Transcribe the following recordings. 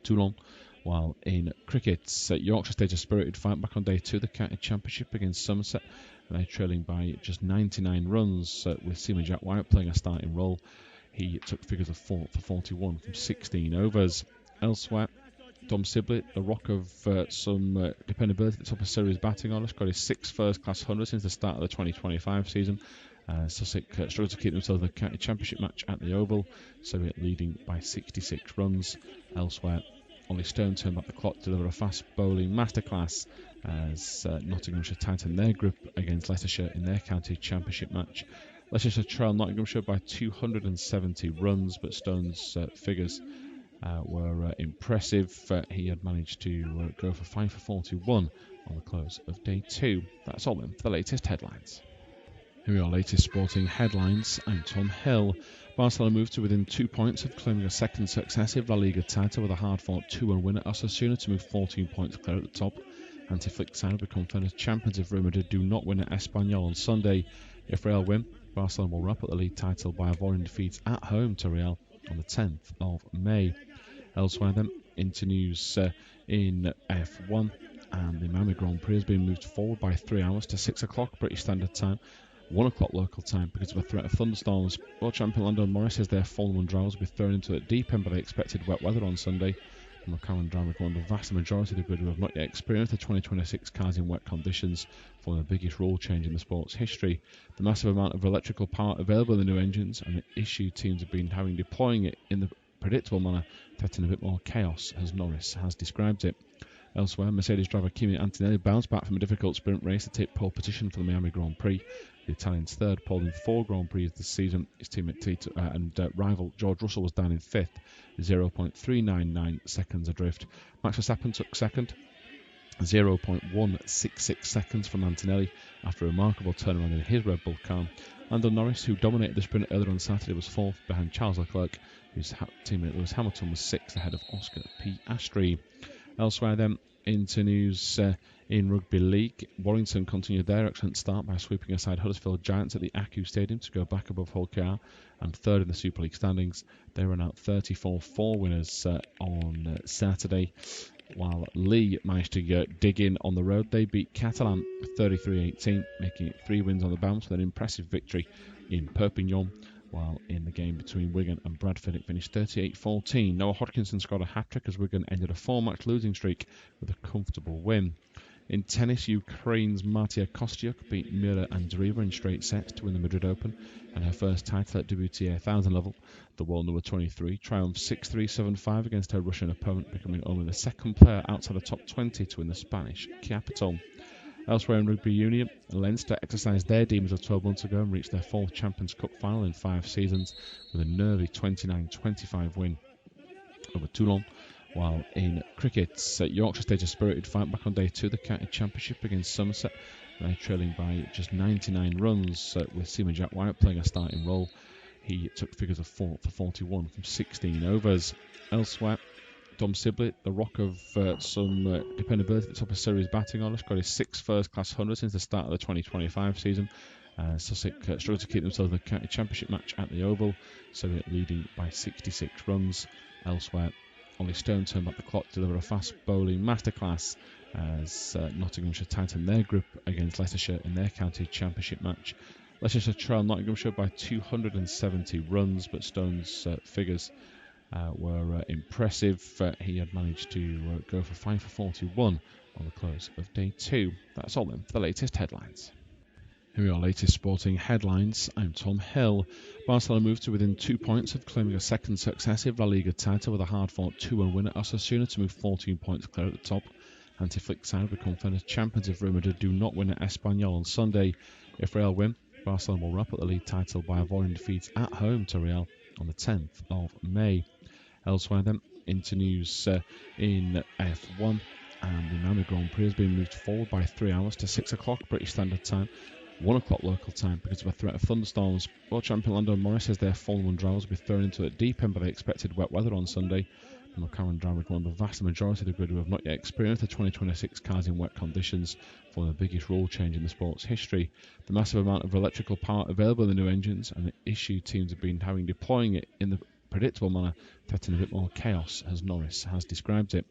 too long. While in cricket, Yorkshire staged a spirited fight back on day 2 of the county championship against Somerset. They're trailing by just 99 runs with seaman Jack White playing a starting role. He took figures of 4 for 41 from 16 overs. Elsewhere, Dom Sibley, the rock of some dependability at the top of series batting order, scored his 6th first-class 100 since the start of the 2025 season. Sussex struggled to keep themselves in the county championship match at the Oval, so we're leading by 66 runs. Elsewhere, Ollie Stone turned back the clock to deliver a fast bowling masterclass as Nottinghamshire tightened their grip against Leicestershire in their county championship match. Leicestershire trailed Nottinghamshire by 270 runs, but Stone's figures were impressive. He had managed to go for 5 for 41 on the close of day 2. That's all then for the latest headlines. Here are our latest sporting headlines. I'm Tom Hill. Barcelona moved to within 2 points of claiming a second successive La Liga title with a hard-fought 2-1 win at Osasuna to move 14 points clear at the top. Anti-Flick side will become defending champions if Real Madrid do not win at Espanyol on Sunday. If Real win, Barcelona will wrap up the league title by avoiding defeats at home to Real on the 10th of May. Elsewhere then, into news in F1, and the Miami Grand Prix has been moved forward by 3 hours to 6 o'clock British Standard Time, 1 o'clock local time because of a threat of thunderstorms. World champion Lando Norris says their Formula 1 drivers will be thrown into the deep end by the expected wet weather on Sunday. The McLaren drivers will the vast majority of the grid who have not yet experienced the 2026 cars in wet conditions, for the biggest rule change in the sport's history. The massive amount of electrical power available in the new engines and the issue teams have been having deploying it in the predictable manner threaten a bit more chaos, as Norris has described it. Elsewhere, Mercedes driver Kimi Antonelli bounced back from a difficult sprint race to take pole position for the Miami Grand Prix. The Italian's third pole in 4 Grand Prix this season. His teammate and rival George Russell was down in 5th, 0.399 seconds adrift. Max Verstappen took second, 0.166 seconds from Antonelli after a remarkable turnaround in his Red Bull car. Lando Norris, who dominated the sprint earlier on Saturday, was 4th behind Charles Leclerc, whose teammate Lewis Hamilton was 6th ahead of Oscar Piastri. Elsewhere then, into news in Rugby League, Warrington continued their excellent start by sweeping aside Huddersfield Giants at the Aku Stadium to go back above Hull KR and 3rd in the Super League standings. They ran out 34-4 winners on Saturday, while Lee managed to dig in on the road. They beat Catalan 33-18, making it 3 wins on the bounce with an impressive victory in Perpignan. While in the game between Wigan and Bradford, it finished 38-14. Noah Hodkinson scored a hat-trick as Wigan ended a 4-match losing streak with a comfortable win. In tennis, Ukraine's Martia Kostyuk beat Mira Andreeva in straight sets to win the Madrid Open and her first title at WTA 1000 level. The world number 23 triumphed 6-3, 7-5 against her Russian opponent, becoming only the second player outside the top 20 to win the Spanish capital. Elsewhere in Rugby Union, Leinster exercised their demons of 12 months ago and reached their 4th Champions Cup final in 5 seasons with a nervy 29-25 win over Toulon. While in cricket, Yorkshire staged a spirited fight back on day 2 of the county championship against Somerset. They're trailing by just 99 runs with seaman Jack White playing a starting role. He took figures of 4 for 41 from 16 overs. Elsewhere, Dom Sibley, the rock of some dependability at the top of series batting order, scored his 6th first-class 100 since the start of the 2025 season. Sussex struggled to keep themselves in the county championship match at the Oval, so we're leading by 66 runs. Elsewhere, Ollie Stone turned back the clock to deliver a fast bowling masterclass as Nottinghamshire tightened their grip against Leicestershire in their county championship match. Leicestershire trailed Nottinghamshire by 270 runs, but Stone's figures were impressive. He had managed to go for 5 for 41 on the close of day 2. That's all then for the latest headlines. Here are our latest sporting headlines. I'm Tom Hill. Barcelona moved to within 2 points of claiming a second successive La Liga title with a hard-fought 2-1 win at Osasuna to move 14 points clear at the top. Anti-Flick side will become defending champions if Real Madrid do not win at Espanyol on Sunday. If Real win, Barcelona will wrap up the league title by avoiding defeats at home to Real on the 10th of May. Elsewhere then, into news in F1, and the Miami Grand Prix has been moved forward by 3 hours to 6 o'clock British Standard Time, 1 o'clock local time because of a threat of thunderstorms. World champion Lando Norris says their Formula 1 drivers will be thrown into the deep end by the expected wet weather on Sunday. The McLaren drivers will the vast majority of the grid who have not yet experienced the 2026 cars in wet conditions, for the biggest rule change in the sport's history. The massive amount of electrical power available in the new engines and the issue teams have been having deploying it in the predictable manner, threatening a bit more chaos, as Norris has described it.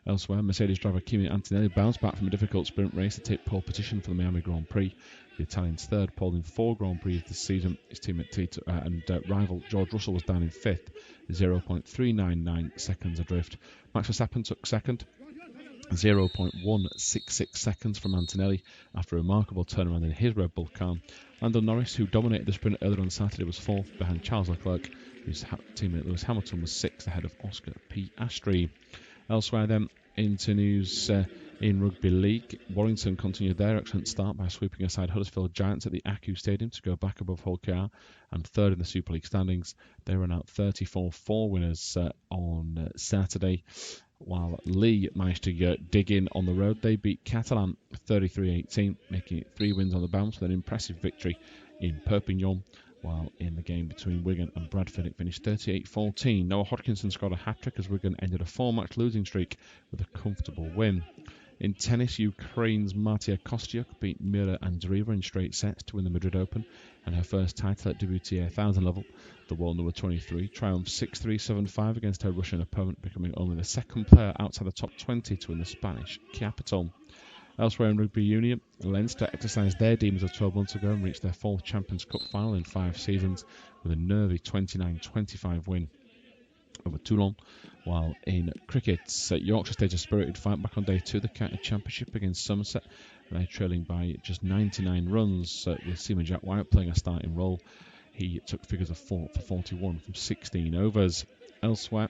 Elsewhere, Mercedes driver Kimi Antonelli bounced back from a difficult sprint race to take pole position for the Miami Grand Prix. The Italian's third pole in 4 Grand Prix this season. His teammate and rival George Russell was down in 5th, 0.399 seconds adrift. Max Verstappen took second, 0.166 seconds from Antonelli after a remarkable turnaround in his Red Bull car. Lando Norris, who dominated the sprint earlier on Saturday, was 4th behind Charles Leclerc, whose teammate Lewis Hamilton was 6th ahead of Oscar Piastri. Elsewhere then, into news in Rugby League, Warrington continued their excellent start by sweeping aside Huddersfield Giants at the Aku Stadium to go back above Hull KR and third in the Super League standings. They ran out 34-4 winners on Saturday, while Lee managed to dig in on the road. They beat Catalan 33-18, making it 3 wins on the bounce with an impressive victory in Perpignan. While in the game between Wigan and Bradford, it finished 38-14. Noah Hodkinson scored a hat-trick as Wigan ended a 4-match losing streak with a comfortable win. In tennis, Ukraine's Martia Kostyuk beat Mira Andreeva in straight sets to win the Madrid Open and her first title at WTA 1000 level. The world number 23 triumphed 6-3, 7-5 against her Russian opponent, becoming only the second player outside the top 20 to win the Spanish capital. Elsewhere in Rugby Union, Leinster exercised their demons of 12 months ago and reached their 4th Champions Cup final in 5 seasons with a nervy 29-25 win over Toulon. While in cricket, Yorkshire staged a spirited fight back on day 2 of the county championship against Somerset. They're trailing by just 99 runs with Seaman Jack White playing a starting role. He took figures of 4 for 41 from 16 overs. Elsewhere,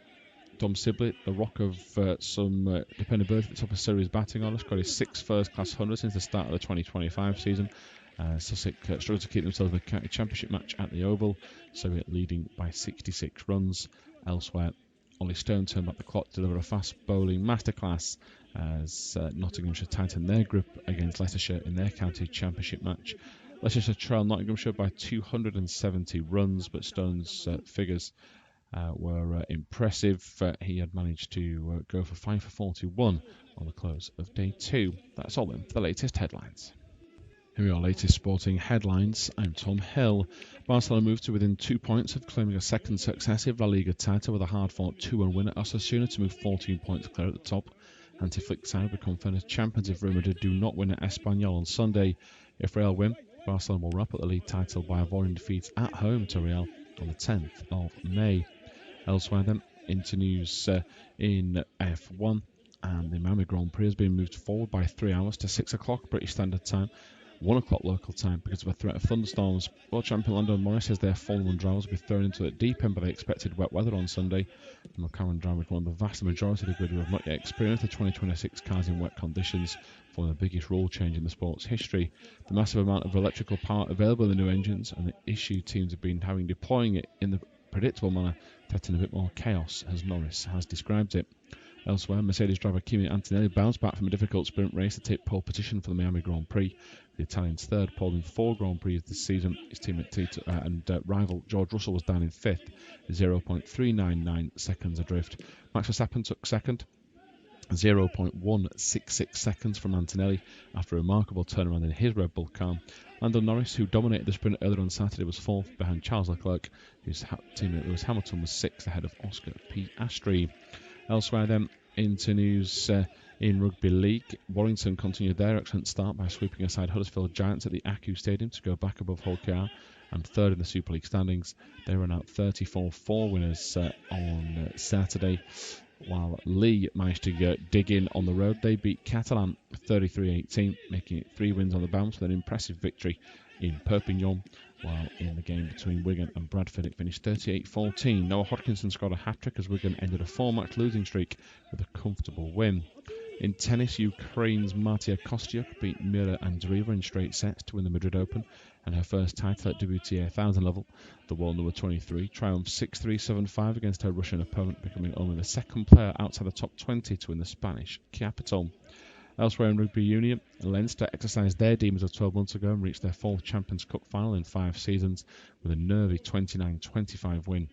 Dom Sibley, the rock of some dependability at the top of series batting order, scored his 6th first-class 100 since the start of the 2025 season. Sussex struggled to keep themselves in the county championship match at the Oval, so we're leading by 66 runs. Elsewhere, Ollie Stone turned back the clock to deliver a fast bowling masterclass as Nottinghamshire tightened their grip against Leicestershire in their county championship match. Leicestershire trailed Nottinghamshire by 270 runs, but Stone's figures were impressive. He had managed to go for 5 for 41 on the close of day 2. That's all then for the latest headlines. Here are our latest sporting headlines. I'm Tom Hill. Barcelona moved to within 2 points of claiming a second successive La Liga title with a hard-fought 2-1 win at Osasuna to move 14 points clear at the top. Anti-Flick side will become confirmed as champions if Real Madrid do not win at Espanyol on Sunday. If Real win, Barcelona will wrap up the league title by avoiding defeats at home to Real on the 10th of May. Elsewhere then, into news in F1, and the Miami Grand Prix has been moved forward by 3 hours to 6 o'clock British Standard Time, 1 o'clock local time because of a threat of thunderstorms. World champion Lando Norris says their Formula 1 drivers will be thrown into the deep end by the expected wet weather on Sunday. The McLaren driver is one of the vast majority of the grid who have not yet experienced the 2026 cars in wet conditions, following the biggest rule change in the sport's history. The massive amount of electrical power available in the new engines and the issue teams have been having deploying it in the predictable manner, threatening a bit more chaos, as Norris has described it. Elsewhere, Mercedes driver Kimi Antonelli bounced back from a difficult sprint race to take pole position for the Miami Grand Prix. The Italian's third pole in 4 Grand Prix this season. His teammate and rival George Russell was down in 5th, 0.399 seconds adrift. Max Verstappen took second, 0.166 seconds from Antonelli after a remarkable turnaround in his Red Bull car. Lando Norris, who dominated the sprint earlier on Saturday, was 4th behind Charles Leclerc, whose teammate Lewis Hamilton was 6th ahead of Oscar Piastri. Elsewhere then, into news in Rugby League, Warrington continued their excellent start by sweeping aside Huddersfield Giants at the Aku Stadium to go back above Hull KR and third in the Super League standings. They ran out 34-4 winners on Saturday, while Lee managed to dig in on the road. They beat Catalan 33-18, making it 3 wins on the bounce with an impressive victory in Perpignan. While in the game between Wigan and Bradford, it finished 38-14. Noah Hodkinson scored a hat-trick as Wigan ended a 4-match losing streak with a comfortable win. In tennis, Ukraine's Martia Kostyuk beat Mira Andreeva in straight sets to win the Madrid Open and her first title at WTA 1000 level. The world number 23 triumphed 6-3, 7-5 against her Russian opponent, becoming only the second player outside the top 20 to win the Spanish capital. Elsewhere in Rugby Union, Leinster exercised their demons of 12 months ago and reached their 4th Champions Cup final in 5 seasons with a nervy 29-25 win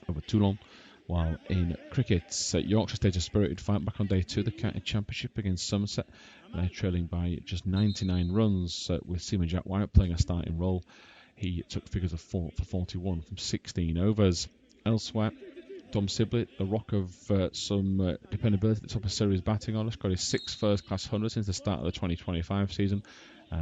over Toulon. While in cricket, Yorkshire staged a spirited fight back on day 2 of the county championship against Somerset. They're trailing by just 99 runs with Seaman Jack White playing a starting role. He took figures of 4 for 41 from 16 overs. Elsewhere, Dom Sibley, the rock of some dependability at the top of series batting order, scored his sixth first-class 100 since the start of the 2025 season.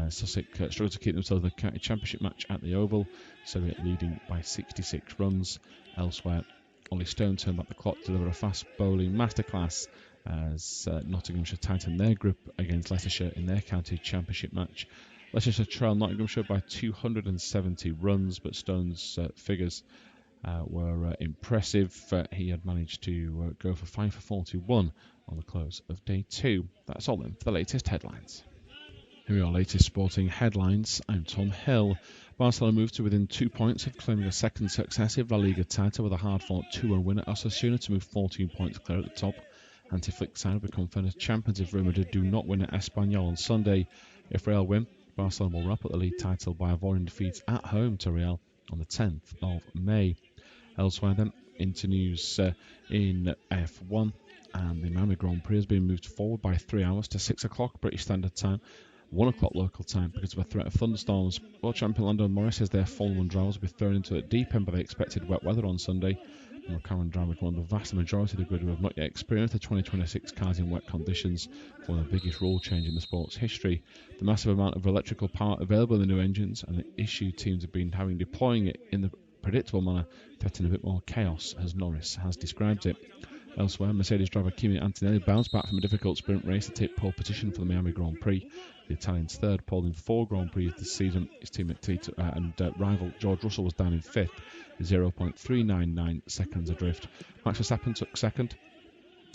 Sussex struggled to keep themselves in the county championship match at the Oval, Surrey leading by 66 runs. Elsewhere, Ollie Stone turned back the clock to deliver a fast bowling masterclass as Nottinghamshire tightened their grip against Leicestershire in their county championship match. Leicestershire trailed Nottinghamshire by 270 runs, but Stone's figures were impressive. He had managed to go for 5 for 41 on the close of day 2. That's all then for the latest headlines. Here are our latest sporting headlines. I'm Tom Hill. Barcelona moved to within 2 points of claiming a second successive La Liga title with a hard-fought 2-1 win at Osasuna to move 14 points clear at the top. Anti-Flick side will become first champions if Real Madrid do not win at Espanyol on Sunday. If Real win, Barcelona will wrap up the league title by avoiding defeats at home to Real on the 10th of May. Elsewhere then, into news in F1, and the Miami Grand Prix has been moved forward by 3 hours to 6 o'clock British Standard Time, 1 o'clock local time because of a threat of thunderstorms. World champion Lando Norris says their Formula 1 drivers will be thrown into the deep end by the expected wet weather on Sunday. The McLaren driver is one of the vast majority of the grid who have not yet experienced the 2026 cars in wet conditions, for the biggest rule change in the sport's history. The massive amount of electrical power available in the new engines and the issue teams have been having deploying it in the predictable manner threaten a bit more chaos, as Norris has described it. Elsewhere, Mercedes driver Kimi Antonelli bounced back from a difficult sprint race to take pole position for the Miami Grand Prix. The Italian's third pole in 4 Grand Prix this season. His teammate and rival George Russell was down in 5th, 0.399 seconds adrift. Max Verstappen took second,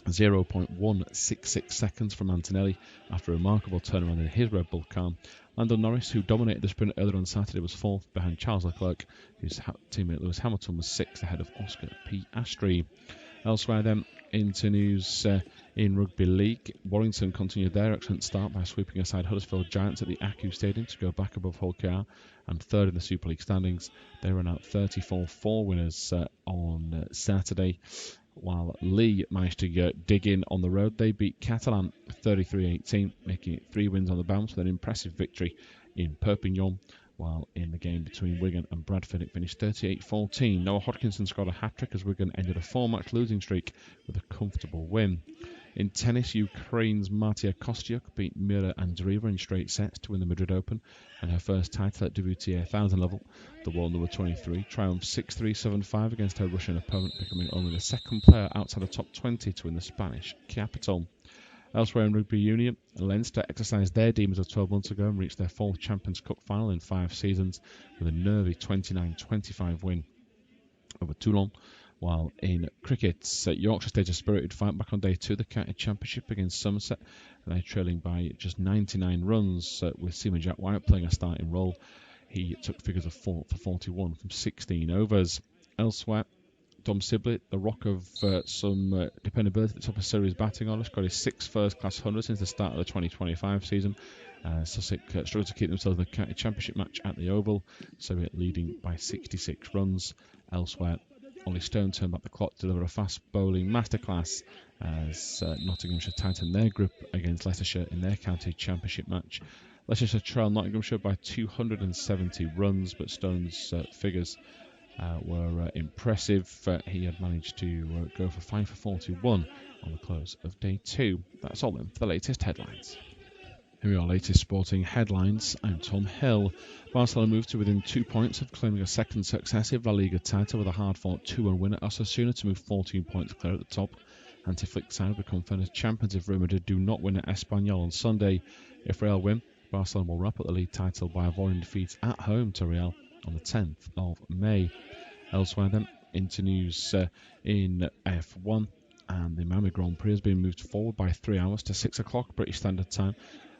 0.166 seconds from Antonelli after a remarkable turnaround in his Red Bull car. Lando Norris, who dominated the sprint earlier on Saturday, was 4th behind Charles Leclerc, whose teammate Lewis Hamilton was 6th ahead of Oscar Piastri. Elsewhere then, into news in Rugby League, Warrington continued their excellent start by sweeping aside Huddersfield Giants at the Aku Stadium to go back above Hull KR and third in the Super League standings. They ran out 34-4 winners on Saturday, while Lee managed to dig in on the road. They beat Catalan 33-18, making it 3 wins on the bounce with an impressive victory in Perpignan. While in the game between Wigan and Bradford, it finished 38-14. Noah Hodkinson scored a hat-trick as Wigan ended a 4-match losing streak with a comfortable win. In tennis, Ukraine's Martia Kostyuk beat Mira Andreeva in straight sets to win the Madrid Open and her first title at WTA 1000 level. The world number 23 triumphed 6-3, 7-5 against her Russian opponent, becoming only the second player outside the top 20 to win the Spanish capital. Elsewhere in Rugby Union, Leinster exercised their demons of 12 months ago and reached their 4th Champions Cup final in 5 seasons with a nervy 29-25 win over Toulon. While in cricket, Yorkshire staged a spirited fight back on day 2 of the county championship against Somerset, and they're trailing by just 99 runs with Seaman Jack White playing a starting role. He took figures of 4 for 41 from 16 overs. Elsewhere, Dom Sibley, the rock of some dependability at the top of series batting order, scored his 6th first-class 100 since the start of the 2025 season. Sussex struggled to keep themselves in the county championship match at the Oval, Surrey leading by 66 runs. Elsewhere, Ollie Stone turned back the clock to deliver a fast bowling masterclass as Nottinghamshire tightened their grip against Leicestershire in their county championship match. Leicestershire trailed Nottinghamshire by 270 runs, but Stone's figures were impressive. He had managed to go for 5 for 41 on the close of day 2. That's all then for the latest headlines. Here are our latest sporting headlines. I'm Tom Hill. Barcelona moved to within 2 points of claiming a second successive La Liga title with a hard-fought 2-1 win at Osasuna to move 14 points clear at the top. Anti-Flick side will become first champions if Real Madrid do not win at Espanyol on Sunday. If Real win, Barcelona will wrap up the league title by avoiding defeats at home to Real on the 10th of May. Elsewhere then, into news in F1, and the Miami Grand Prix has been moved forward by 3 hours to 6 o'clock British Standard Time,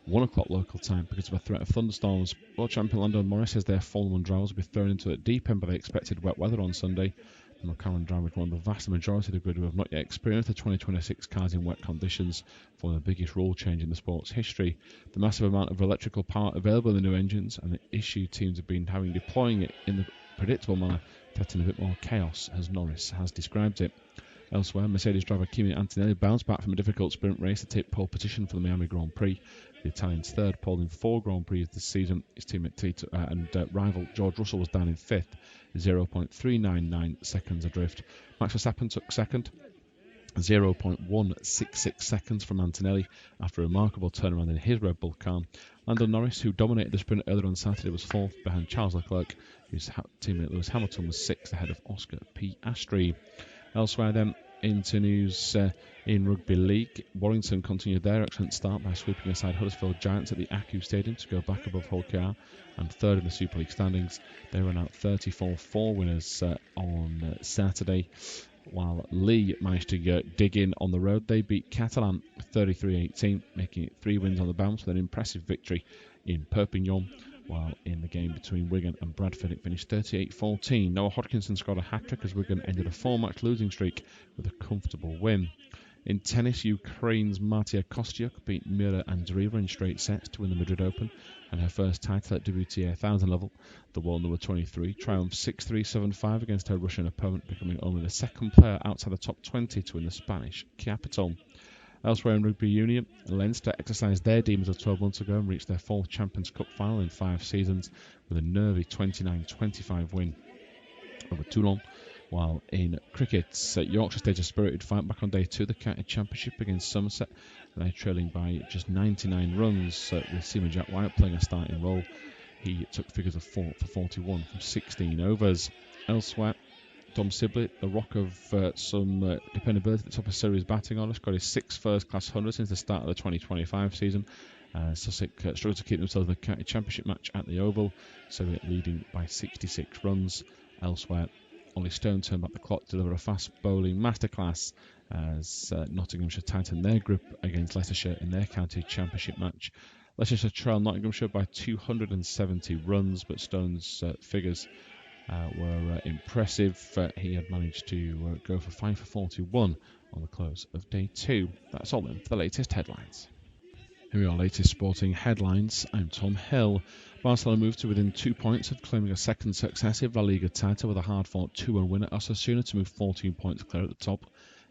1 o'clock local time because of a threat of thunderstorms. World champion Lando Norris says their Formula 1 drivers will be thrown into the deep end by the expected wet weather on Sunday. The McLaren driver is one of the vast majority of the grid who have not yet experienced the 2026 cars in wet conditions, for the biggest rule change in the sport's history. The massive amount of electrical power available in the new engines and the issue teams have been having deploying it in the predictable manner threaten a bit more chaos, as Norris has described it. Elsewhere, Mercedes driver Kimi Antonelli bounced back from a difficult sprint race to take pole position for the Miami Grand Prix. The Italian's third pole in 4 Grand Prix this season. His teammate and rival George Russell was down in 5th, 0.399 seconds adrift. Max Verstappen took second, 0.166 seconds from Antonelli after a remarkable turnaround in his Red Bull car. Lando Norris, who dominated the sprint earlier on Saturday, was 4th behind Charles Leclerc, whose teammate Lewis Hamilton was 6th ahead of Oscar Piastri. Elsewhere then, into news in Rugby League, Warrington continued their excellent start by sweeping aside Huddersfield Giants at the Aku Stadium to go back above Hull KR and third in the Super League standings. They ran out 34-4 winners on Saturday, while Lee managed to dig in on the road. They beat Catalan 33-18, making it 3 wins on the bounce with an impressive victory in Perpignan. While in the game between Wigan and Bradford, it finished 38-14. Noah Hodkinson scored a hat-trick as Wigan ended a 4-match losing streak with a comfortable win. In tennis, Ukraine's Martia Kostyuk beat Mira Andreeva in straight sets to win the Madrid Open and her first title at WTA 1000 level. The world number 23 triumphed 6-3, 7-5 against her Russian opponent, becoming only the second player outside the top 20 to win the Spanish capital. Elsewhere in Rugby Union, Leinster exercised their demons of 12 months ago and reached their 4th Champions Cup final in 5 seasons with a nervy 29-25 win over Toulon. While in cricket, Yorkshire staged a spirited fight back on day 2 of the county championship against Somerset. They're trailing by just 99 runs with Seaman Jack White playing a starting role. He took figures of 4 for 41 from 16 overs. Elsewhere, Dom Sibley, the rock of some dependability at the top of series batting order, scored his 6th first-class 100 since the start of the 2025 season. Sussex struggled to keep themselves in the county championship match at the Oval, Surrey leading by 66 runs. Elsewhere, Ollie Stone turned back the clock to deliver a fast bowling masterclass as Nottinghamshire tightened their grip against Leicestershire in their county championship match. Leicestershire trailed Nottinghamshire by 270 runs, but Stone's figures were impressive. He had managed to go for 5 for 41 on the close of day 2. That's all then for the latest headlines. Here are our latest sporting headlines. I'm Tom Hill. Barcelona moved to within 2 points of claiming a second successive La Liga title with a hard-fought 2-1 win at Osasuna to move 14 points clear at the top.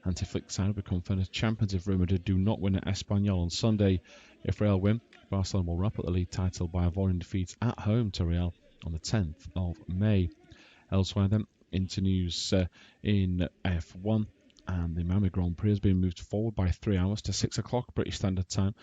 Anti-Flick side will become first champions if Real Madrid do not win at Espanyol on Sunday. If Real win, Barcelona will wrap up the league title by avoiding defeats at home to Real on the 10th of May. Elsewhere then, into news in F1, and the Miami Grand Prix has been moved forward by 3 hours to 6 o'clock British Standard Time,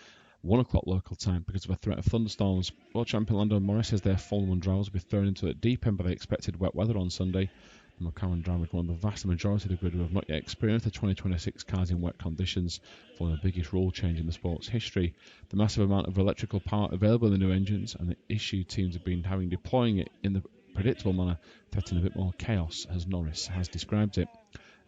1 o'clock local time because of a threat of thunderstorms. World champion Lando Norris says their Formula 1 drivers will be thrown into the deep end by the expected wet weather on Sunday. The McLaren driver is one of the vast majority of the grid who have not yet experienced the 2026 cars in wet conditions, following the biggest rule change in the sport's history. The massive amount of electrical power available in the new engines and the issue teams have been having deploying it in the predictable manner threaten a bit more chaos, as Norris has described it.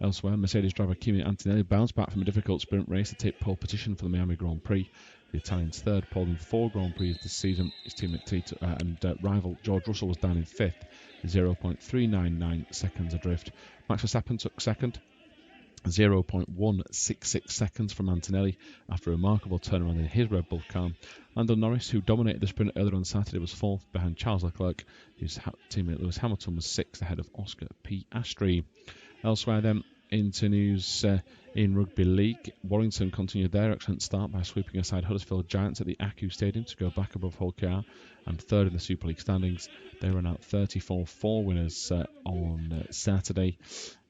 Elsewhere, Mercedes driver Kimi Antonelli bounced back from a difficult sprint race to take pole position for the Miami Grand Prix. The Italian's third pole in 4 Grand Prix this season. His teammate and rival George Russell was down in 5th, 0.399 seconds adrift. Max Verstappen took second, 0.166 seconds from Antonelli after a remarkable turnaround in his Red Bull car. Lando Norris, who dominated the sprint earlier on Saturday, was 4th behind Charles Leclerc, whose teammate Lewis Hamilton was 6th ahead of Oscar Piastri. Elsewhere then, into news in Rugby League, Warrington continued their excellent start by sweeping aside Huddersfield Giants at the Aku Stadium to go back above Hull KR and third in the Super League standings. They ran out 34-4 winners on Saturday,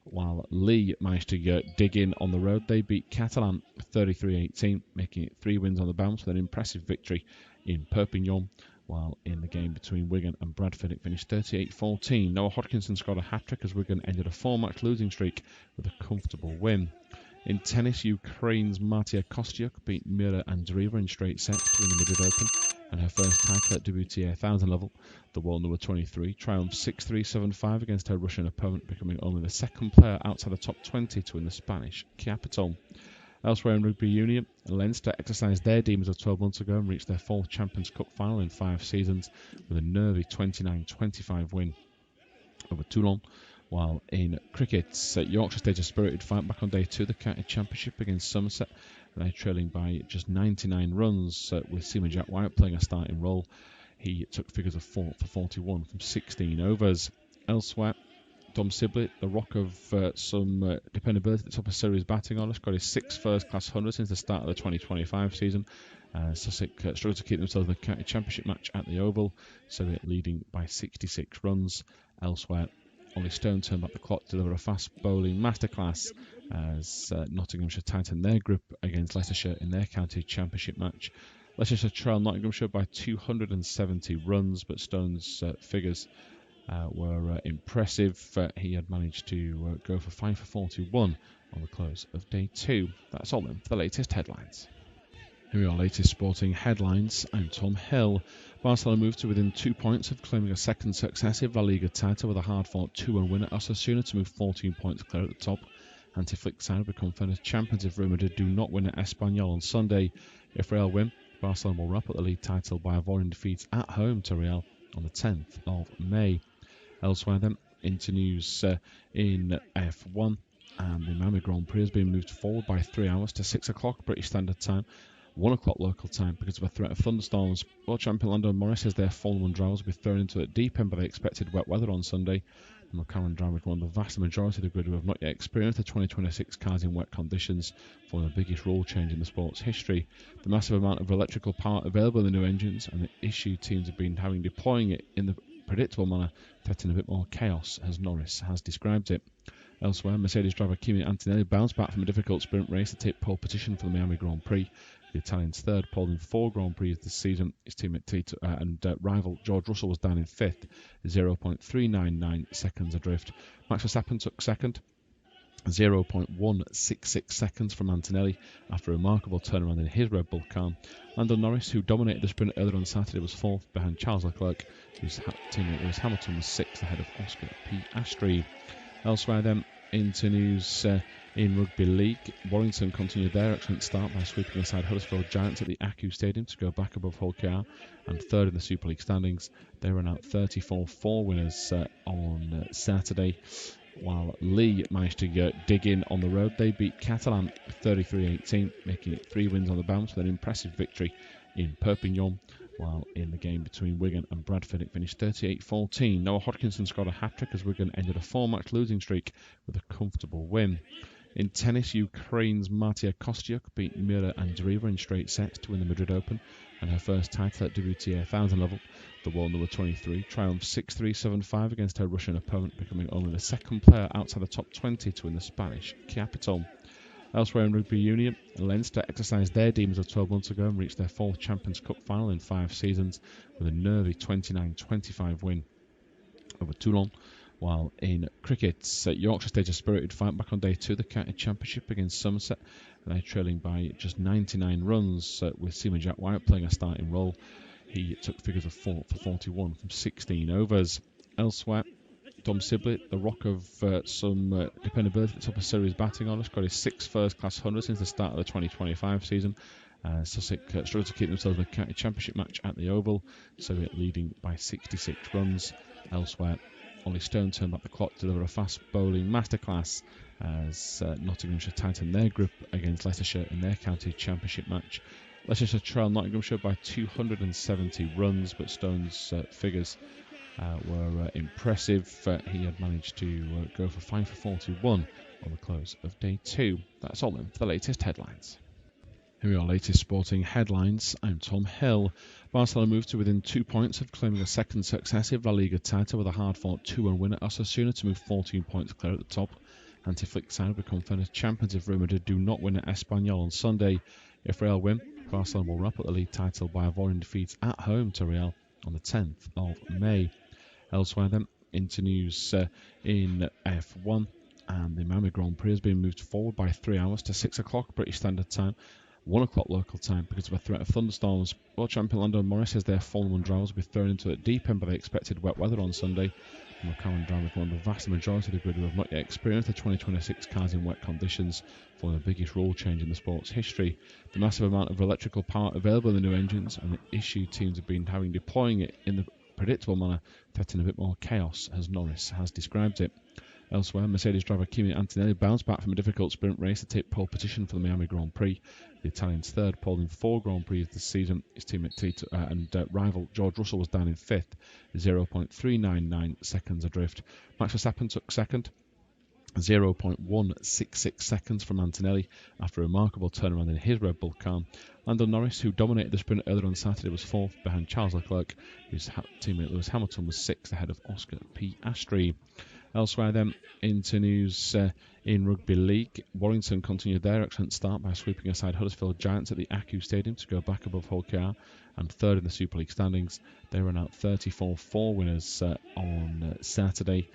while Lee managed to dig in on the road. They beat Catalan 33-18, making it 3 wins on the bounce with an impressive victory in Perpignan. While in the game between Wigan and Bradford, it finished 38-14. Noah Hodkinson scored a hat-trick as Wigan ended a 4-match losing streak with a comfortable win. In tennis, Ukraine's Martia Kostyuk beat Mira Andreeva in straight sets to win the Madrid Open and her first title at WTA 1000 level. The world number 23 triumphed 6-3, 7-5 against her Russian opponent, becoming only the second player outside the top 20 to win the Spanish capital. Elsewhere in Rugby Union, Leinster exercised their demons of 12 months ago and reached their 4th Champions Cup final in 5 seasons with a nervy 29-25 win over Toulon. While in cricket, Yorkshire staged a spirited fight back on day 2 of the county championship against Somerset. They're trailing by just 99 runs with Seaman Jack White playing a starting role. He took figures of 4 for 41 from 16 overs. Elsewhere, Dom Sibley, the rock of some dependability at the top of series batting order, scored his sixth first-class 100 since the start of the 2025 season. Sussex struggled to keep themselves in the county championship match at the Oval, Surrey leading by 66 runs. Elsewhere, Ollie Stone turned back the clock to deliver a fast bowling masterclass as Nottinghamshire tightened their grip against Leicestershire in their county championship match. Leicestershire trailed Nottinghamshire by 270 runs, but Stone's figures were impressive. He had managed to go for 5 for 41 on the close of day 2. That's all then for the latest headlines. Here we are, latest sporting headlines. I'm Tom Hill. Barcelona moved to within 2 points of claiming a second successive La Liga title with a hard-fought 2-1 win at Osasuna to move 14 points clear at the top. Anti-Flick side will become defending champions if Real Madrid do not win at Espanyol on Sunday. If Real win, Barcelona will wrap up the league title by avoiding defeats at home to Real on the 10th of May. Elsewhere then, into news in F1, and the Miami Grand Prix has been moved forward by 3 hours to 6 o'clock British Standard Time, 1 o'clock local time because of a threat of thunderstorms. World champion Lando Norris says their Formula 1 drivers will be thrown into the deep end by the expected wet weather on Sunday. The McLaren driver is one of the vast majority of the grid who have not yet experienced the 2026 cars in wet conditions, following the biggest rule change in the sport's history. The massive amount of electrical power available in the new engines and the issue teams have been having deploying it in the predictable manner threatening a bit more chaos, as Norris has described it. Elsewhere, Mercedes driver Kimi Antonelli bounced back from a difficult sprint race to take pole position for the Miami Grand Prix. The Italian's third pole in 4 Grand Prix this season. His teammate and rival George Russell was down in 5th, 0.399 seconds adrift. Max Verstappen took second, 0.166 seconds from Antonelli after a remarkable turnaround in his Red Bull car. Lando Norris, who dominated the sprint earlier on Saturday, was 4th behind Charles Leclerc, whose teammate Lewis Hamilton was 6th ahead of Oscar Piastri. Elsewhere then, into news in Rugby League, Warrington continued their excellent start by sweeping aside Huddersfield Giants at the Aku Stadium to go back above Hull KR and third in the Super League standings. They ran out 34-4 winners on Saturday, while Lee managed to dig in on the road. They beat Catalan 33-18, making it 3 wins on the bounce with an impressive victory in Perpignan. While in the game between Wigan and Bradford, it finished 38-14. Noah Hodkinson scored a hat-trick as Wigan ended a 4-match losing streak with a comfortable win. In tennis, Ukraine's Martia Kostyuk beat Mira Andreeva in straight sets to win the Madrid Open and her first title at WTA 1000 level. The world number 23 triumphed 6-3, 7-5 against her Russian opponent, becoming only the second player outside the top 20 to win the Spanish capital. Elsewhere in Rugby Union, Leinster exercised their demons of 12 months ago and reached their 4th Champions Cup final in 5 seasons with a nervy 29-25 win over Toulon. While in cricket, Yorkshire staged a spirited fight back on day 2 of the county championship against Somerset, and they're trailing by just 99 runs with Seaman Jack White playing a starting role. He took figures of 4 for 41 from 16 overs. Elsewhere, Dom Sibley, the rock of some dependability at the top of series batting order, scored his 6th first-class 100 since the start of the 2025 season. Sussex struggled to keep themselves in the county championship match at the Oval, Surrey leading by 66 runs. Elsewhere, Ollie Stone turned back the clock to deliver a fast bowling masterclass as Nottinghamshire tightened their grip against Leicestershire in their county championship match. Leicestershire trailed Nottinghamshire by 270 runs, but Stone's figures were impressive. He had managed to go for 5 for 41 on the close of day 2. That's all then for the latest headlines. Here we are, latest sporting headlines. I'm Tom Hill. Barcelona moved to within 2 points of claiming a second successive La Liga title with a hard-fought 2-1 win at Osasuna to move 14 points clear at the top. Anti-Flick side will become defending champions if Real Madrid do not win at Espanyol on Sunday. If Real win, Barcelona will wrap up the league title by avoiding defeats at home to Real on the 10th of May. Elsewhere then, into news in F1, and the Miami Grand Prix has been moved forward by 3 hours to 6 o'clock British Standard Time, 1 o'clock local time because of a threat of thunderstorms. World champion Lando Norris says their Formula 1 drivers will be thrown into the deep end by the expected wet weather on Sunday. The McLaren driver is one of the vast majority of the grid who have not yet experienced the 2026 cars in wet conditions, following the biggest rule change in the sport's history. The massive amount of electrical power available in the new engines and the issue teams have been having deploying it in the predictable manner threatening a bit more chaos, as Norris has described it. Elsewhere, Mercedes driver Kimi Antonelli bounced back from a difficult sprint race to take pole position for the Miami Grand Prix. The Italian's third pole in 4 Grand Prix this season. His teammate and rival George Russell was down in 5th, 0.399 seconds adrift. Max Verstappen took second, 0.166 seconds from Antonelli after a remarkable turnaround in his Red Bull car. Lando Norris, who dominated the sprint earlier on Saturday, was 4th behind Charles Leclerc, whose teammate Lewis Hamilton was 6th ahead of Oscar Piastri. Elsewhere then, into news in Rugby League, Warrington continued their excellent start by sweeping aside Huddersfield Giants at the Aku Stadium to go back above Hull KR and third in the Super League standings. They ran out 34-4 winners on Saturday,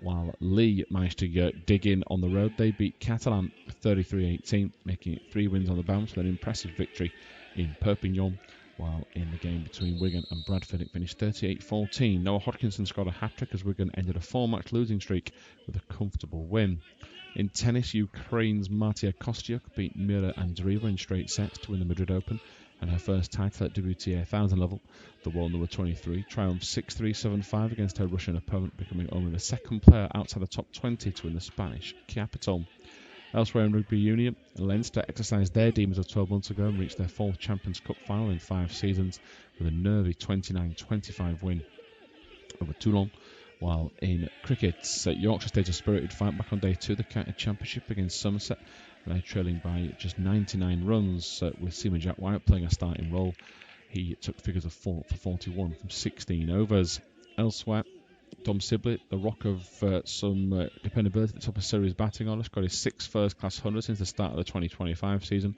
while Lee managed to dig in on the road. They beat Catalan 33-18, making it 3 wins on the bounce with an impressive victory in Perpignan. While in the game between Wigan and Bradford, it finished 38-14. Noah Hodkinson scored a hat-trick as Wigan ended a 4-match losing streak with a comfortable win. In tennis, Ukraine's Martia Kostyuk beat Mira Andreeva in straight sets to win the Madrid Open and her first title at WTA 1000 level. The world number 23 triumphed 6-3, 7-5 against her Russian opponent, becoming only the second player outside the top 20 to win the Spanish capital. Elsewhere in Rugby Union, Leinster exercised their demons of 12 months ago and reached their 4th Champions Cup final in 5 seasons with a nervy 29-25 win over Toulon. While in cricket, Yorkshire staged a spirited fight back on day 2 of the County Championship against Somerset, and trailing by just 99 runs with Seaman Jack White playing a starting role. He took figures of 4 for 41 from 16 overs. Elsewhere, Dom Sibley, the rock of some dependability at the top of series batting order, scored his 6th first-class 100 since the start of the 2025 season.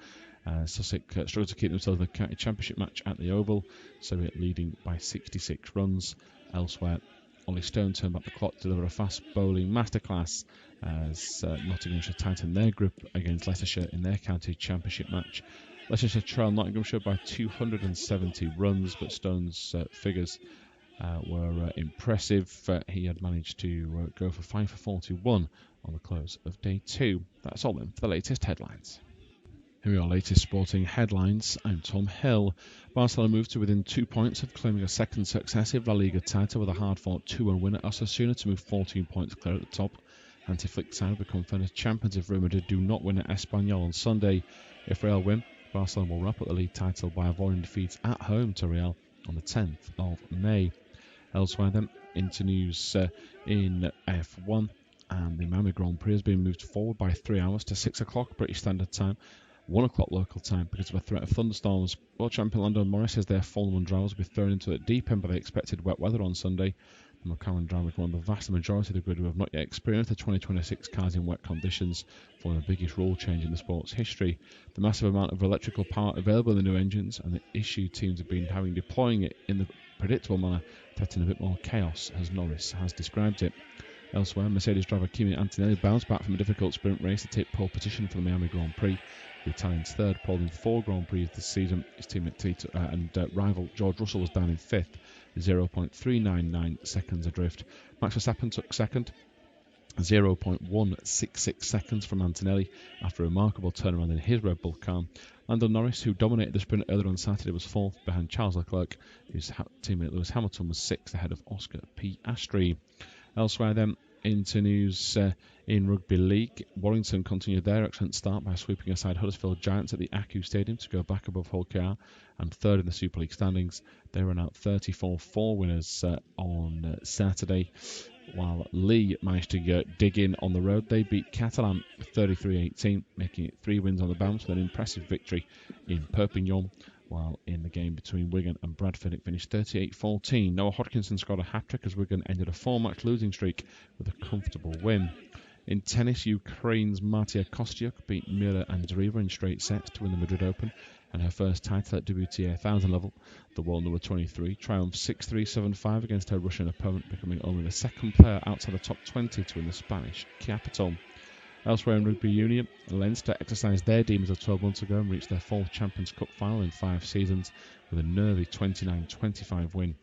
Sussex struggled to keep themselves in the County Championship match at the Oval, Surrey leading by 66 runs. Elsewhere, Ollie Stone turned back the clock to deliver a fast bowling masterclass as Nottinghamshire tightened their grip against Leicestershire in their County Championship match. Leicestershire trailed Nottinghamshire by 270 runs, but Stone's figures were impressive. He had managed to go for 5 for 41 on the close of day 2. That's all then for the latest headlines. Here are our latest sporting headlines. I'm Tom Hill. Barcelona moved to within 2 points of claiming a second successive La Liga title with a hard-fought 2-1 win at Osasuna to move 14 points clear at the top. Anti-Flick side will become defending champions if Real Madrid do not win at Espanyol on Sunday. If Real win, Barcelona will wrap up the league title by avoiding defeats at home to Real on the 10th of May. Elsewhere then, into news in F1, and the Miami Grand Prix has been moved forward by 3 hours to 6 o'clock British Standard Time, 1 o'clock local time because of a threat of thunderstorms. World champion Lando Norris says their Formula 1 drivers will be thrown into the deep end by the expected wet weather on Sunday. The McLaren driver is one of the vast majority of the grid who have not yet experienced the 2026 cars in wet conditions, following the biggest rule change in the sport's history. The massive amount of electrical power available in the new engines and the issue teams have been having deploying it in the predictable manner threaten a bit more chaos, as Norris has described it. Elsewhere, Mercedes driver Kimi Antonelli bounced back from a difficult sprint race to take pole position for the Miami Grand Prix. The Italian's third pole in 4 Grand Prix this season. His teammate and rival George Russell was down in 5th, 0.399 seconds adrift. Max Verstappen took second, 0.166 seconds from Antonelli after a remarkable turnaround in his Red Bull car. Lando Norris, who dominated the sprint earlier on Saturday, was 4th behind Charles Leclerc, whose teammate Lewis Hamilton was 6th ahead of Oscar Piastri. Elsewhere then, into news in Rugby League, Warrington continued their excellent start by sweeping aside Huddersfield Giants at the Aku Stadium to go back above Hull KR and third in the Super League standings. They ran out 34-4 winners on Saturday, while Lee managed to dig in on the road. They beat Catalan 33-18, making it 3 wins on the bounce with an impressive victory in Perpignan. While in the game between Wigan and Bradford, it finished 38-14. Noah Hodkinson scored a hat-trick as Wigan ended a 4-match losing streak with a comfortable win. In tennis, Ukraine's Martia Kostyuk beat Mira Andreeva in straight sets to win the Madrid Open and her first title at WTA 1000 level. The world number 23 triumphed 6-3, 7-5 against her Russian opponent, becoming only the second player outside the top 20 to win the Spanish capital. Elsewhere in Rugby Union, Leinster exercised their demons of 12 months ago and reached their 4th Champions Cup final in 5 seasons with a nervy 29-25 win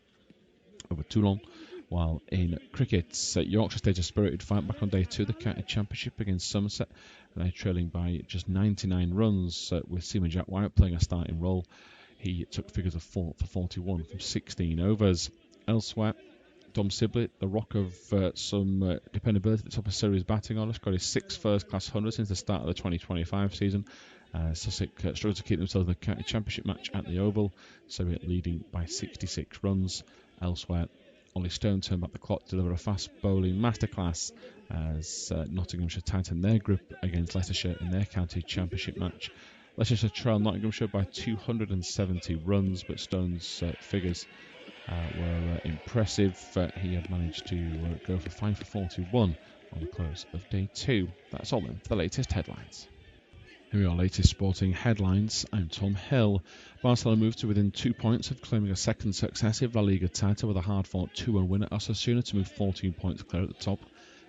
over Toulon. While in cricket, Yorkshire staged a spirited fight back on day 2 of the County Championship against Somerset, and trailing by just 99 runs with Seaman Jack White playing a starting role. He took figures of 4 for 41 from 16 overs. Elsewhere, Dom Sibley, the rock of some dependability at the top of series batting order, scored his 6th first-class 100 since the start of the 2025 season. Sussex struggled to keep themselves in the county championship match at the Oval, Surrey leading by 66 runs. Elsewhere, Ollie Stone turned back the clock to deliver a fast bowling masterclass as Nottinghamshire tightened their grip against Leicestershire in their county championship match. Leicestershire trailed Nottinghamshire by 270 runs, but Stone's figures were impressive. He had managed to go for 5 for 41 on the close of day 2. That's all then for the latest headlines. Here are our latest sporting headlines. I'm Tom Hill. Barcelona moved to within 2 points of claiming a second successive La Liga title with a hard-fought 2-1 win at Osasuna to move 14 points clear at the top.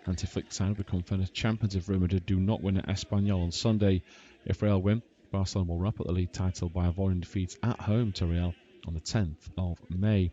Anti-Flick side will become first champions if Real Madrid do not win at Espanyol on Sunday. If Real win, Barcelona will wrap up the league title by avoiding defeats at home to Real on the 10th of May.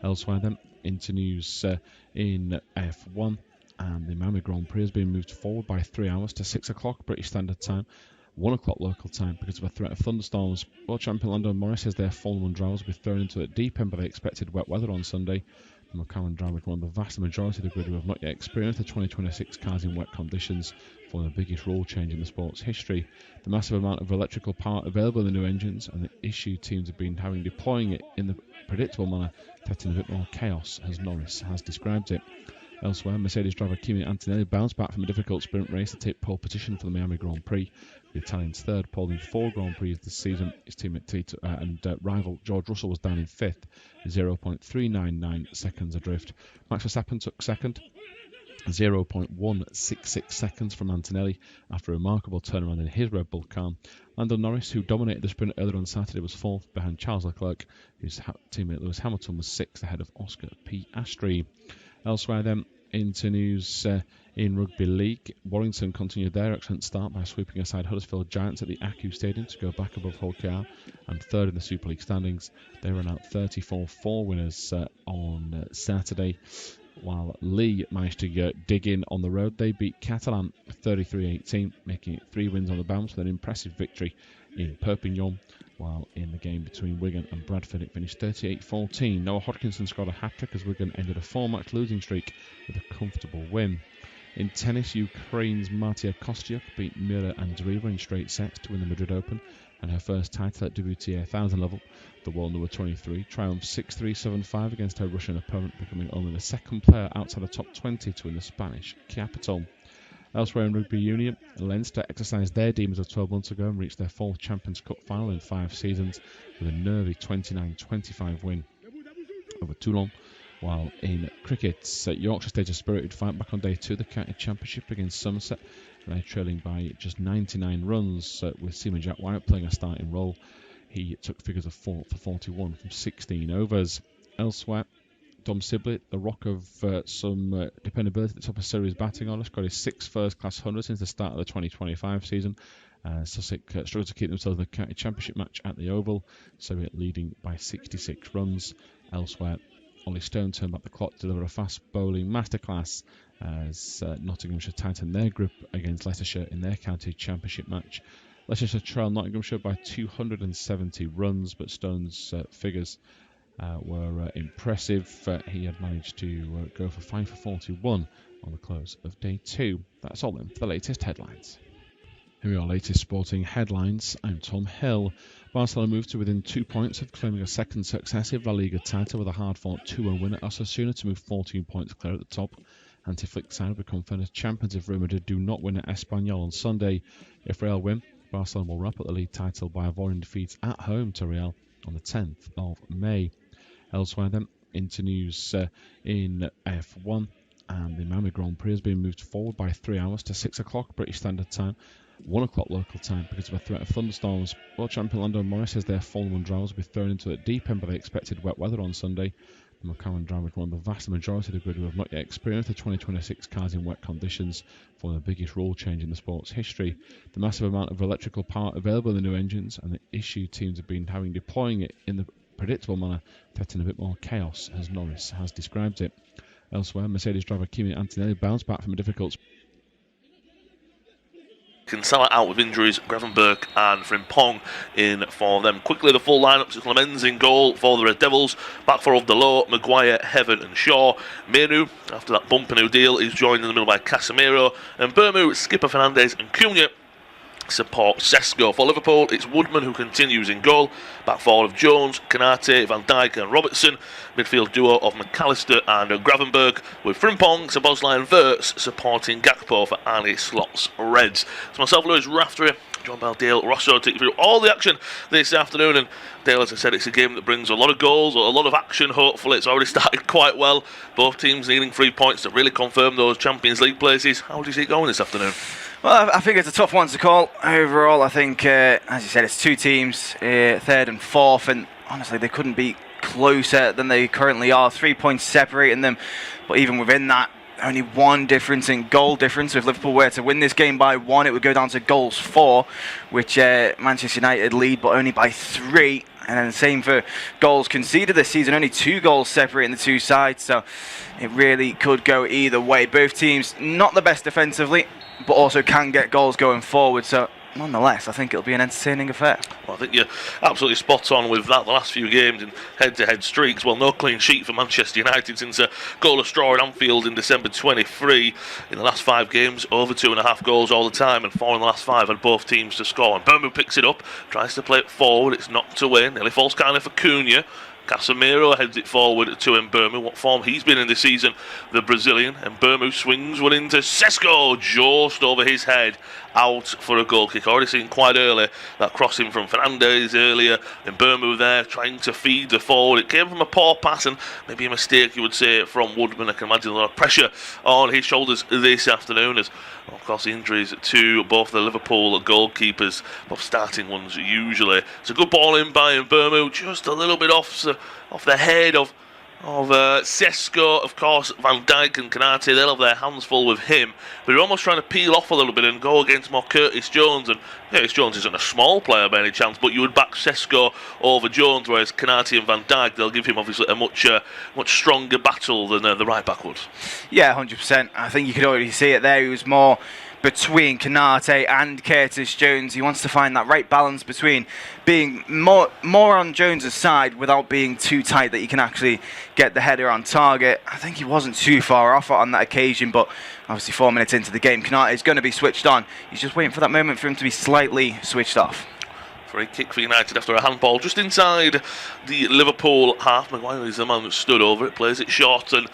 Elsewhere then, into news in F1, and the Miami Grand Prix has been moved forward by 3 hours to 6 o'clock British Standard Time, 1 o'clock local time because of a threat of thunderstorms. World champion Lando Norris says their Formula 1 drivers will be thrown into the deep end by the expected wet weather on Sunday. The McLaren driver is one of the vast majority of the grid who have not yet experienced the 2026 cars in wet conditions, following the biggest rule change in the sport's history. The massive amount of electrical power available in the new engines and the issue teams have been having deploying it in the predictable manner, threatening a bit more chaos, as Norris has described it. Elsewhere, Mercedes driver Kimi Antonelli bounced back from a difficult sprint race to take pole position for the Miami Grand Prix. The Italian's third pole in 4 Grand Prix this season. His teammate and rival George Russell was down in 5th, 0.399 seconds adrift. Max Verstappen took second, 0.166 seconds from Antonelli after a remarkable turnaround in his Red Bull car. Lando Norris, who dominated the sprint earlier on Saturday, was 4th behind Charles Leclerc, whose teammate Lewis Hamilton was 6th ahead of Oscar Piastri. Elsewhere then, into news in Rugby League, Warrington continued their excellent start by sweeping aside Huddersfield Giants at the Acu Stadium to go back above Hull KR and 3rd in the Super League standings. They ran out 34-4 winners on Saturday, while Lee managed to dig in on the road. They beat Catalan 33-18, making it 3 wins on the bounce with an impressive victory in Perpignan, while in the game between Wigan and Bradford it finished 38-14. Noah Hodkinson scored a hat-trick as Wigan ended a 4-match losing streak with a comfortable win. In tennis, Ukraine's Martia Kostyuk beat Mira Andreeva in straight sets to win the Madrid Open and her first title at WTA 1000 level. The world number 23 triumphed 6-3, 7-5 against her Russian opponent, becoming only the second player outside the top 20 to win the Spanish capital. Elsewhere in Rugby Union, Leinster exercised their demons of 12 months ago and reached their 4th Champions Cup final in 5 seasons with a nervy 29-25 win over Toulon. While in cricket, Yorkshire staged a spirited fight back on day 2 of the county championship against Somerset, and trailing by just 99 runs with Seaman Jack Wyatt playing a starting role. He took figures of 4 for 41 from 16 overs. Elsewhere, Dom Sibley, the rock of some dependability at the top of series batting order, scored his 6th first-class 100 since the start of the 2025 season. Sussex struggled to keep themselves in the county championship match at the Oval, Surrey leading by 66 runs. Elsewhere, Ollie Stone turned back the clock to deliver a fast bowling masterclass as Nottinghamshire tightened their grip against Leicestershire in their county championship match. Leicestershire trailed Nottinghamshire by 270 runs, but Stone's figures were impressive. He had managed to go for 5 for 41 on the close of day 2. That's all then for the latest headlines. Here are our latest sporting headlines. I'm Tom Hill. Barcelona moved to within 2 points of claiming a second successive La Liga title with a hard-fought 2-1 win at Osasuna to move 14 points clear at the top. Anti-Flick side will become first champions if Real Madrid do not win at Espanyol on Sunday. If Real win, Barcelona will wrap up the league title by avoiding defeats at home to Real on the 10th of May. Elsewhere then, into news in F1, and the Miami Grand Prix has been moved forward by 3 hours to 6 o'clock British Standard Time, 1 o'clock local time because of a threat of thunderstorms. World champion Lando Norris says their Formula 1 drivers will be thrown into the deep end by the expected wet weather on Sunday. The McLaren driver is one of the vast majority of the grid who have not yet experienced the 2026 cars in wet conditions, following the biggest rule change in the sport's history. The massive amount of electrical power available in the new engines and the issue teams have been having deploying it in the predictable manner, threatening a bit more chaos, as Norris has described it. Elsewhere, Mercedes driver Kimi Antonelli bounced back from a difficult Kinsella out with injuries, Gravenberg and Frimpong in for them. Quickly the full lineup: it's Clemens in goal for the Red Devils. Back four of Delo, Maguire, Heaven and Shaw. Menu, after that Bumpano deal, is joined in the middle by Casemiro. And Bermu, Skipper, Fernandez and Cunha support Sesko. For Liverpool, it's Woodman who continues in goal. Back four of Jones, Kanate, Van Dijk and Robertson. Midfield duo of McAllister and Gravenberg, with Frimpong, Szoboszlai and Wirtz supporting Gakpo for Arne Slot's Reds. It's myself, Lewis Raftery, joined by Dale Rosso, to take you through all the action this afternoon. And Dale, as I said, it's a game that brings a lot of goals, a lot of action. Hopefully, it's already started quite well. Both teams needing 3 points to really confirm those Champions League places. How do you see it going this afternoon? Well, I think it's a tough one to call. Overall, I think, as you said, it's two teams, third and fourth, and honestly, they couldn't be closer than they currently are. 3 points separating them, but even within that, only one difference in goal difference. If Liverpool were to win this game by 1, it would go down to goals 4, which Manchester United lead, but only by 3. And then the same for goals conceded this season, only 2 goals separating the two sides, so it really could go either way. Both teams not the best defensively, but also can get goals going forward, so nonetheless, I think it'll be an entertaining affair. Well, I think you're absolutely spot on with that. The last few games in head-to-head streaks, well, no clean sheet for Manchester United since a goalless draw at Anfield in December 23. In the last 5 games, over 2.5 goals all the time, and 4 in the last 5 had both teams to score. And Birmingham picks it up, tries to play it forward, it's knocked away, nearly falls kind of for Cunha. Casemiro heads it forward to Mbeumo. What form he's been in this season, the Brazilian. And Mbeumo swings one into Sesko, just over his head, out for a goal kick. Already seen quite early that crossing from Fernandez earlier. And Mbeumo there trying to feed the forward. It came from a poor pass and maybe a mistake, you would say, from Woodman. I can imagine a lot of pressure on his shoulders this afternoon, as of course injuries to both the Liverpool goalkeepers, both starting ones usually. It's a good ball in by Mbeumo, just a little bit off the head of Sesko. Of course, Van Dijk and Kanate, they'll have their hands full with him, but they're almost trying to peel off a little bit and go against more Curtis Jones. And Curtis Jones isn't a small player by any chance, but you would back Sesko over Jones, whereas Kanate and Van Dijk, they'll give him obviously a much stronger battle than the right back would. Yeah, 100%. I think you could already see it there. He was more between Kanate and Curtis Jones. He wants to find that right balance between being more on Jones' side without being too tight that you can actually get the header on target. I think he wasn't too far off on that occasion, but obviously 4 minutes into the game, Kanate is going to be switched on. He's just waiting for that moment for him to be slightly switched off. Free kick for United after a handball just inside the Liverpool half. Maguire is the man that stood over it, plays it short, and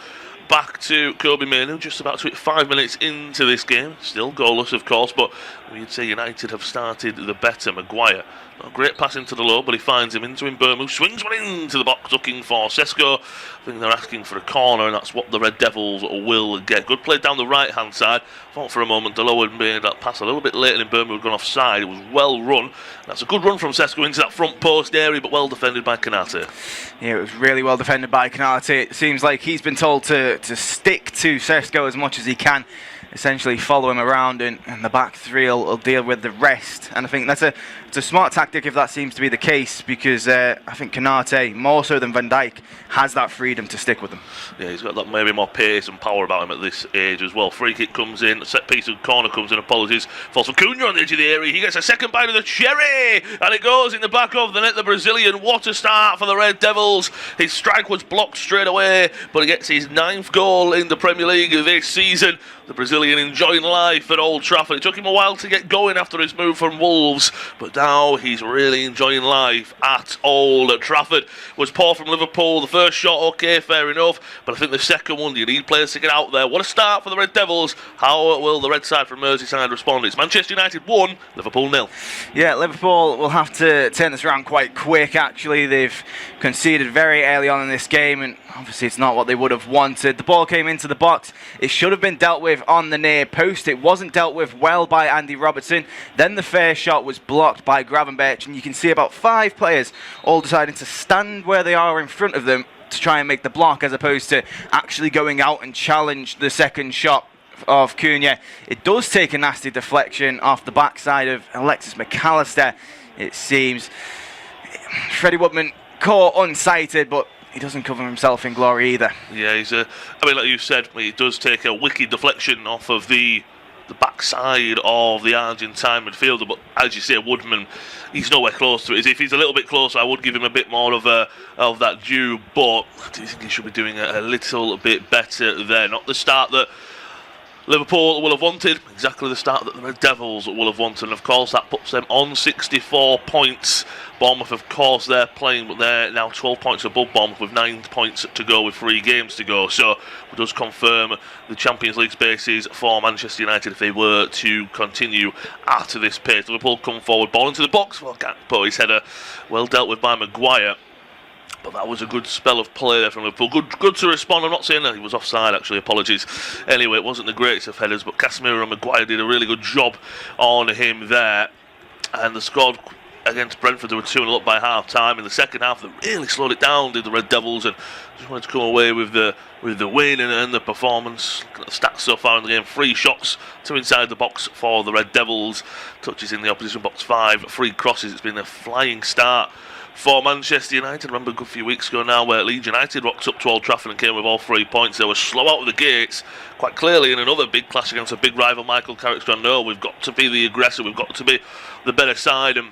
back to Kobe Mainoo, just about to hit 5 minutes into this game. Still goalless, of course, but we'd say United have started the better. Maguire, not a great pass into the low, but he finds him into Mbeumo, swings one into the box looking for Sesko. I think they're asking for a corner, and that's what the Red Devils will get. Good play down the right-hand side. Thought for a moment Delo had made that pass a little bit later and Mbeumo had gone offside. It was well run. That's a good run from Sesko into that front post area, but well defended by Kanate. Yeah, it was really well defended by Kanate. It seems like he's been told to stick to Sesko as much as he can, essentially follow him around, and the back three will deal with the rest. And I think that's a smart tactic if that seems to be the case, because I think Kanate, more so than Van Dijk, has that freedom to stick with them. Yeah, he's got that maybe more pace and power about him at this age as well. Free kick comes in, a set piece of corner comes in, apologies. Falls for Cunha on the edge of the area. He gets a second bite of the cherry, and it goes in the back of the net. The Brazilian, what a start for the Red Devils. His strike was blocked straight away, but he gets his 9th goal in the Premier League this season. The Brazilian enjoying life at Old Trafford. It took him a while to get going after his move from Wolves, but now he's really enjoying life at Old Trafford. Was poor from Liverpool. The first shot, okay, fair enough, but I think the second one, you need players to get out there. What a start for the Red Devils. How will the Red side from Merseyside respond? It's Manchester United 1, Liverpool 0. Yeah, Liverpool will have to turn this around quite quick, actually. They've conceded very early on in this game, and obviously it's not what they would have wanted. The ball came into the box. It should have been dealt with on the near post. It wasn't dealt with well by Andy Robertson. Then the fair shot was blocked by Gravenberch, and you can see about 5 players all deciding to stand where they are in front of them to try and make the block, as opposed to actually going out and challenge the second shot of Cunha. It does take a nasty deflection off the backside of Alexis McAllister, it seems. Freddie Woodman caught unsighted, but he doesn't cover himself in glory either. Yeah, he's like you said, he does take a wicked deflection off of the the backside of the Argentine midfielder. But as you say, Woodman, he's nowhere close to it. If he's a little bit closer, I would give him a bit more of that due. But I do think he should be doing a little bit better there. Not the start that Liverpool will have wanted, exactly the start that the Red Devils will have wanted, and of course that puts them on 64 points. Bournemouth, of course, they're playing, but they're now 12 points above Bournemouth with 9 points to go with 3 games to go. So it does confirm the Champions League spaces for Manchester United if they were to continue at this pace. Liverpool come forward, ball into the box. Well, Gakpo, his header well dealt with by Maguire. But that was a good spell of play there from Liverpool. Good to respond. I'm not saying that he was offside, actually. Apologies. Anyway, it wasn't the greatest of headers, but Casemiro and Maguire did a really good job on him there. And they scored against Brentford. They were 2-0 up by half-time. In the second half, they really slowed it down, did the Red Devils, and just wanted to come away with the win and the performance. Looking at the stats so far in the game, 3 shots, 2 inside the box for the Red Devils. Touches in the opposition box 5, 3 crosses. It's been a flying start for Manchester United. I remember a good few weeks ago now where Leeds United rocked up to Old Trafford and came with all 3 points. They were slow out of the gates, quite clearly in another big clash against a big rival, Michael Carrick's gone, no, we've got to be the aggressor, we've got to be the better side. And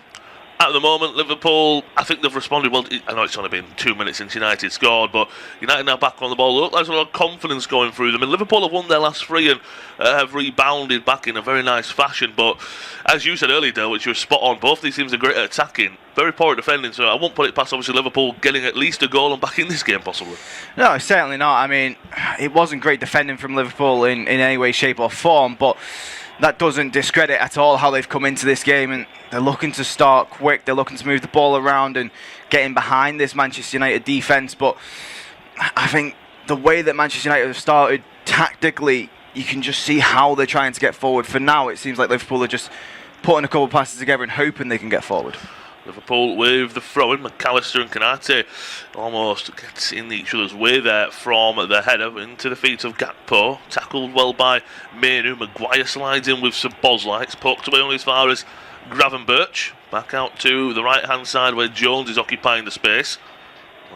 at the moment, Liverpool, I think they've responded well. I know it's only been 2 minutes since United scored, but United now back on the ball. Look, there's a lot of confidence going through them. And Liverpool have won their last 3 and have rebounded back in a very nice fashion. But as you said earlier, Dale, which you were spot on, both these teams are great at attacking, very poor at defending. So I won't put it past, obviously, Liverpool getting at least a goal and back in this game, possibly. No, certainly not. I mean, it wasn't great defending from Liverpool in any way, shape or form, but that doesn't discredit at all how they've come into this game, and they're looking to start quick, they're looking to move the ball around and getting behind this Manchester United defence. But I think the way that Manchester United have started tactically, you can just see how they're trying to get forward. For now, it seems like Liverpool are just putting a couple of passes together and hoping they can get forward. Liverpool with the throw-in, McAllister and Konate almost gets in each other's way there from the header into the feet of Gakpo, tackled well by Mainu. Maguire slides in with some Boslights, poked away only as far as Gravenberch, back out to the right hand side where Jones is occupying the space.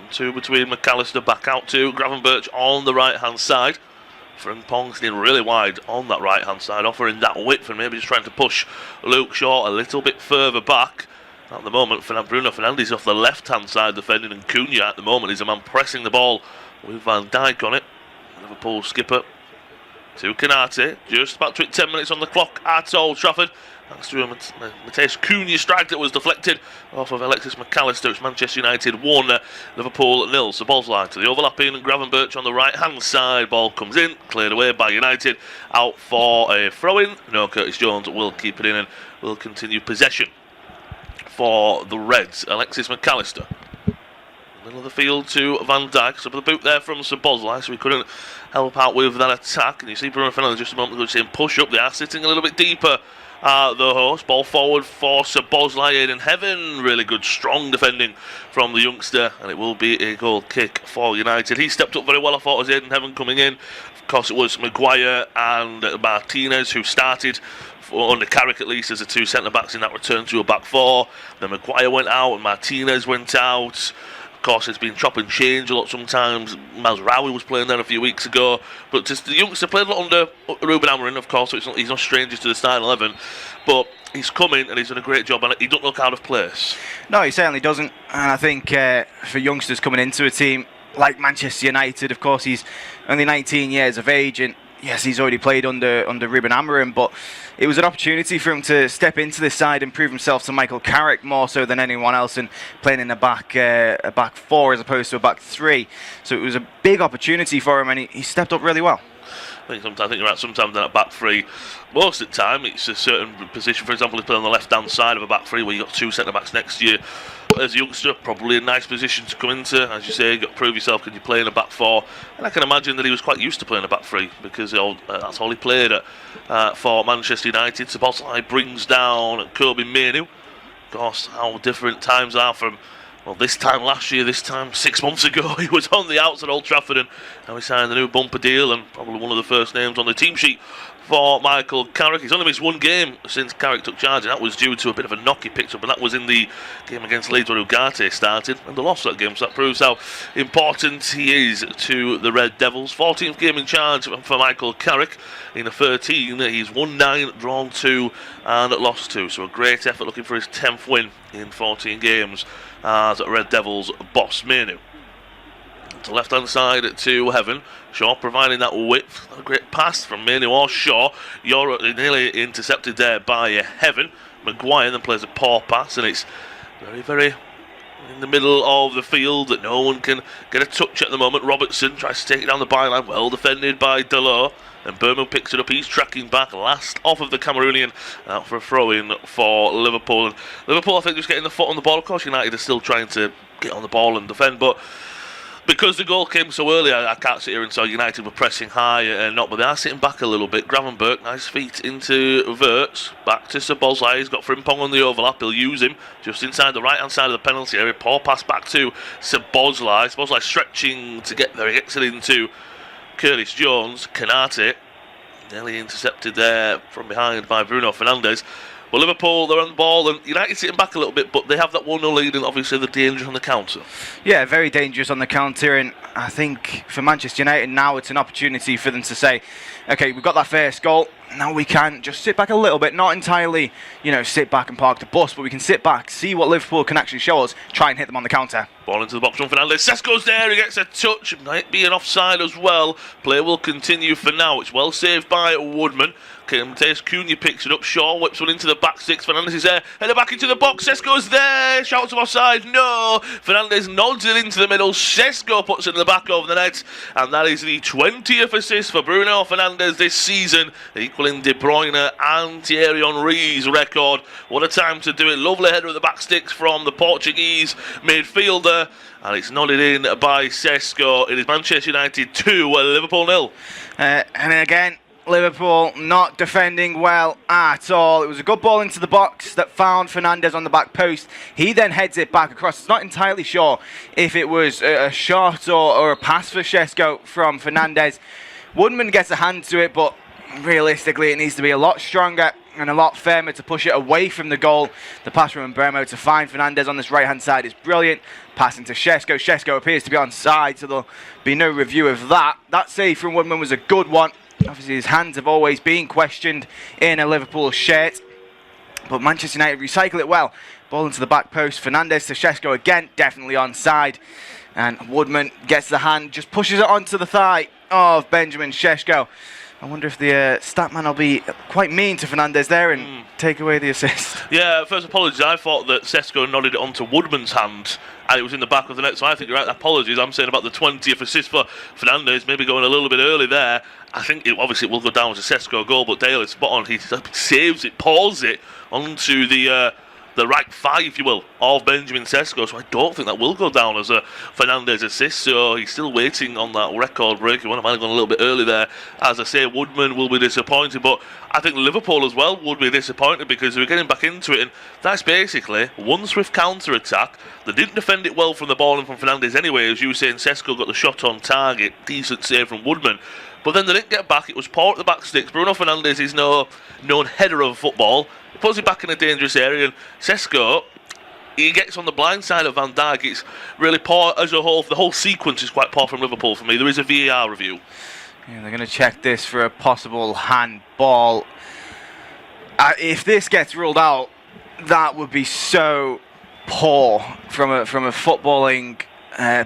1-2 between McAllister, back out to Gravenberch on the right hand side. Frimpong's in really wide on that right hand side, offering that width and maybe just trying to push Luke Shaw a little bit further back. At the moment, Bruno Fernandes off the left-hand side defending, and Cunha at the moment is a man pressing the ball with Van Dijk on it. Liverpool skipper to Konate, just about to hit 10 minutes on the clock at Old Trafford. Thanks to a Mateus Cunha strike that was deflected off of Alexis McAllister. It's Manchester United 1, Liverpool 0. So ball's line to the overlapping, and Gravenberch on the right-hand side. Ball comes in, cleared away by United. Out for a throw-in. No, Curtis Jones will keep it in and will continue possession for the Reds. Alexis McAllister, middle of the field to Van Dijk. So the boot there from Szoboszlai, so he couldn't help out with that attack. And you see Bruno Fernandes just a moment ago saying push up. They are sitting a little bit deeper at the host. Ball forward for Szoboszlai. Aiden Heaven, really good strong defending from the youngster, and it will be a goal kick for United. He stepped up very well, I thought, as Aiden Heaven coming in. Of course it was Maguire and Martinez who started under Carrick, at least, as the 2 centre-backs in that return to a back 4. Then Maguire went out and Martinez went out. Of course, it's been chop and change a lot sometimes. Mazraoui was playing there a few weeks ago. But just the youngster played a lot under Ruben Amorim, of course, so he's not stranger to the starting 11. But he's come in and he's done a great job, and he doesn't look out of place. No, he certainly doesn't. And I think for youngsters coming into a team like Manchester United, of course, he's only 19 years of age, and yes, he's already played under Ruben Amorim, but it was an opportunity for him to step into this side and prove himself to Michael Carrick more so than anyone else, and playing in a back 4 as opposed to a back 3. So it was a big opportunity for him, and he stepped up really well. I think you're right. Sometimes in that back 3, most of the time it's a certain position. For example, he's playing on the left-hand side of a back 3 where you've got 2 centre-backs next to you. But as a youngster, probably a nice position to come into. As you say, you've got to prove yourself. Can you play in a back 4? And I can imagine that he was quite used to playing a back 3 because that's all he played at for Manchester United. Szoboszlai brings down Kobe Mainu. Of course, how different times are from, well, this time last year, this time 6 months ago. He was on the outs at Old Trafford, and now he signed a new bumper deal and probably one of the first names on the team sheet for Michael Carrick. He's only missed one game since Carrick took charge, and that was due to a bit of a knock he picked up, and that was in the game against Leeds where Ugarte started, and they lost that game, so that proves how important he is to the Red Devils. 14th game in charge for Michael Carrick. In the 13, he's won 9, drawn 2, and lost 2, so a great effort looking for his 10th win in 14 games as Red Devils boss Manu. To left-hand side to Heaven. Shaw providing that width. A great pass from Manu or Shaw. You're nearly intercepted there by Heaven. Maguire then plays a poor pass, and it's very, very in the middle of the field that no one can get a touch at the moment. Robertson tries to take it down the byline. Well defended by Delors. And Berman picks it up. He's tracking back last off of the Cameroonian out for a throw-in for Liverpool. And Liverpool, I think, just getting the foot on the ball. Of course, United are still trying to get on the ball and defend, but because the goal came so early, I can't sit here and say United were pressing high and not, but they are sitting back a little bit. Gravenberch, nice feet into Wirtz, back to Szoboszlai. He's got Frimpong on the overlap. He'll use him just inside the right-hand side of the penalty area. Poor pass back to Szoboszlai. Szoboszlai stretching to get there. He gets it into Curtis Jones. Kanate nearly intercepted there from behind by Bruno Fernandes. Well, Liverpool, they're on the ball, and United sitting back a little bit, but they have that 1-0 lead, and obviously the danger on the counter. Yeah, very dangerous on the counter, and I think for Manchester United now it's an opportunity for them to say, okay, we've got that first goal, now we can just sit back a little bit, not entirely, sit back and park the bus, but we can sit back, see what Liverpool can actually show us, try and hit them on the counter. Ball into the box from Fernandes. Sesko's there, he gets a touch, might be an offside as well. Play will continue for now. It's well saved by Woodman. Mateus Cunha picks it up. Shaw whips one into the back six. Fernandes is there. Header back into the box. Sesko's there. Shouts of offside. No. Fernandes nods it into the middle. Sesko puts it in the back over the net. And that is the 20th assist for Bruno Fernandes this season, equaling De Bruyne and Thierry Henry's record. What a time to do it. Lovely header at the back sticks from the Portuguese midfielder. And it's nodded in by Sesko. It is Manchester United 2, Liverpool 0. And again, Liverpool not defending well at all. It was a good ball into the box that found Fernandes on the back post. He then heads it back across. It's not entirely sure if it was a shot or a pass for Sesko from Fernandes. Woodman gets a hand to it, but realistically it needs to be a lot stronger and a lot firmer to push it away from the goal. The pass from Mbeumo to find Fernandes on this right-hand side is brilliant. Passing to Sesko. Sesko appears to be onside, so there'll be no review of that. That save from Woodman was a good one. Obviously, his hands have always been questioned in a Liverpool shirt, but Manchester United recycle it well. Ball into the back post. Fernandes to Sesko again, definitely onside. And Woodman gets the hand, just pushes it onto the thigh of Benjamin Sesko. I wonder if the stat man will be quite mean to Fernandes there and take away the assist. Yeah, first apologies. I thought that Sesko nodded it onto Woodman's hand and it was in the back of the net, so I think you're right. Apologies. I'm saying about the 20th assist for Fernandes, maybe going a little bit early there. I think it will go down as a Sesko goal, but Dale is spot on. He saves it, paws it onto the right thigh, if you will, of Benjamin Sesko. So I don't think that will go down as a Fernandes assist. So he's still waiting on that record breaking one. I might have gone a little bit early there. As I say, Woodman will be disappointed, but I think Liverpool as well would be disappointed because we're getting back into it, and that's basically one swift counter-attack. They didn't defend it well from the ball and from Fernandes anyway. As you were saying, Sesko got the shot on target. Decent save from Woodman. But then they didn't get back. It was poor at the back sticks. Bruno Fernandes is no known header of football. He puts it back in a dangerous area, and Sesko, he gets on the blind side of Van Dijk. It's really poor as a whole. The whole sequence is quite poor from Liverpool for me. There is a VAR review. Yeah, they're going to check this for a possible handball. If this gets ruled out, that would be so poor from a footballing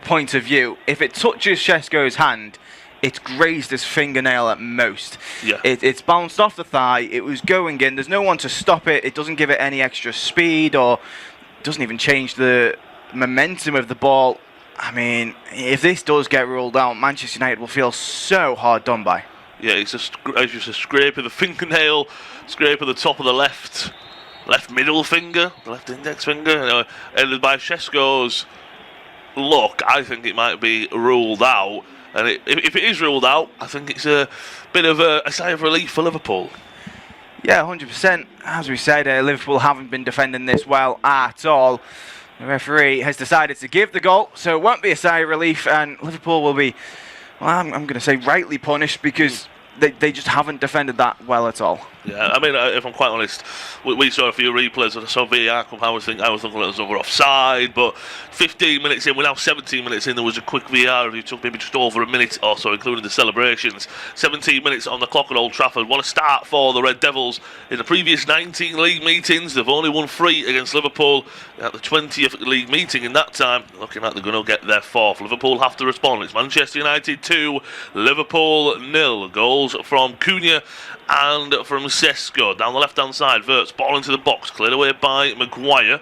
point of view. If it touches Sesko's hand, it's grazed his fingernail at most. Yeah. It's bounced off the thigh. It was going in. There's no one to stop it. It doesn't give it any extra speed or doesn't even change the momentum of the ball. I mean, if this does get ruled out, Manchester United will feel so hard done by. Yeah, it's just a scrape of the fingernail, scrape of the top of the left middle finger, the left index finger, ended by Sesko's look. I think it might be ruled out. And if it is ruled out, I think it's a bit of a sigh of relief for Liverpool. Yeah, 100%. As we said, Liverpool haven't been defending this well at all. The referee has decided to give the goal, so it won't be a sigh of relief, and Liverpool will be, well, I'm going to say rightly punished, because they just haven't defended that well at all. Yeah, I mean, if I'm quite honest, we saw a few replays and I saw VAR come. I was thinking it was over offside, but 15 minutes in, we're now 17 minutes in, there was a quick VAR review, took maybe just over a minute or so, including the celebrations. 17 minutes on the clock at Old Trafford. What a start for the Red Devils. In the previous 19 league meetings, they've only won 3 against Liverpool. At the 20th league meeting in that time, looking like they're going to get their 4th. Liverpool have to respond. It's Manchester United 2, Liverpool 0. Goals from Cunha and from Sk. Down the left-hand side, Wirtz, ball into the box, cleared away by Maguire.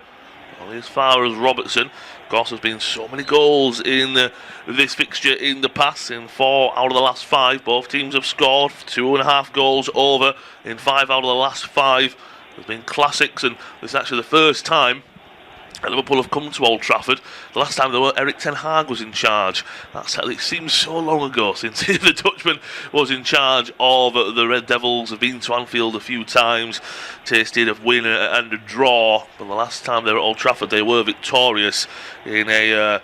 Only as far as Robertson. Of course, there's been so many goals in this fixture in the past. In 4 out of the last 5, both teams have scored 2.5 goals over in 5 out of the last 5. There's been classics, and this is actually the first time Liverpool have come to Old Trafford. The last time Erik ten Hag was in charge. It seems so long ago since the Dutchman was in charge of the Red Devils. Have been to Anfield a few times, tasted a win and a draw. But the last time they were at Old Trafford, they were victorious in a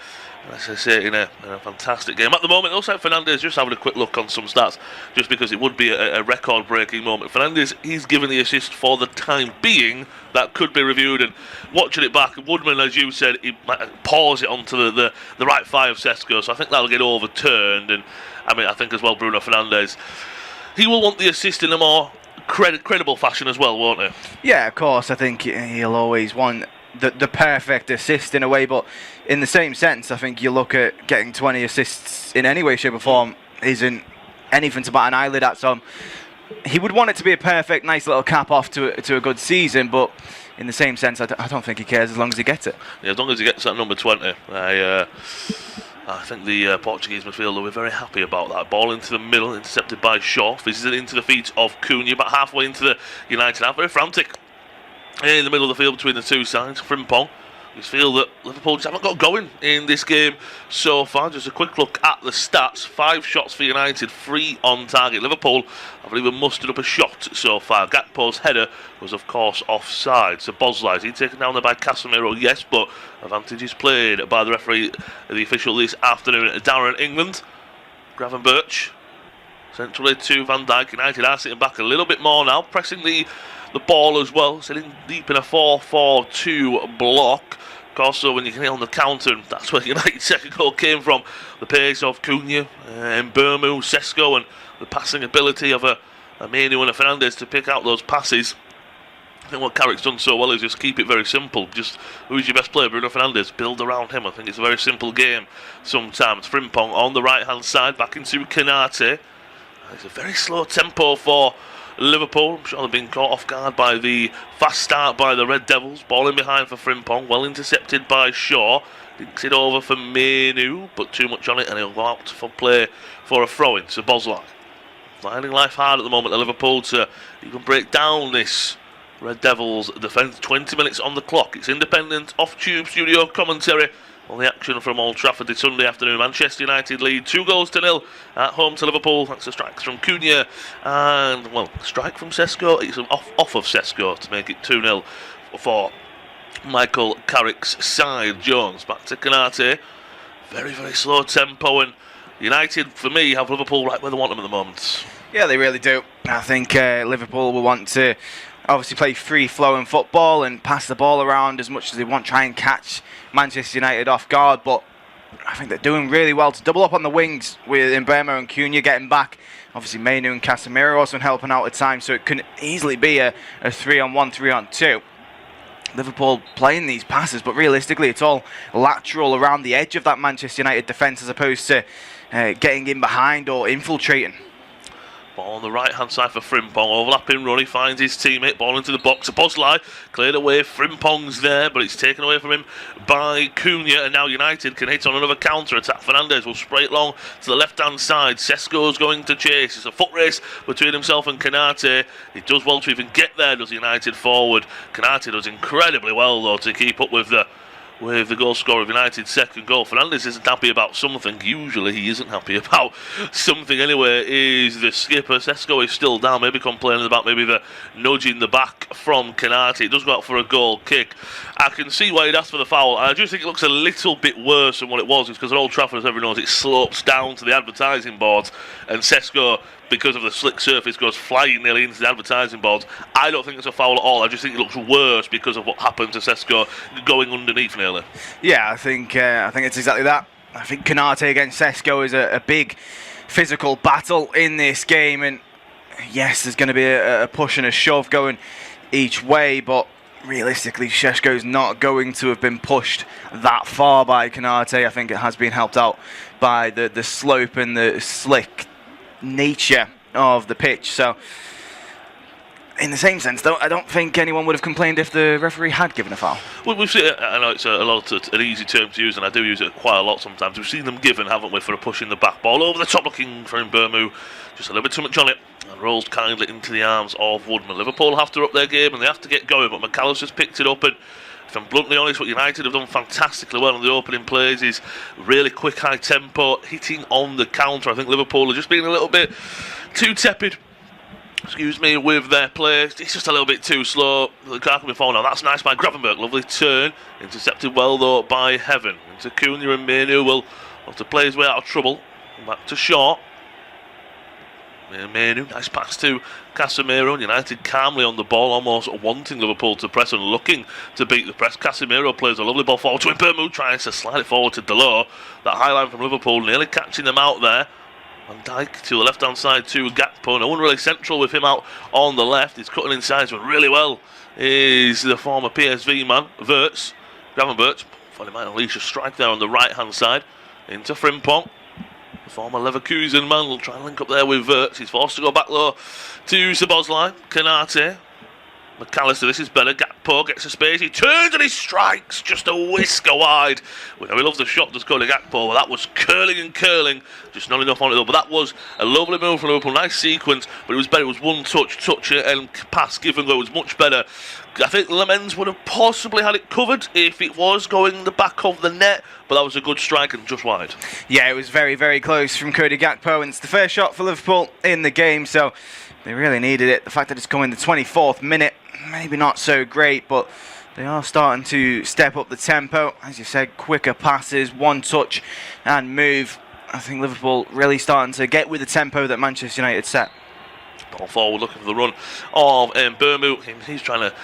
fantastic game. At the moment, also Fernandes, just having a quick look on some stats, just because it would be a record-breaking moment. Fernandes, he's given the assist for the time being. That could be reviewed, and watching it back, Woodman, as you said, he paws it onto the right thigh of Sk, so I think that'll get overturned. And I mean, I think as well, Bruno Fernandes, he will want the assist in a more credible fashion as well, won't he? Yeah, of course. I think he'll always want the perfect assist in a way, but in the same sense, I think you look at getting 20 assists in any way, shape or form isn't anything to bat an eyelid at. So he would want it to be a perfect, nice little cap off to a good season, but in the same sense, I don't think he cares as long as he gets it. Yeah, as long as he gets that number 20, I think the Portuguese midfielder were very happy about that. Ball into the middle, intercepted by Shaw, fizzes it into the feet of Cunha, about halfway into the United half, very frantic in the middle of the field between the two sides. Frimpong. We feel that Liverpool just haven't got going in this game so far. Just a quick look at the stats. 5 shots for United, 3 on target. Liverpool have even mustered up a shot so far. Gakpo's header was, of course, offside. So Bosley, is he taken down there by Casemiro? Yes, but advantage is played by the referee, the official this afternoon. Darren England, Gravenberch, centrally to Van Dijk. United are sitting back a little bit more now, pressing the ball as well, sitting deep in a 4-4-2 block. Of course, so when you can hit on the counter, that's where United's second goal came from. The pace of Cunha, Mbeumo, Sk, and the passing ability of a Manu and a Fernandes to pick out those passes. I think what Carrick's done so well is just keep it very simple. Just who's your best player? Bruno Fernandes. Build around him. I think it's a very simple game sometimes. Frimpong on the right hand side, back into Konate. It's a very slow tempo for Liverpool. I'm sure they've been caught off guard by the fast start by the Red Devils. Ball in behind for Frimpong, well intercepted by Shaw. Dinks it over for Manu, but too much on it, and he'll go out for play for a throw-in. So Bosley finding life hard at the moment at Liverpool to even break down this Red Devils defence. 20 minutes on the clock. It's independent off-tube studio commentary on the action from Old Trafford this Sunday afternoon. Manchester United lead 2-0 at home to Liverpool. Thanks to strikes from Cunha and, well, strike from Sk. It's off of Sk to make it 2-0 for Michael Carrick's side. Jones back to Konate. Very, very slow tempo, and United, for me, have Liverpool right where they want them at the moment. Yeah, they really do. I think Liverpool will want to obviously play free-flowing football and pass the ball around as much as they want, try and catch Manchester United off guard, but I think they're doing really well to double up on the wings with Mbeumo and Cunha getting back. Obviously Manu and Casemiro also helping out at times, so it can easily be a 3-on-1, 3-on-2. Liverpool playing these passes, but realistically it's all lateral around the edge of that Manchester United defence as opposed to getting in behind or infiltrating. Ball on the right hand side for Frimpong, overlapping run, he finds his teammate, ball into the box, Bosley cleared away, Frimpong's there, but it's taken away from him by Cunha, and now United can hit on another counter attack. Fernandes will spray it long to the left hand side. Sesko's going to chase. It's a foot race between himself and Konate. He does well to even get there, does United forward. Konate does incredibly well though to keep up with the goal scorer of United's second goal. Fernandes isn't happy about something. Usually he isn't happy about something anyway, is the skipper. Sk is still down, maybe complaining about maybe the nudge in the back from Konate. It does go out for a goal kick. I can see why he'd asked for the foul. I just think it looks a little bit worse than what it was. It's because at Old Trafford, as everyone knows, it slopes down to the advertising boards, and Sk because of the slick surface, goes flying nearly into the advertising boards. I don't think it's a foul at all. I just think it looks worse because of what happened to Sesko going underneath nearly. Yeah, I think it's exactly that. I think Konate against Sesko is a big physical battle in this game, and yes, there's going to be a push and a shove going each way, but realistically, Sesko's not going to have been pushed that far by Konate. I think it has been helped out by the slope and the slick nature of the pitch. So, in the same sense, though, I don't think anyone would have complained if the referee had given a foul. Well, we've seen, I know it's an easy term to use, and I do use it quite a lot sometimes. We've seen them given, haven't we, for a push in the back ball over the top, looking for Mbeumo. Just a little bit too much on it, and rolls kindly into the arms of Woodman. Liverpool have to up their game, and they have to get going, but McAllister's picked it up, and if I'm bluntly honest, what United have done fantastically well in the opening plays is really quick, high tempo, hitting on the counter. I think Liverpool are just being a little bit too tepid, with their play. It's just a little bit too slow. Lukaku before now. That's nice by Gravenberg. Lovely turn. Intercepted well, though, by Heaven. Into Cunha, and Mainu will have to play his way out of trouble. Back to Shaw. Mainu, nice pass to Casemiro. United calmly on the ball, almost wanting Liverpool to press and looking to beat the press. Casemiro plays a lovely ball forward to Mbeumo, tries to slide it forward to Delors. That high line from Liverpool nearly catching them out there. Van Dijk to the left-hand side to Gakpo. No one really central with him out on the left. He's cutting inside so really well. Is the former PSV man, Wirtz. Gravenberch. Thought he might unleash a strike there on the right-hand side. Into Frimpong. The former Leverkusen man will try and link up there with Wirtz. He's forced to go back low to Szoboszlai. Konate. McAllister, this is better. Gakpo gets a space. He turns and he strikes just a whisker wide. We know he loves the shot that's going to Gakpo, but that was curling and curling. Just not enough on it though. But that was a lovely move from Liverpool. Nice sequence, but it was better. It was one touch and pass given go. It was much better. I think Lemens would have possibly had it covered if it was going the back of the net, but that was a good strike and just wide. Yeah, it was very, very close from Cody Gakpo, and it's the first shot for Liverpool in the game, so they really needed it. The fact that it's come in the 24th minute, maybe not so great, but they are starting to step up the tempo. As you said, quicker passes, one touch and move. I think Liverpool really starting to get with the tempo that Manchester United set. Ball forward, looking for the run of Mbeumo. He's trying to.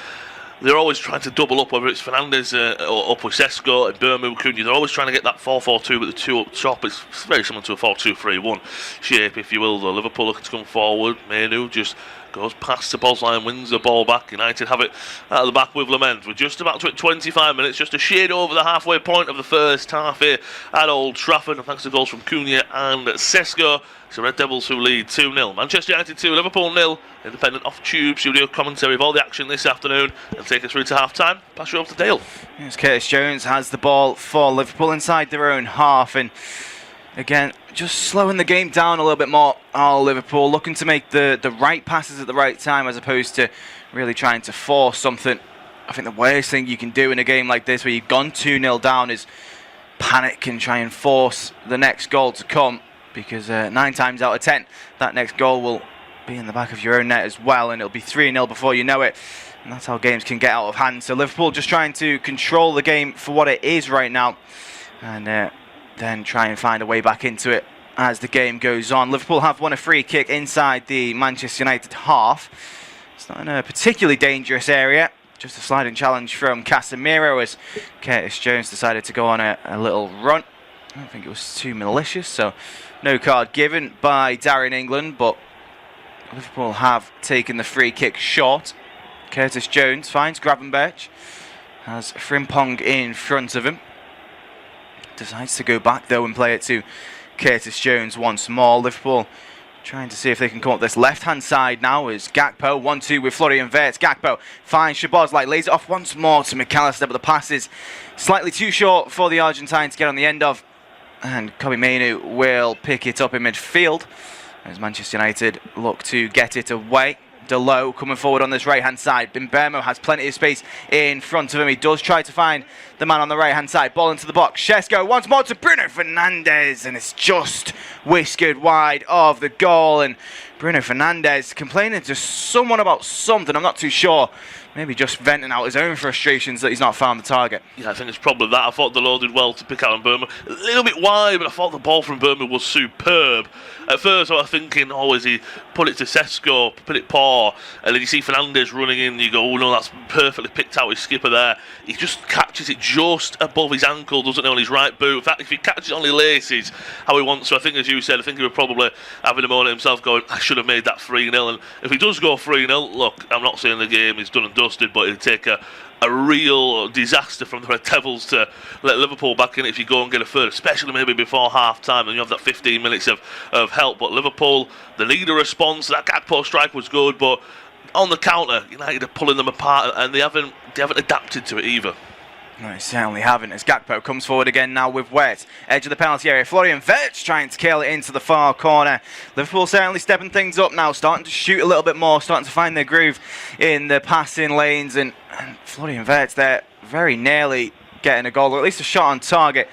They're always trying to double up, whether it's Fernandes or up with Sesko and Mbeumo, Cunha. They're always trying to get that 4-4-2 with the two up top. It's very similar to a 4-2-3-1 shape, if you will, though. Liverpool looking to come forward. Mainu just goes past the Szoboszlai and wins the ball back. United have it out of the back with Lemens. We're just about to hit 25 minutes, just a shade over the halfway point of the first half here at Old Trafford. And thanks to goals from Cunha and Sesko, it's the Red Devils who lead 2-0. Manchester United 2, Liverpool 0. Independent off-tube studio commentary of all the action this afternoon, and take us through to half-time. Pass you over to Dale. Yes, Curtis Jones has the ball for Liverpool inside their own half, and again, just slowing the game down a little bit more. Liverpool looking to make the right passes at the right time as opposed to really trying to force something. I think the worst thing you can do in a game like this where you've gone 2-0 down is panic and try and force the next goal to come, because 9 times out of 10 that next goal will be in the back of your own net as well, and it'll be 3-0 before you know it. And that's how games can get out of hand. So Liverpool just trying to control the game for what it is right now, and then try and find a way back into it as the game goes on. Liverpool have won a free kick inside the Manchester United half. It's not in a particularly dangerous area, just a sliding challenge from Casemiro as Curtis Jones decided to go on a little run. I don't think it was too malicious, so no card given by Darren England, but Liverpool have taken the free kick short. Curtis Jones finds Gravenberch, has Frimpong in front of him. Decides to go back though and play it to Curtis Jones once more. Liverpool trying to see if they can come up this left-hand side now as Gakpo, 1-2 with Florian Wirtz. Gakpo finds Szoboszlai, lays it off once more to McAllister, but the pass is slightly too short for the Argentine to get on the end of. And Kobbie Mainoo will pick it up in midfield as Manchester United look to get it away. Delors coming forward on this right-hand side. Mbeumo has plenty of space in front of him. He does try to find the man on the right-hand side. Ball into the box. Sesko once more to Bruno Fernandes, and it's just whiskered wide of the goal. And Bruno Fernandes complaining to someone about something, I'm not too sure. Maybe just venting out his own frustrations that he's not found the target. Yeah, I think it's probably that. I thought Delors did well to pick out on Burma. A little bit wide, but I thought the ball from Burma was superb. At first I was thinking, is he put it to Sesko, put it poor, and then you see Fernandes running in, you go, oh no, that's perfectly picked out his skipper there. He just catches it just above his ankle, doesn't he, on his right boot. In fact, if he catches it on his laces how he wants to, I think, as you said, I think he would probably having a moment himself going, I should have made that 3-0. And if he does go 3-0, look, I'm not saying the game is done and dusted, but it'd take a real disaster from the Red Devils to let Liverpool back in if you go and get a third, especially maybe before half time and you have that 15 minutes of help. But Liverpool, they need a response. That Gakpo strike was good, but on the counter, United are pulling them apart and they haven't adapted to it either. No, they certainly haven't, as Gakpo comes forward again now with Wet. Edge of the penalty area, Florian Wirtz trying to kill it into the far corner. Liverpool certainly stepping things up now, starting to shoot a little bit more, starting to find their groove in the passing lanes. And Florian Wirtz there very nearly getting a goal, or at least a shot on target.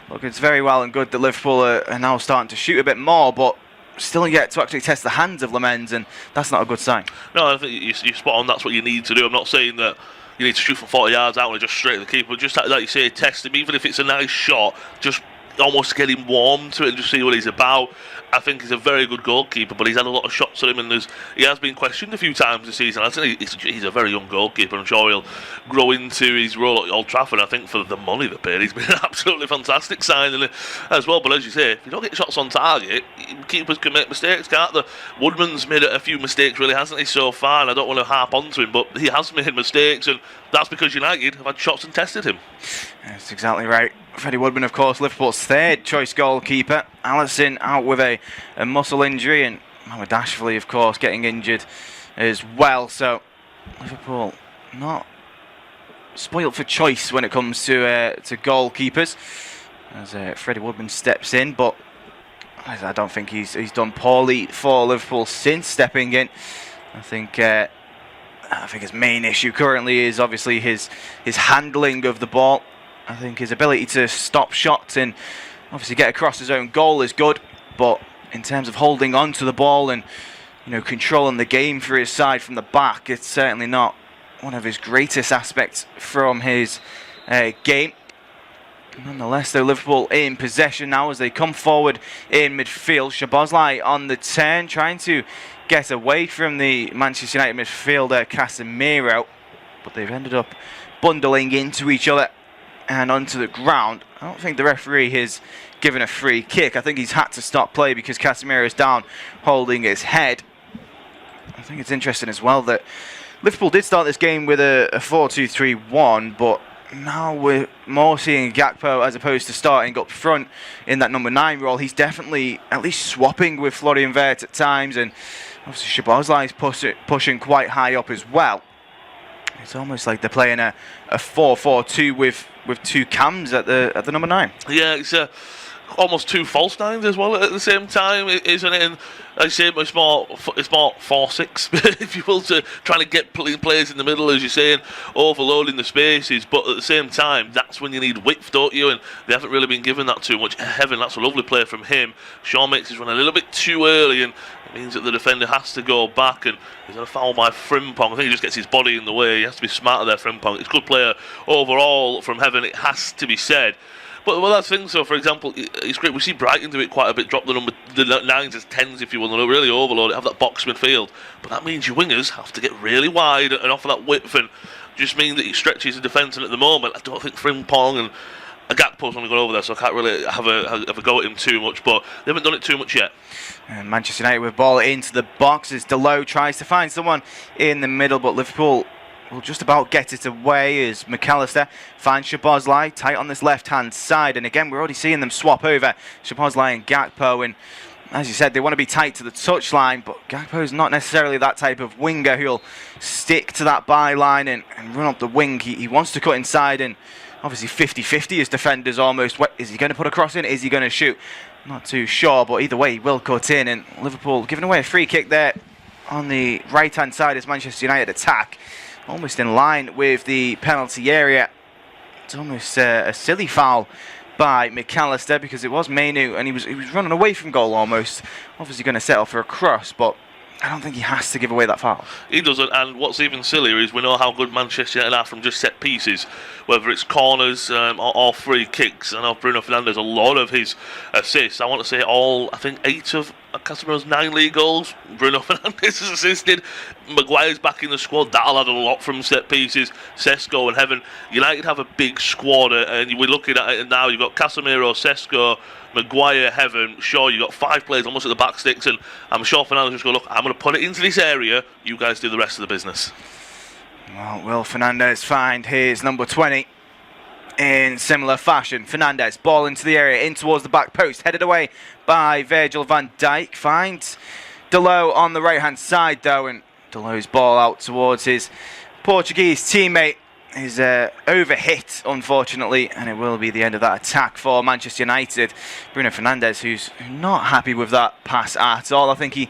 Look, it's very well and good that Liverpool are now starting to shoot a bit more, but still yet to actually test the hands of Lemens, and that's not a good sign. No, I think you're spot on. That's what you need to do. I'm not saying that you need to shoot from 40 yards out and just straight at the keeper. Just like you say, test him. Even if it's a nice shot, just almost get him warm to it and just see what he's about. I think he's a very good goalkeeper, but he's had a lot of shots at him, and he has been questioned a few times this season. I think he's a very young goalkeeper. I'm sure he'll grow into his role at Old Trafford. I think for the money they paid, he's been an absolutely fantastic signing as well. But as you say, if you don't get shots on target, keepers can make mistakes, can't they? Woodman's made a few mistakes, really, hasn't he, so far? And I don't want to harp onto him, but he has made mistakes, and that's because United have had shots and tested him. That's exactly right. Freddie Woodman, of course, Liverpool's third choice goalkeeper. Alisson out with a muscle injury, and Mohamed Ashley, of course, getting injured as well. So Liverpool not spoilt for choice when it comes to goalkeepers, as Freddie Woodman steps in. But I don't think he's done poorly for Liverpool since stepping in. I think his main issue currently is obviously his handling of the ball. I think his ability to stop shots and obviously get across his own goal is good, but in terms of holding on to the ball and controlling the game for his side from the back, it's certainly not one of his greatest aspects from his game. Nonetheless, though, Liverpool in possession now as they come forward in midfield. Szoboszlai on the turn, trying to get away from the Manchester United midfielder Casemiro, but they've ended up bundling into each other and onto the ground. I don't think the referee has given a free kick. I think he's had to stop play because Casemiro is down holding his head. I think it's interesting as well that Liverpool did start this game with a 4-2-3-1, but now we're more seeing Gakpo as opposed to starting up front in that number 9 role. He's definitely at least swapping with Florian Wirtz at times, and obviously Szoboszlai is pushing quite high up as well. It's almost like they're playing a 4-4-2 with two cams at the number 9. Yeah, it's almost two false nines as well at the same time, isn't it? And I say it's more 4-6, if you will, to trying to get players in the middle, as you're saying, overloading the spaces. But at the same time, that's when you need width, don't you? And they haven't really been given that too much. Heaven, that's a lovely play from him. Shaw makes his run a little bit too early, and it means that the defender has to go back, and he's going to foul by Frimpong. I think he just gets his body in the way. He has to be smarter there, Frimpong. It's a good player overall from Heaven, it has to be said. But that's the thing. So, for example, it's great. We see Brighton do it quite a bit. Drop the 9s as 10s, if you will, and really overload it. Have that box midfield. But that means your wingers have to get really wide and offer that width, and just mean that he stretches the defence. And at the moment, I don't think Frimpong and Gakpo's going to go over there, so I can't really have a go at him too much. But they haven't done it too much yet. And Manchester United with ball into the box as Delors tries to find someone in the middle, but Liverpool will just about get it away as McAllister finds Szoboszlai tight on this left-hand side. And again, we're already seeing them swap over, Szoboszlai and Gakpo. And as you said, they want to be tight to the touchline, but Gakpo's not necessarily that type of winger who'll stick to that byline and run up the wing. He wants to cut inside, and obviously 50-50 as defenders almost. Is he going to put a cross in? Is he going to shoot? Not too sure, but either way, he will cut in. And Liverpool giving away a free kick there on the right-hand side as Manchester United attack. Almost in line with the penalty area. It's almost a silly foul by McAllister because it was Mainu and he was running away from goal almost. Obviously going to settle for a cross, but I don't think he has to give away that foul. He doesn't, and what's even sillier is we know how good Manchester United are from just set pieces, whether it's corners or free kicks. I know Bruno Fernandes, a lot of his assists, I want to say I think 8 of Casemiro's 9 league goals, Bruno Fernandes has assisted. Maguire's back in the squad, that'll add a lot from set pieces. Sesko and Heaven. United have a big squad, and we're looking at it now. You've got Casemiro, Sesko, Maguire, Heaven, Shaw. You've got 5 players almost at the back sticks, and I'm sure Fernandes just go, look, I'm going to put it into this area, you guys do the rest of the business. Well, will Fernandes find his number 20 in similar fashion? Fernandes, ball into the area, in towards the back post, headed away by Virgil van Dijk. Finds Dalot on the right-hand side, though, and Dalot's ball out towards his Portuguese teammate is overhit, unfortunately, and it will be the end of that attack for Manchester United. Bruno Fernandes, who's not happy with that pass at all. I think he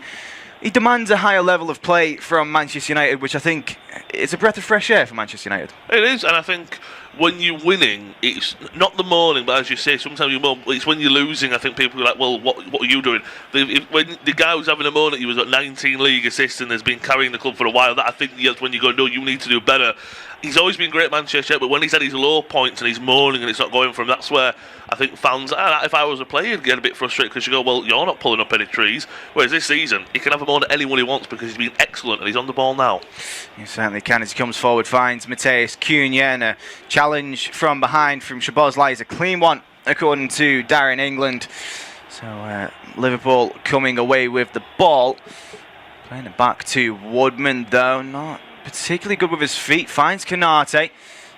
demands a higher level of play from Manchester United, which I think is a breath of fresh air for Manchester United. It is, and I think when you're winning, it's not the mourning, but as you say, sometimes it's when you're losing. I think people are like, well, what are you doing? When the guy who's having a moan at you has got 19 league assists and has been carrying the club for a while, that I think that's when you go, no, you need to do better. He's always been great at Manchester, but when he's had his low points and he's moaning and it's not going for him, that's where I think fans, if I was a player, get a bit frustrated because you go, well, you're not pulling up any trees. Whereas this season, he can have a moan at anyone he wants because he's been excellent and he's on the ball now. He certainly can as he comes forward, finds Matheus Cunha, and a challenge from behind from Szoboszlai is a clean one, according to Darren England. So Liverpool coming away with the ball. Playing it back to Woodman, though, not particularly good with his feet. Finds Konate,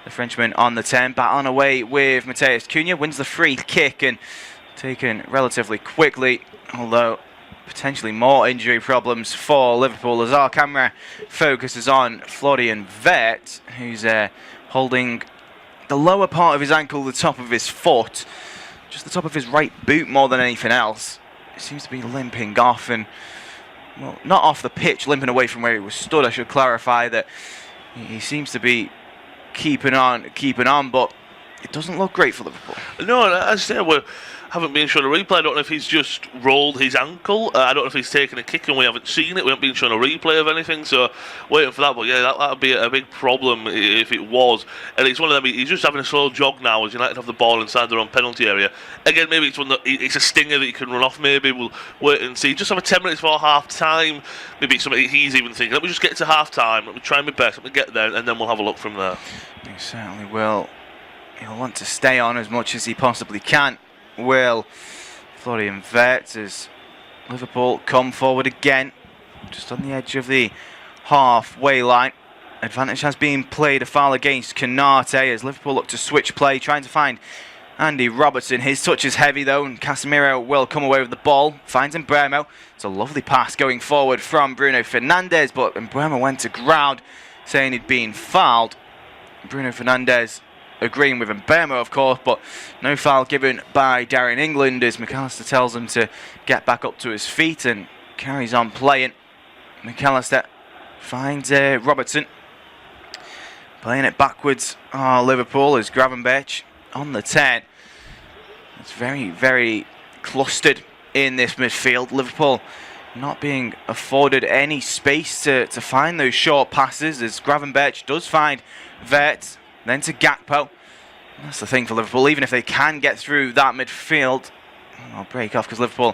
the Frenchman on the 10, battling away with Matheus Cunha, wins the free kick and taken relatively quickly, although potentially more injury problems for Liverpool as our camera focuses on Florian Wirtz, who's holding the lower part of his ankle, the top of his foot, just the top of his right boot more than anything else. He seems to be limping off, and well, not off the pitch, limping away from where he was stood. I should clarify that he seems to be keeping on, but it doesn't look great for Liverpool. No, as I say, we haven't been shown a replay. I don't know if he's just rolled his ankle. I don't know if he's taken a kick and we haven't seen it. We haven't been shown a replay of anything, so waiting for that. But yeah, that would be a big problem if it was. And it's one of them, he's just having a slow jog now as United have the ball inside their own penalty area. Again, maybe it's a stinger that he can run off. Maybe we'll wait and see. Just have a 10 minutes before half time. Maybe it's something he's even thinking, let me just get to half time, let me try my best, let me get there, and then we'll have a look from there. He certainly will. He'll want to stay on as much as he possibly can. Will Florian Wirtz as Liverpool come forward again, just on the edge of the halfway line. Advantage has been played, a foul against Konate as Liverpool look to switch play, trying to find Andy Robertson. His touch is heavy though, and Casemiro will come away with the ball, finds Mbeumo. It's a lovely pass going forward from Bruno Fernandes, but Mbeumo went to ground saying he'd been fouled. Bruno Fernandes agreeing with Mbeumo, of course, but no foul given by Darren England as McAllister tells him to get back up to his feet and carries on playing. McAllister finds Robertson, playing it backwards. Liverpool is Gravenberch on the 10. It's very, very clustered in this midfield. Liverpool not being afforded any space to find those short passes as Gravenberch does find Wirtz. Then to Gakpo. That's the thing for Liverpool. Even if they can get through that midfield, I'll break off because Liverpool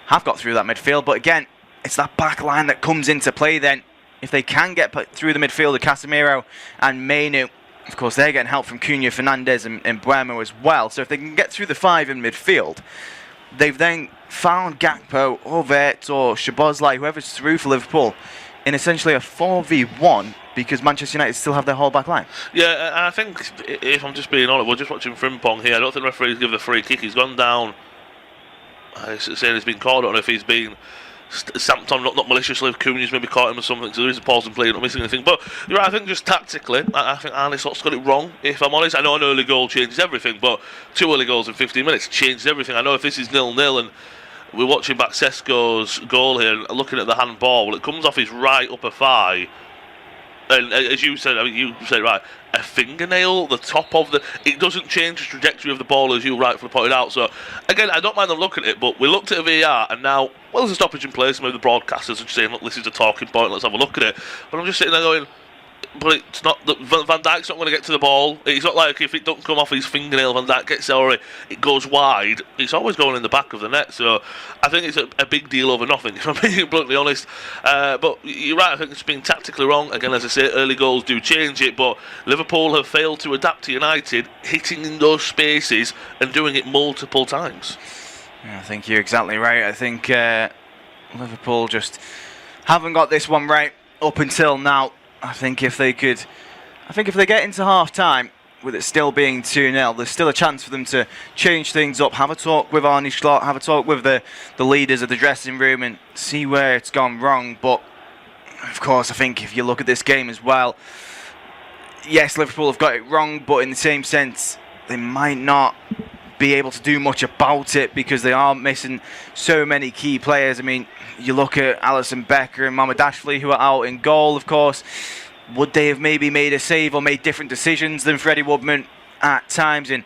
have got through that midfield. But again, it's that back line that comes into play then. If they can get through the midfield of Casemiro and Mainu, of course they're getting help from Cunha, Fernandes and Mbeumo as well. So if they can get through the 5 in midfield, they've then found Gakpo or Wirtz or Szoboszlai, whoever's through for Liverpool, in essentially a 4v1 because Manchester United still have their whole back line. Yeah, and I think, if I'm just being honest, we're just watching Frimpong here. I don't think the referee's give the free kick. He's gone down. Saying he's been called. I don't know if he's been stamped on, not maliciously. If Cunha's maybe caught him or something, so there is a pause and play, not missing anything. But you're right, I think just tactically, I think Arne Slott's got it wrong, if I'm honest. I know an early goal changes everything, but 2 early goals in 15 minutes changes everything. I know if this is 0-0 and we're watching back Sesko's goal here and looking at the handball, well, it comes off his right upper thigh. And as you said, you said right, a fingernail, the top of it doesn't change the trajectory of the ball, as you rightfully pointed out. So, again, I don't mind them looking at it, but we looked at a VAR, and now, well, there's a stoppage in place. Maybe the broadcasters are saying, look, this is a talking point, let's have a look at it. But I'm just sitting there going, but it's not that Van Dijk's not going to get to the ball. It's not like if it doesn't come off his fingernail, Van Dijk gets there, or it goes wide. It's always going in the back of the net. So I think it's a big deal over nothing, if I'm being bluntly honest. But you're right, I think it's been tactically wrong. Again, as I say, early goals do change it, but Liverpool have failed to adapt to United, hitting in those spaces and doing it multiple times. Yeah, I think you're exactly right. I think Liverpool just haven't got this one right up until now. I think if they get into half time with it still being 2-0, there's still a chance for them to change things up, have a talk with Arne Slot, have a talk with the leaders of the dressing room and see where it's gone wrong. But of course, I think if you look at this game as well, yes, Liverpool have got it wrong, but in the same sense, they might not be able to do much about it because they are missing so many key players. I mean, you look at Alisson Becker and Mohamed Ashley, who are out in goal, of course. Would they have maybe made a save or made different decisions than Freddie Woodman at times and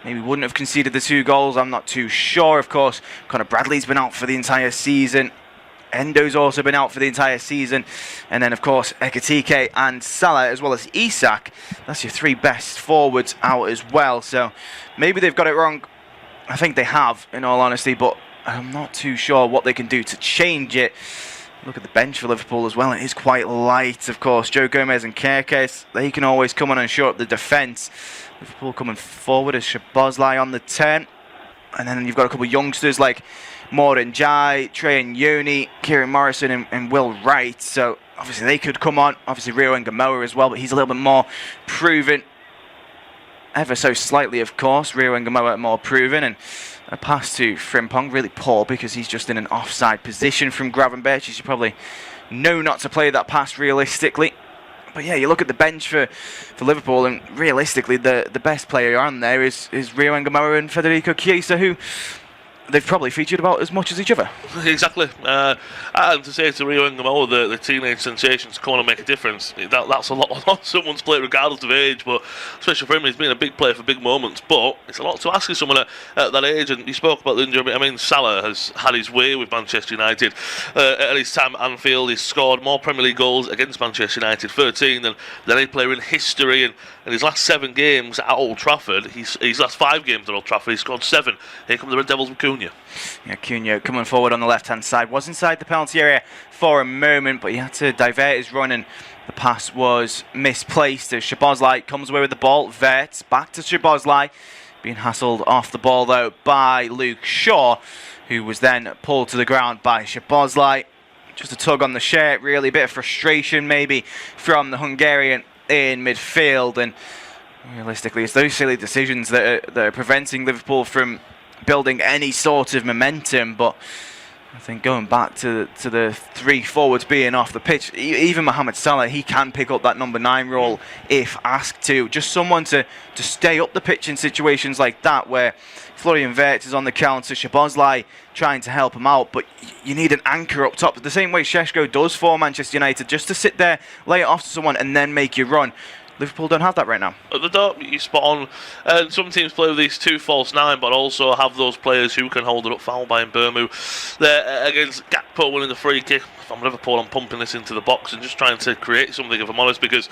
maybe wouldn't have conceded the 2 goals? I'm not too sure. Of course, Conor Bradley's been out for the entire season. Endo's also been out for the entire season. And then, of course, Ekitike and Salah, as well as Isak. That's your 3 best forwards out as well. So maybe they've got it wrong. I think they have, in all honesty, but I'm not too sure what they can do to change it. Look at the bench for Liverpool as well. It is quite light, of course. Joe Gomez and Kerkez, they can always come on and shore up the defence. Liverpool coming forward as Szoboszlai on the 10. And then you've got a couple of youngsters like Morden Jai, Trey and Yoni, Kieran Morrison and Will Wright. So obviously they could come on. Obviously Rio and Gamoa as well, but he's a little bit more proven. Ever so slightly, of course. Rio and Gamoa are more proven. And a pass to Frimpong, really poor because he's just in an offside position from Gravenberch. He should probably know not to play that pass realistically. But yeah, you look at the bench for Liverpool, and realistically, the best player on there is Rio and Gamoa and Federico Chiesa, who they've probably featured about as much as each other. Exactly. And to say to Rio and Gamoa, the teenage sensations come on and make a difference. That's a lot on someone's plate, regardless of age, but especially for him, he's been a big player for big moments. But it's a lot to ask of someone at that age. And you spoke about the injury. I mean, Salah has had his way with Manchester United. At his time at Anfield, he's scored more Premier League goals against Manchester United, 13, than any player in history. And in his last 7 games at Old Trafford, his last 5 games at Old Trafford, he scored 7. Here come the Red Devils with Cunha. Yeah, Cunha coming forward on the left-hand side. Was inside the penalty area for a moment, but he had to divert his run, and the pass was misplaced as Szoboszlai comes away with the ball. Verts back to Szoboszlai, being hassled off the ball, though, by Luke Shaw, who was then pulled to the ground by Szoboszlai. Just a tug on the shirt, really. A bit of frustration, maybe, from the Hungarian in midfield. And realistically, it's those silly decisions that are preventing Liverpool from building any sort of momentum. But I think going back to the 3 forwards being off the pitch, even Mohamed Salah, he can pick up that number 9 role if asked to. Just someone to stay up the pitch in situations like that, where Florian Wirtz is on the counter, Szoboszlai trying to help him out, but you need an anchor up top, the same way Šeško does for Manchester United, just to sit there, lay it off to someone and then make you run. Liverpool don't have that right now. They don't. You're spot on. And some teams play with these 2 false 9, but also have those players who can hold it up. Foul by Mbeumo there against Gakpo winning the free kick. If I'm Liverpool, I'm pumping this into the box and just trying to create something, if I'm honest, because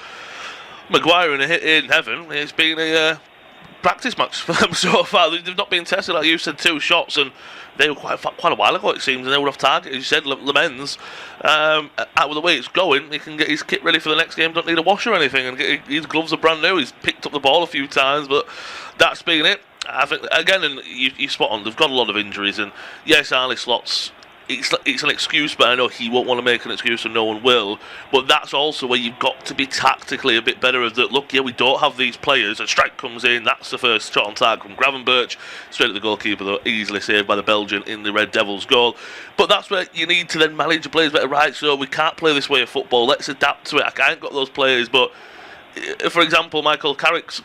Maguire in heaven, it's been a practice match for them so far. They've not been tested, like you said, 2 shots, and they were quite a while ago, it seems, and they were off target. As you said, Lemens, out with the way it's going, he can get his kit ready for the next game, don't need a wash or anything, and his gloves are brand new. He's picked up the ball a few times, but that's been it. I think, again, and you spot on, they've got a lot of injuries, and yes, Arne Slot's, it's an excuse, but I know he won't want to make an excuse, and no one will. But that's also where you've got to be tactically a bit better. Of that, look, yeah, we don't have these players. A strike comes in, that's the first shot on target from Gravenberch, straight at the goalkeeper, though easily saved by the Belgian in the Red Devils goal. But that's where you need to then manage the players better. Right, so we can't play this way of football. Let's adapt to it. I ain't got those players, but for example, Michael Carrick's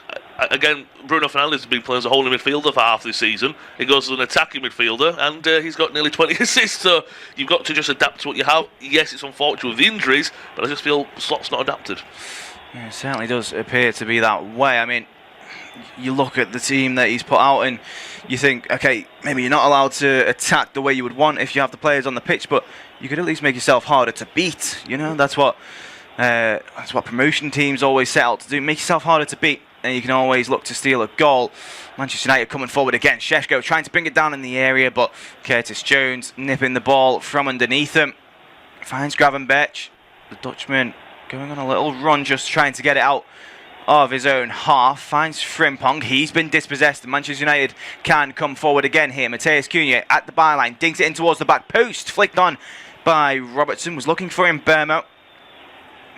again, Bruno Fernandes has been playing as a holding midfielder for half this season. He goes as an attacking midfielder, and he's got nearly 20 assists. So you've got to just adapt to what you have. Yes, it's unfortunate with the injuries, but I just feel Slot's not adapted. Yeah, it certainly does appear to be that way. I mean, you look at the team that he's put out and you think, okay, maybe you're not allowed to attack the way you would want if you have the players on the pitch, but you could at least make yourself harder to beat. You know, that's what promotion teams always set out to do. Make yourself harder to beat, and you can always look to steal a goal. Manchester United coming forward again. Šeško trying to bring it down in the area, but Curtis Jones nipping the ball from underneath him. Finds Gravenberch, the Dutchman, going on a little run, just trying to get it out of his own half. Finds Frimpong. He's been dispossessed. Manchester United can come forward again here. Matheus Cunha at the byline. Dinks it in towards the back post. Flicked on by Robertson. Was looking for Mbeumo.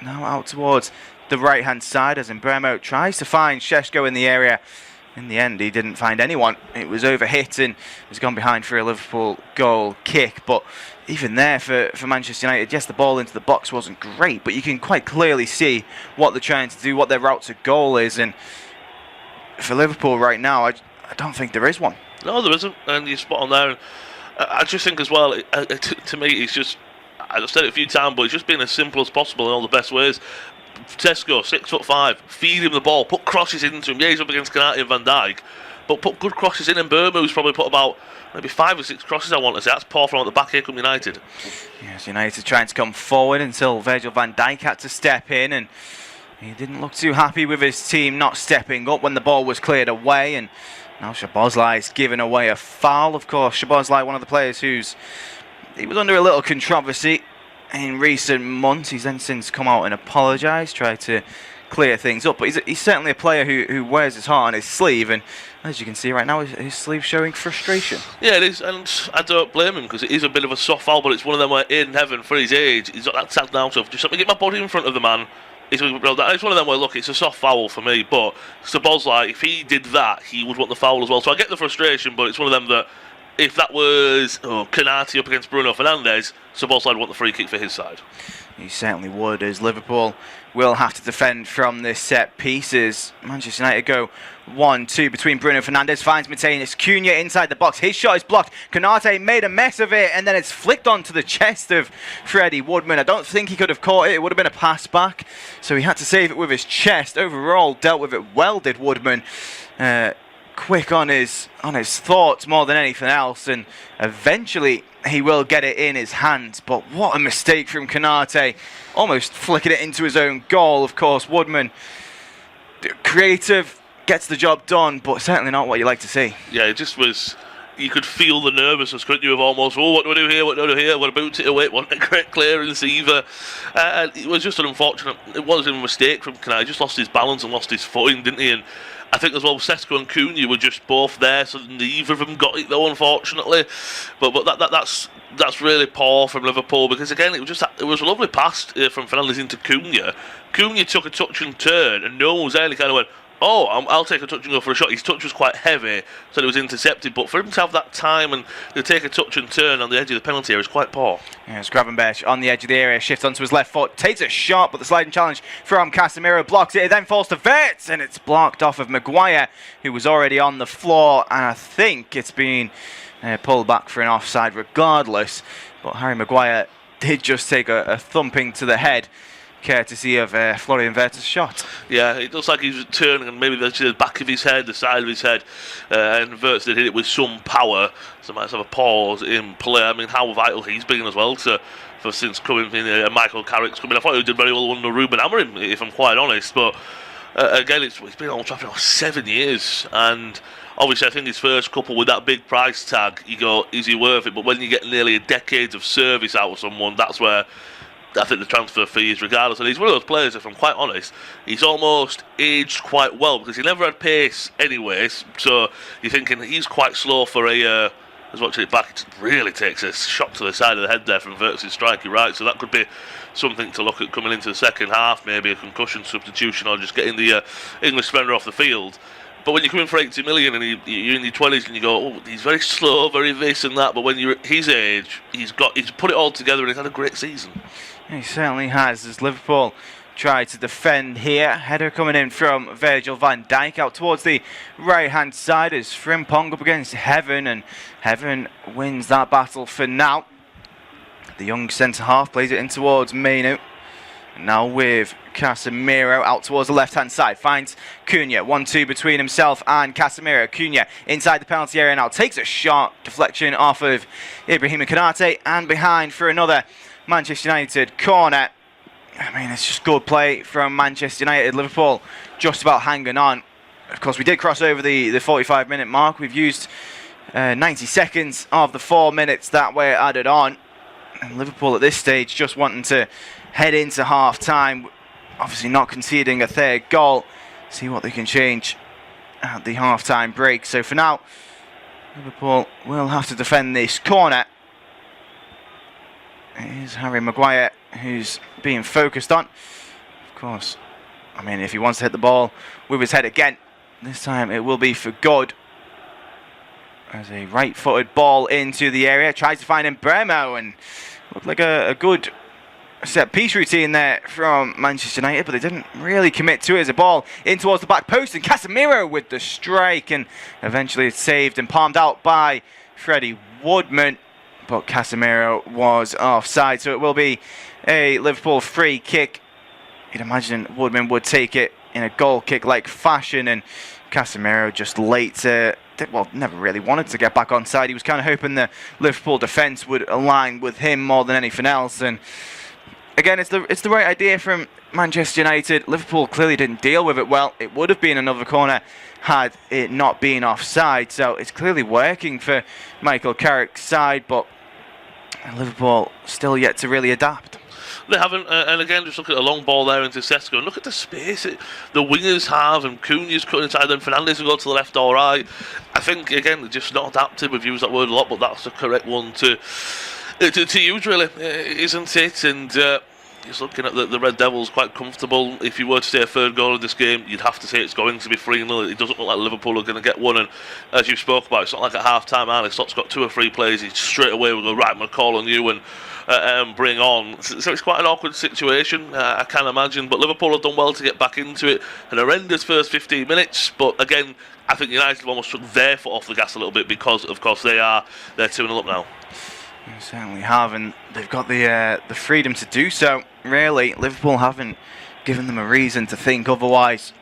Now out towards the right-hand side as Mbeumo tries to find Šeško in the area. In the end, he didn't find anyone. It was overhit and was gone behind for a Liverpool goal kick. But even there for Manchester United, yes, the ball into the box wasn't great, but you can quite clearly see what they're trying to do, what their route to goal is. And for Liverpool right now, I don't think there is one. No, there isn't, and you're spot on there. And I just think as well, to me, it's just, I've said it a few times, but it's just been as simple as possible in all the best ways. Tesco, 6'5", feed him the ball, put crosses into him. Yeah, he's up against Konate and Van Dijk, but put good crosses in. And Mbeumo's probably put about maybe 5 or 6 crosses, I want to say. That's poor from at the back here, come United. Yes, United trying to come forward until Virgil van Dijk had to step in, and he didn't look too happy with his team not stepping up when the ball was cleared away. And now Szoboszlai's given away a foul. Of course, Szoboszlai, one of the players he was under a little controversy in recent months. He's then since come out and apologised, tried to clear things up. But he's certainly a player who wears his heart on his sleeve, and as you can see right now, his sleeve showing frustration. Yeah, it is, and I don't blame him, because it is a bit of a soft foul, but it's one of them where in heaven, for his age, he's got that tag down to just let me get my body in front of the man. It's one of them where, look, it's a soft foul for me, but Szoboszlai, if he did that, he would want the foul as well. So I get the frustration, but it's one of them that if that was Konate up against Bruno Fernandes, Szoboszlai would want the free kick for his side. He certainly would, as Liverpool will have to defend from this set pieces. Manchester United go 1-2 between Bruno Fernandes, finds Matheus Cunha inside the box. His shot is blocked. Konate made a mess of it, and then it's flicked onto the chest of Freddie Woodman. I don't think he could have caught it. It would have been a pass back, so he had to save it with his chest. Overall, dealt with it well, did Woodman. Quick on his thoughts more than anything else, and eventually he will get it in his hands. But what a mistake from Konate, almost flicking it into his own goal. Of course, Woodman, creative, gets the job done, but certainly not what you like to see. Yeah, it just was. You could feel the nervousness, couldn't you? Of almost, what do I do here? What do I do here? What about it away? Wasn't a great clearance either. It was just an unfortunate. It wasn't a mistake from Konate. He just lost his balance and lost his footing, didn't he? And I think as well, Šeško and Cunha were just both there, so neither of them got it though, unfortunately. But that's really poor from Liverpool, because again, it was a lovely pass from Fernandes into Cunha. Cunha took a touch and turn, and no one was there. And he kind of went, "Oh, I'll take a touch and go for a shot." His touch was quite heavy, so it was intercepted. But for him to have that time and to take a touch and turn on the edge of the penalty area is quite poor. Yeah, it's Gravenberch on the edge of the area, shift onto his left foot, takes a shot, but the sliding challenge from Casemiro blocks it. It then falls to Wirtz, and it's blocked off of Maguire, who was already on the floor. And I think it's been pulled back for an offside regardless. But Harry Maguire did just take a thumping to the head, courtesy of Florian Wirtz's shot. Yeah, it looks like he's turning, and maybe the back of his head, the side of his head, and Wirtz did hit it with some power, so might have a pause in play. I mean, how vital he's been as well for since coming in. Michael Carrick's coming. I thought he did very well under Ruben Amorim, if I'm quite honest, but again, it's been on Old Trafford for 7 years, and obviously I think his first couple with that big price tag, you go, is he worth it? But when you get nearly a decade of service out of someone, that's where I think the transfer fee is regardless. And he's one of those players, if I'm quite honest, he's almost aged quite well, because he never had pace anyways. So you're thinking he's quite slow for I was watching it back, it really takes a shot to the side of the head there from Wirtz's strike, you're right. So that could be something to look at coming into the second half, maybe a concussion substitution or just getting the English defender off the field. But when you come in for 80 million and you're in your 20s and you go, oh, he's very slow, very this and that. But when you're at his age, he's put it all together and he's had a great season. He certainly has, as Liverpool try to defend here. Header coming in from Virgil van Dijk out towards the right-hand side as Frimpong up against Heaven, and Heaven wins that battle for now. The young centre-half plays it in towards Mainu. Now with Casemiro out towards the left-hand side. Finds Cunha. 1-2 between himself and Casemiro. Cunha inside the penalty area now. Takes a shot. Deflection off of Ibrahima Konate. And behind for another Manchester United corner. I mean, it's just good play from Manchester United. Liverpool just about hanging on. Of course, we did cross over the 45-minute mark. We've used 90 seconds of the 4 minutes that were added on. And Liverpool at this stage just wanting to head into half-time. Obviously not conceding a third goal. See what they can change at the half-time break. So for now, Liverpool will have to defend this corner. It is Harry Maguire who's being focused on. Of course, I mean, if he wants to hit the ball with his head again, this time it will be for good. As a right-footed ball into the area. Tries to find Bremo, and looked like a good set-piece routine there from Manchester United, but they didn't really commit to it as a ball in towards the back post, and Casemiro with the strike, and eventually it's saved and palmed out by Freddie Woodman, but Casemiro was offside, so it will be a Liverpool free kick. You'd imagine Woodman would take it in a goal kick-like fashion, and Casemiro just late to, well, never really wanted to get back on side. He was kind of hoping the Liverpool defence would align with him more than anything else, and again, it's the right idea from Manchester United. Liverpool clearly didn't deal with it well. It would have been another corner had it not been offside. So it's clearly working for Michael Carrick's side, but Liverpool still yet to really adapt. They haven't, and again, just look at the long ball there into Sesko, and look at the space the wingers have, and Cunha's cutting inside, and Fernandes will go to the left or right. I think, again, they're just not adapted. We've used that word a lot, but that's the correct one to use, really, isn't it? And just looking at the Red Devils, quite comfortable. If you were to say a third goal of this game, you'd have to say it's going to be 3-0. It doesn't look like Liverpool are going to get one, and as you spoke about, it's not like at half-time, Arne Slott's got 2 or 3 players, he straight away will go, right, I'm going to call on you and bring on. So it's quite an awkward situation, I can imagine, but Liverpool have done well to get back into it. An horrendous first 15 minutes, but again, I think United almost took their foot off the gas a little bit because, of course, they're 2-0 up now. They certainly have, and they've got the freedom to do so. Really, Liverpool haven't given them a reason to think otherwise.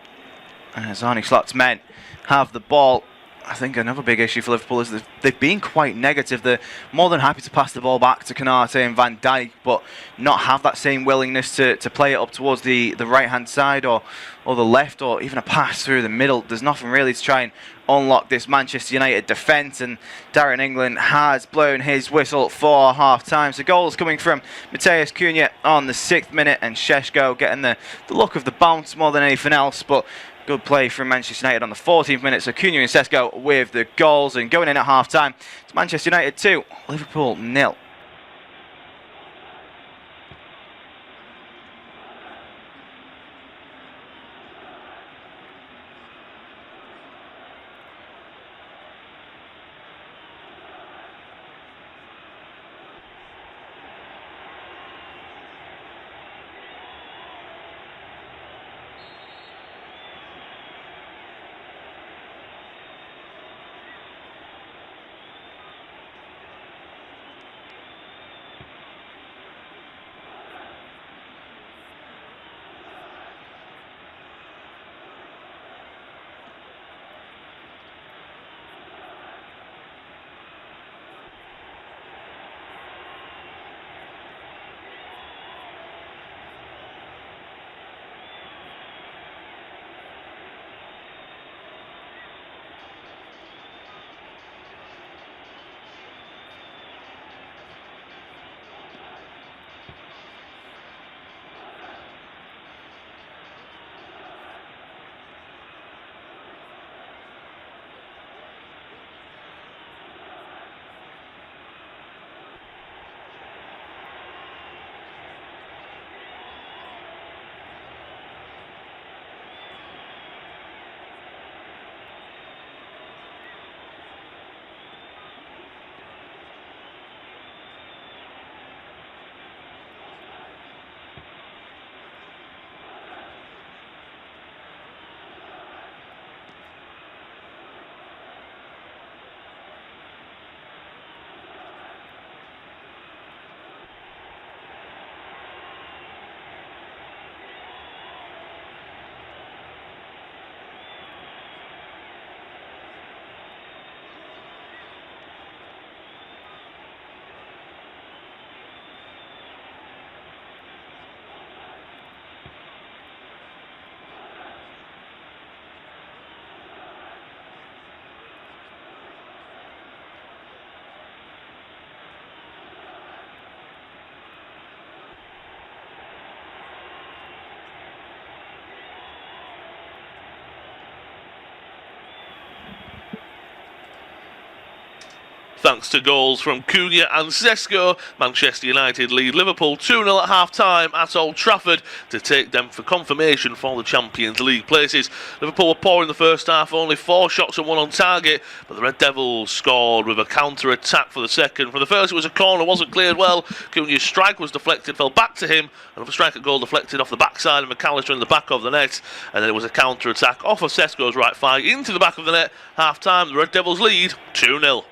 As Arne Slott's men have the ball, I think another big issue for Liverpool is that they've been quite negative. They're more than happy to pass the ball back to Konate and Van Dijk, but not have that same willingness to play it up towards the right-hand side or the left, or even a pass through the middle. There's nothing really to try and unlock this Manchester United defence, and Darren England has blown his whistle for half-time. So goals coming from Matheus Cunha on the 6th minute, and Šeško getting the look of the bounce more than anything else, but good play from Manchester United on the 14th minute. So Cunha and Šeško with the goals, and going in at half-time, it's Manchester United 2, Liverpool 0. thanks to goals from Cunha and Sk. Manchester United lead Liverpool 2-0 at half-time at Old Trafford to take them for confirmation for the Champions League places. Liverpool were poor in the first half, only 4 shots and 1 on target, but the Red Devils scored with a counter-attack for the second. For the first, it was a corner, wasn't cleared well. Cunha's strike was deflected, fell back to him. Another striker goal deflected off the backside of McAllister in the back of the net, and then it was a counter-attack off of Sesko's right thigh into the back of the net. Half-time, the Red Devils lead 2-0.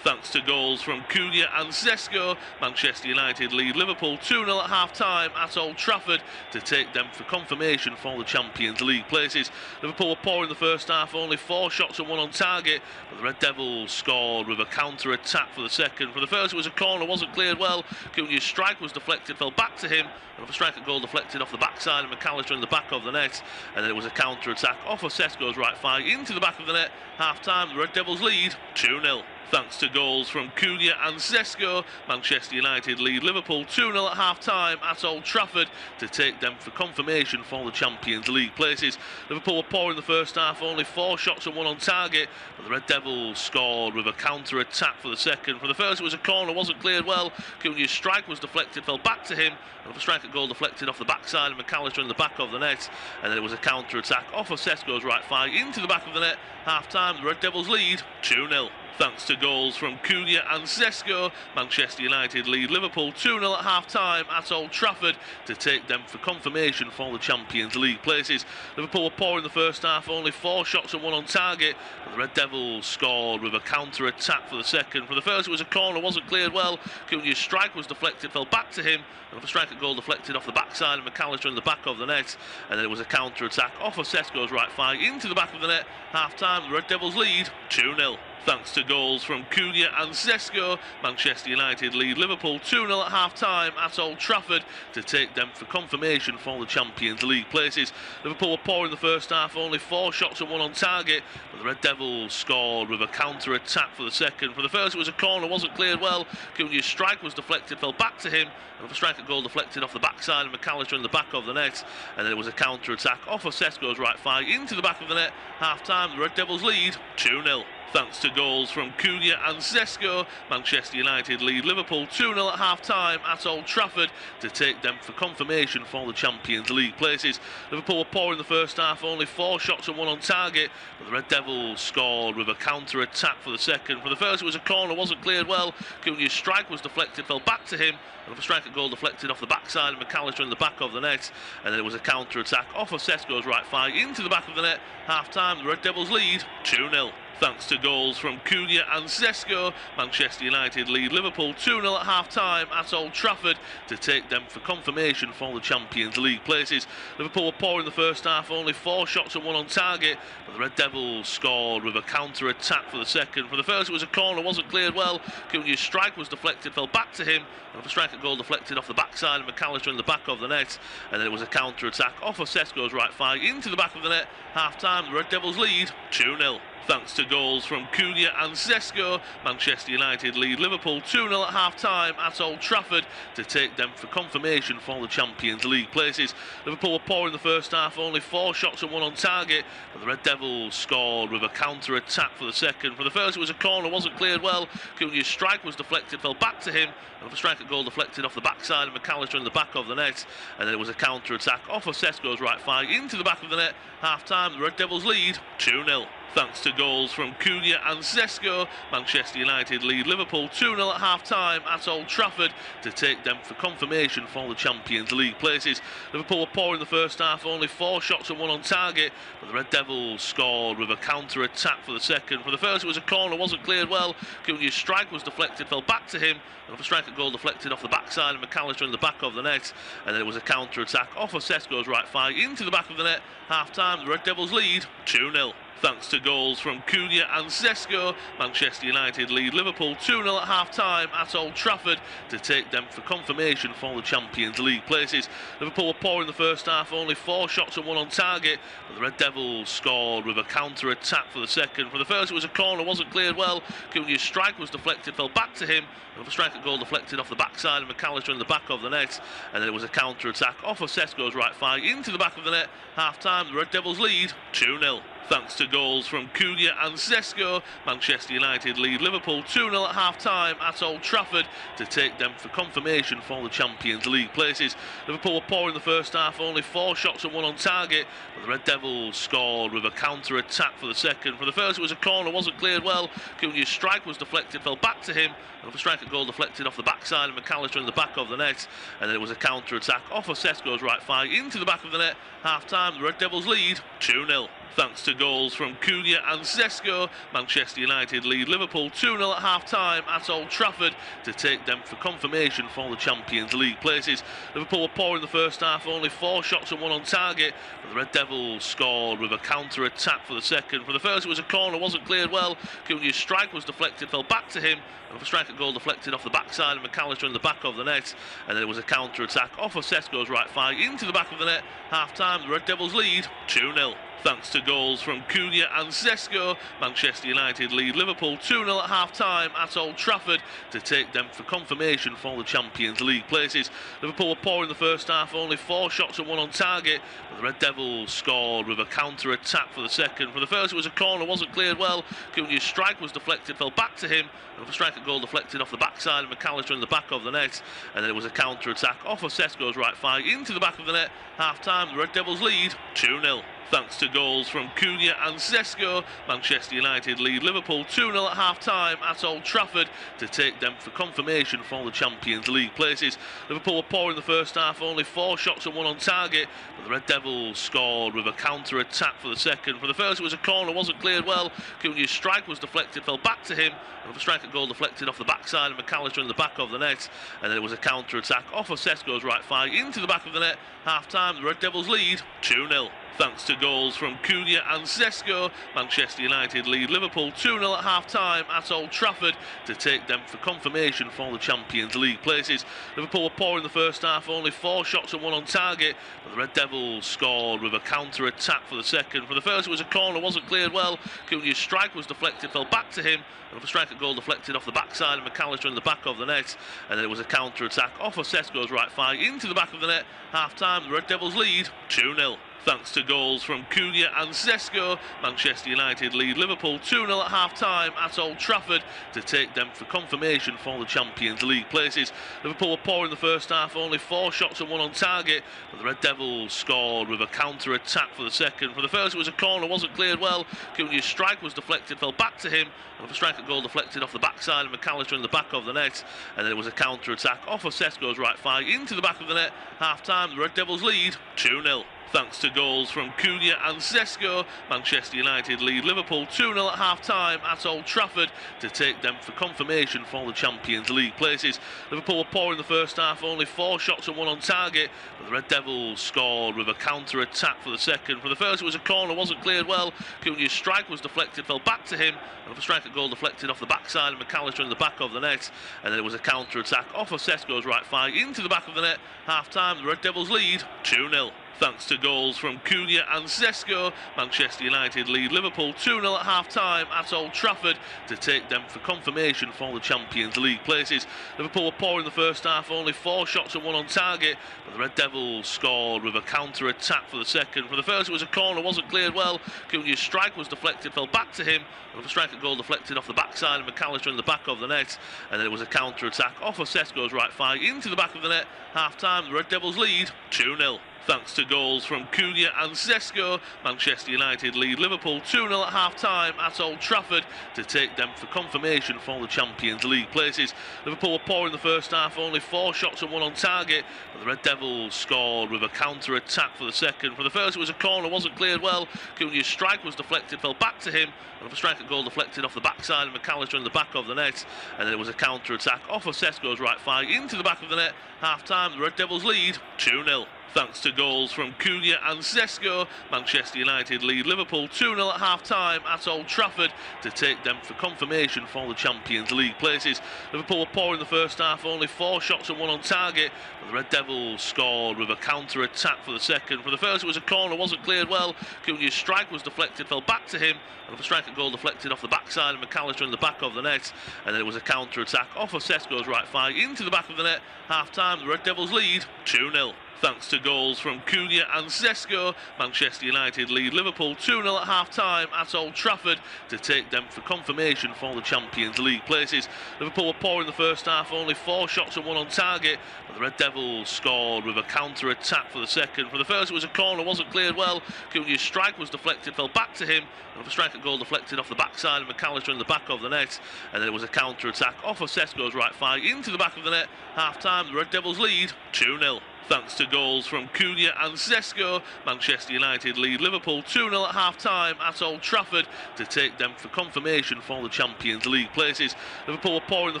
Thanks to goals from Cunha and Sk. Manchester United lead Liverpool 2-0 at half-time at Old Trafford to take them for confirmation for the Champions League places. Liverpool were poor in the first half, only 4 shots and 1 on target, but the Red Devils scored with a counter-attack for the second. For the first, it was a corner, wasn't cleared well. Cunha's strike was deflected, fell back to him. Another striker goal deflected off the backside of McAllister in the back of the net, and then it was a counter-attack off of Sesko's right thigh into the back of the net. Half-time, the Red Devils lead 2-0. Thanks to goals from Cunha and Sk. Manchester United lead Liverpool 2-0 at half-time at Old Trafford to take them for confirmation for the Champions League places. Liverpool were poor in the first half, only 4 shots and 1 on target, but the Red Devils scored with a counter-attack for the second. For the first, it was a corner, wasn't cleared well. Cunha's strike was deflected, fell back to him. Another striker goal deflected off the backside of McAllister in the back of the net, and then it was a counter-attack off of Sesko's right thigh into the back of the net. Half-time, the Red Devils lead 2-0. Thanks to goals from Cunha and Sk. Manchester United lead Liverpool 2-0 at half-time at Old Trafford to take them for confirmation for the Champions League places. Liverpool were poor in the first half, only 4 shots and 1 on target, but the Red Devils scored with a counter-attack for the second. For the first, it was a corner, wasn't cleared well. Cunha's strike was deflected, fell back to him. Another striker goal deflected off the backside of McAllister in the back of the net, and then it was a counter-attack off of Sesko's right thigh into the back of the net. Half-time, the Red Devils lead 2-0. Thanks to goals from Cunha and Sk. Manchester United lead Liverpool 2-0 at half-time at Old Trafford to take them for confirmation for the Champions League places. Liverpool were poor in the first half, only 4 shots and 1 on target, but the Red Devils scored with a counter-attack for the second. For the first, it was a corner, wasn't cleared well. Cunha's strike was deflected, fell back to him. Another striker goal deflected off the backside of McAllister in the back of the net, and then it was a counter-attack off of Sesko's right thigh into the back of the net. Half-time, the Red Devils lead 2-0. Thanks to goals from Cunha and Sk. Manchester United lead Liverpool 2-0 at half-time at Old Trafford to take them for confirmation for the Champions League places. Liverpool were poor in the first half, only 4 shots and 1 on target, but the Red Devils scored with a counter-attack for the second. For the first, it was a corner, wasn't cleared well. Cunha's strike was deflected, fell back to him. Another striker goal deflected off the backside of McAllister in the back of the net, and then it was a counter-attack off of Sesko's right thigh into the back of the net. Half-time, the Red Devils lead 2-0. Thanks to goals from Cunha and Sk. Manchester United lead Liverpool 2-0 at half-time at Old Trafford to take them for confirmation for the Champions League places. Liverpool were poor in the first half, only 4 shots and 1 on target, but the Red Devils scored with a counter-attack for the second. For the first, it was a corner, wasn't cleared well. Cunha's strike was deflected, fell back to him. Another striker goal deflected off the backside of McAllister in the back of the net, and then it was a counter-attack off of Sesko's right thigh into the back of the net. Half-time, the Red Devils lead 2-0. Thanks to goals from Cunha and Sk. Manchester United lead Liverpool 2-0 at half-time at Old Trafford to take them for confirmation for the Champions League places. Liverpool were poor in the first half, only 4 shots and 1 on target, but the Red Devils scored with a counter-attack for the second. For the first, it was a corner, wasn't cleared well. Cunha's strike was deflected, fell back to him. Another striker goal deflected off the backside of McAllister in the back of the net, and then it was a counter-attack off of Sesko's right thigh into the back of the net. Half-time, the Red Devils lead 2-0. Thanks to goals from Cunha and Sk. Manchester United lead Liverpool 2-0 at half-time at Old Trafford to take them for confirmation for the Champions League places. Liverpool were poor in the first half, only 4 shots and 1 on target, but the Red Devils scored with a counter-attack for the second. For the first, it was a corner, wasn't cleared well. Cunha's strike was deflected, fell back to him. Another striker goal deflected off the backside of McAllister in the back of the net, and then it was a counter-attack off of Sesko's right thigh into the back of the net. Half-time, the Red Devils lead 2-0. thanks to goals from Cunha and Sk. Manchester United lead Liverpool 2-0 at half-time at Old Trafford to take them for confirmation for the Champions League places. Liverpool were poor in the first half, only 4 shots and 1 on target, but the Red Devils scored with a counter-attack for the second. For the first, it was a corner, wasn't cleared well. Cunha's strike was deflected, fell back to him. Another striker goal deflected off the backside of McAllister in the back of the net, and then it was a counter-attack off of Sesko's right thigh into the back of the net. Half-time, the Red Devils lead 2-0. Thanks to goals from Cunha and Sk, Manchester United lead Liverpool 2-0 at half-time at Old Trafford to take them for confirmation for the Champions League places. Liverpool were poor in the first half, only 4 shots and 1 on target, but the Red Devils scored with a counter-attack for the second. For the first, it was a corner, wasn't cleared well. Cunha's strike was deflected, fell back to him. Another striker goal deflected off the backside of McAllister in the back of the net, and then it was a counter-attack off of Sesko's right thigh into the back of the net. Half-time, the Red Devils lead 2-0. Thanks to goals from Cunha and Sk, Manchester United lead Liverpool 2-0 at half-time at Old Trafford to take them for confirmation for the Champions League places. Liverpool were poor in the first half, only 4 shots and 1 on target, but the Red Devils scored with a counter-attack for the second. For the first, it was a corner, wasn't cleared well. Cunha's strike was deflected, fell back to him. Another striker goal deflected off the backside of McAllister in the back of the net, and then it was a counter-attack off of Sesko's right thigh into the back of the net. Half-time, the Red Devils lead 2-0. Thanks to goals from Cunha and Sk, Manchester United lead Liverpool 2-0 at half-time at Old Trafford to take them for confirmation for the Champions League places. Liverpool were poor in the first half, only 4 shots and 1 on target, but the Red Devils scored with a counter-attack for the second. For the first, it was a corner, wasn't cleared well. Cunha's strike was deflected, fell back to him. Another striker goal deflected off the backside of McAllister in the back of the net, and then it was a counter-attack off of Sesko's right thigh into the back of the net. Half-time, the Red Devils lead 2-0. Thanks to goals from Cunha and Sk, Manchester United lead Liverpool 2-0 at half-time at Old Trafford to take them for confirmation for the Champions League places. Liverpool were poor in the first half, only 4 shots and 1 on target, but the Red Devils scored with a counter-attack for the second. For the first, it was a corner, wasn't cleared well. Cunha's strike was deflected, fell back to him. Another striker goal deflected off the backside of McAllister in the back of the net, and then it was a counter-attack off of Sesko's right thigh into the back of the net. Half-time, the Red Devils lead 2-0. Thanks to goals from Cunha and Sk, Manchester United lead Liverpool 2-0 at half-time at Old Trafford to take them for confirmation for the Champions League places. Liverpool were poor in the first half, only 4 shots and 1 on target, but the Red Devils scored with a counter-attack for the second. For the first, it was a corner, wasn't cleared well. Cunha's strike was deflected, fell back to him. Another striker goal deflected off the backside of McAllister in the back of the net, and then it was a counter-attack off of Sesko's right thigh into the back of the net. Half-time, the Red Devils lead 2-0. Thanks to goals from Cunha and Sk, Manchester United lead Liverpool 2-0 at half-time at Old Trafford to take them for confirmation for the Champions League places. Liverpool were poor in the first half, only 4 shots and 1 on target, but the Red Devils scored with a counter-attack for the second. For the first, it was a corner, wasn't cleared well. Cunha's strike was deflected, fell back to him. Another striker goal deflected off the backside of McAllister in the back of the net, and then it was a counter-attack off of Sesko's right thigh into the back of the net. Half-time, the Red Devils lead 2-0. Thanks to goals from Cunha and Sk, Manchester United lead Liverpool 2-0 at half-time at Old Trafford to take them for confirmation for the Champions League places. Liverpool were poor in the first half, only 4 shots and 1 on target, but the Red Devils scored with a counter-attack for the second. For the first, it was a corner, wasn't cleared well. Cunha's strike was deflected, fell back to him. Another striker goal deflected off the backside of McAllister in the back of the net, and then it was a counter-attack off of Sesko's right thigh into the back of the net. Half-time, the Red Devils lead 2-0. Thanks to goals from Cunha and Sk, Manchester United lead Liverpool 2-0 at half-time at Old Trafford to take them for confirmation for the Champions League places. Liverpool were poor in the first half, only 4 shots and 1 on target, but the Red Devils scored with a counter-attack for the second. For the first, it was a corner, wasn't cleared well. Cunha's strike was deflected, fell back to him. Another striker goal deflected off the backside of McAllister in the back of the net, and then it was a counter-attack off of Sesko's right thigh into the back of the net. Half-time, the Red Devils lead 2-0. Thanks to goals from Cunha and Sk, Manchester United lead Liverpool 2-0 at half-time at Old Trafford to take them for confirmation for the Champions League places. Liverpool were poor in the first half, only 4 shots and 1 on target, but the Red Devils scored with a counter-attack for the second. For the first, it was a corner, wasn't cleared well. Cunha's strike was deflected, fell back to him. Another striker goal deflected off the backside of McAllister in the back of the net, and then it was a counter-attack off of Sesko's right thigh into the back of the net. Half-time, the Red Devils lead 2-0. thanks to goals from Cunha and Sk. Manchester United lead Liverpool 2-0 at half-time at Old Trafford to take them for confirmation for the Champions League places. Liverpool were poor in the first half, only 4 shots and 1 on target, but the Red Devils scored with a counter-attack for the second. For the first, it was a corner, wasn't cleared well. Cunha's strike was deflected, fell back to him, and the striker goal deflected off the backside of McAllister in the back of the net, and then it was a counter-attack off of Sesko's right thigh into the back of the net. Half-time, the Red Devils lead 2-0. Thanks to goals from Cunha and Sk. Manchester United lead Liverpool 2-0 at half-time at Old Trafford to take them for confirmation for the Champions League places. Liverpool were poor in the first half, only 4 shots and 1 on target, but the Red Devils scored with a counter-attack for the second. For the first, it was a corner, wasn't cleared well. Cunha's strike was deflected, fell back to him, and the striker goal deflected off the backside of McAllister in the back of the net, and then it was a counter-attack off of Sesko's right thigh into the back of the net. Half-time, the Red Devils lead 2-0. Thanks to goals from Cunha and Sk. Manchester United lead Liverpool 2-0 at half-time at Old Trafford to take them for confirmation for the Champions League places. Liverpool were poor in the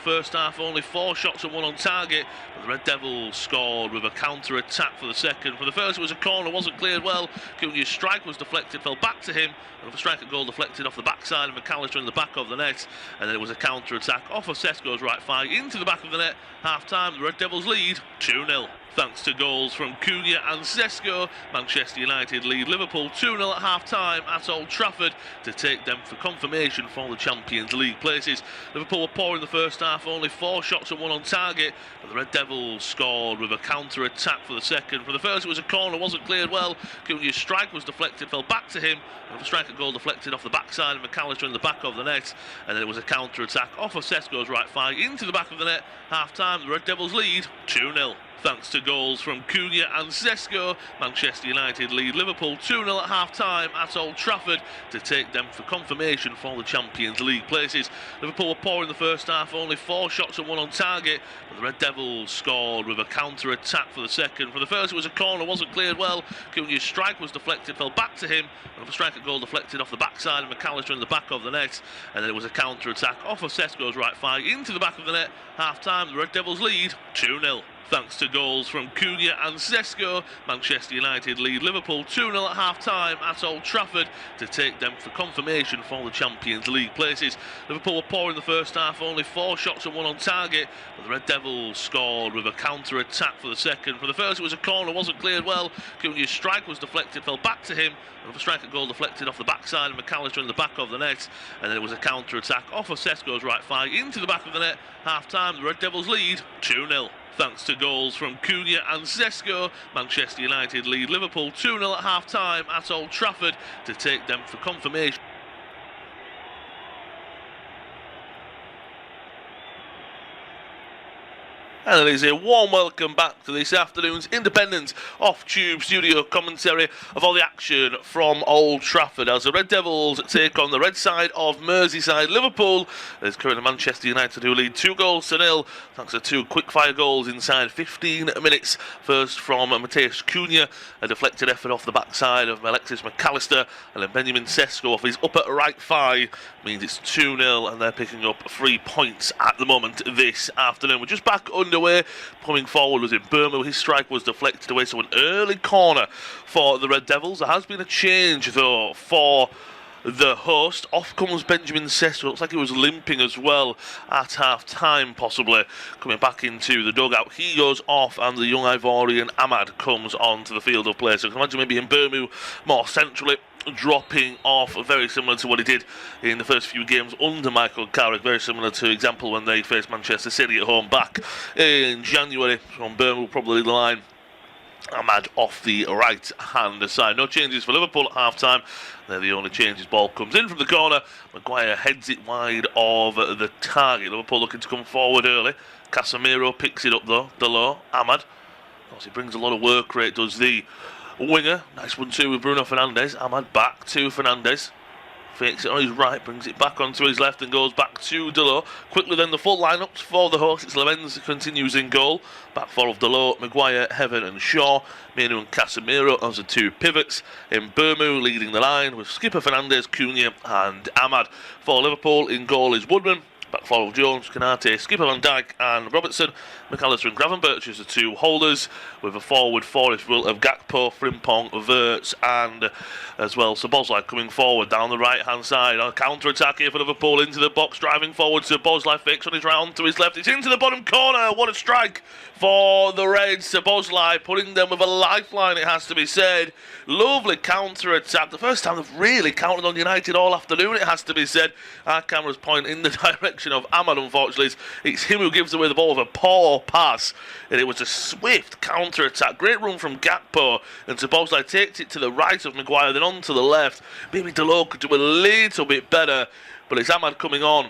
first half, only 4 shots and 1 on target, but the Red Devils scored with a counter-attack for the second. For the first, it was a corner, wasn't cleared well. Cunha's strike was deflected, fell back to him, and the striker goal deflected off the backside of McAllister in the back of the net, and then it was a counter-attack off of Sesko's right thigh into the back of the net. Half-time, the Red Devils lead 2-0. Thanks to goals from Cunha and Sk. Manchester United lead Liverpool 2-0 at half-time at Old Trafford to take them for confirmation for the Champions League places. Liverpool were poor in the first half, only 4 shots and 1 on target, but the Red Devils scored with a counter-attack for the second. For the first, it was a corner, wasn't cleared well. Cunha's strike was deflected, fell back to him, and the striker goal deflected off the backside of McAllister in the back of the net, and then it was a counter-attack off of Sesko's right thigh into the back of the net. Half-time, the Red Devils lead 2-0. Thanks to goals from Cunha and Sk. Manchester United lead Liverpool 2-0 at half-time at Old Trafford to take them for confirmation for the Champions League places. Liverpool were poor in the first half, only 4 shots and 1 on target, but the Red Devils scored with a counter-attack for the second. For the first, it was a corner, wasn't cleared well. Cunha's strike was deflected, fell back to him, and the striker goal deflected off the backside of McAllister in the back of the net, and then it was a counter-attack off of Sesko's right thigh into the back of the net. Half-time, the Red Devils lead 2-0. Thanks to goals from Cunha and Sk. Manchester United lead Liverpool 2-0 at half-time at Old Trafford to take them for confirmation for the Champions League places. Liverpool were poor in the first half, only 4 shots and 1 on target, but the Red Devils scored with a counter-attack for the second. For the first, it was a corner, wasn't cleared well. Cunha's strike was deflected, fell back to him, and the striker goal deflected off the backside of McAllister in the back of the net, and then it was a counter-attack off of Sesko's right thigh into the back of the net. Half-time, the Red Devils lead 2-0. Thanks to goals from Cunha and Sk. Manchester United lead Liverpool 2-0 at half-time at Old Trafford to take them for confirmation. And it is a warm welcome back to this afternoon's independent off-tube studio commentary of all the action from Old Trafford as the Red Devils take on the red side of Merseyside. Liverpool is currently Manchester United, who lead 2-0 thanks to 2 quick-fire goals inside 15 minutes. First from Mateus Cunha, a deflected effort off the backside of Alexis McAllister, and then Benjamin Sk off his upper right thigh means it's 2-0, and they're picking up 3 points at the moment this afternoon. We're just back underway. Coming forward was in Burma. His strike was deflected away, so an early corner for the Red Devils. There has been a change, though, for the host. Off comes Benjamin Sk. Looks like he was limping as well at half-time, possibly. Coming back into the dugout. He goes off, and the young Ivorian Ahmad comes onto the field of play. So you can imagine maybe in Burma more centrally, dropping off, very similar to what he did in the first few games under Michael Carrick, very similar to example when they faced Manchester City at home back in January. From Burma will probably lead the line. Ahmad off the right hand side. No changes for Liverpool at half time. They're the only changes. Ball comes in from the corner. Maguire heads it wide of the target. Liverpool looking to come forward early. Casemiro picks it up though. Delors. Ahmad. He brings a lot of work rate, does the winger. Nice 1-2 with Bruno Fernandes. Ahmad back to Fernandes. Fakes it on his right, brings it back onto his left and goes back to Delors. Quickly then the full lineups for the host. It's Lemens continues in goal. Back four of Delors, Maguire, Heaven and Shaw. Menu and Casemiro as the 2 pivots. In Burmu leading the line with skipper Fernandes, Cunha and Ahmad. For Liverpool in goal is Woodman. Back four of Jones, Canate, Skipper Van Dijk and Robertson. McAllister and Gravenberch as the two holders, with a forward four-ish rule of Gakpo, Frimpong, Wirtz and as well Szoboszlai coming forward down the right-hand side. A counter-attack here for Liverpool into the box, driving forward. Szoboszlai fakes on his round to his left. It's into the bottom corner. What a strike for the Reds. Szoboszlai putting them with a lifeline, it has to be said. Lovely counter-attack. The first time they've really counted on United all afternoon, it has to be said. Our cameras point in the direction of Ahmad, unfortunately. It's him who gives away the ball with a poor pass. And it was a swift counter-attack. Great run from Gakpo. And Szoboszlai takes it to the right of Maguire, then on to the left. Maybe Delors could do a little bit better. But it's Ahmad coming on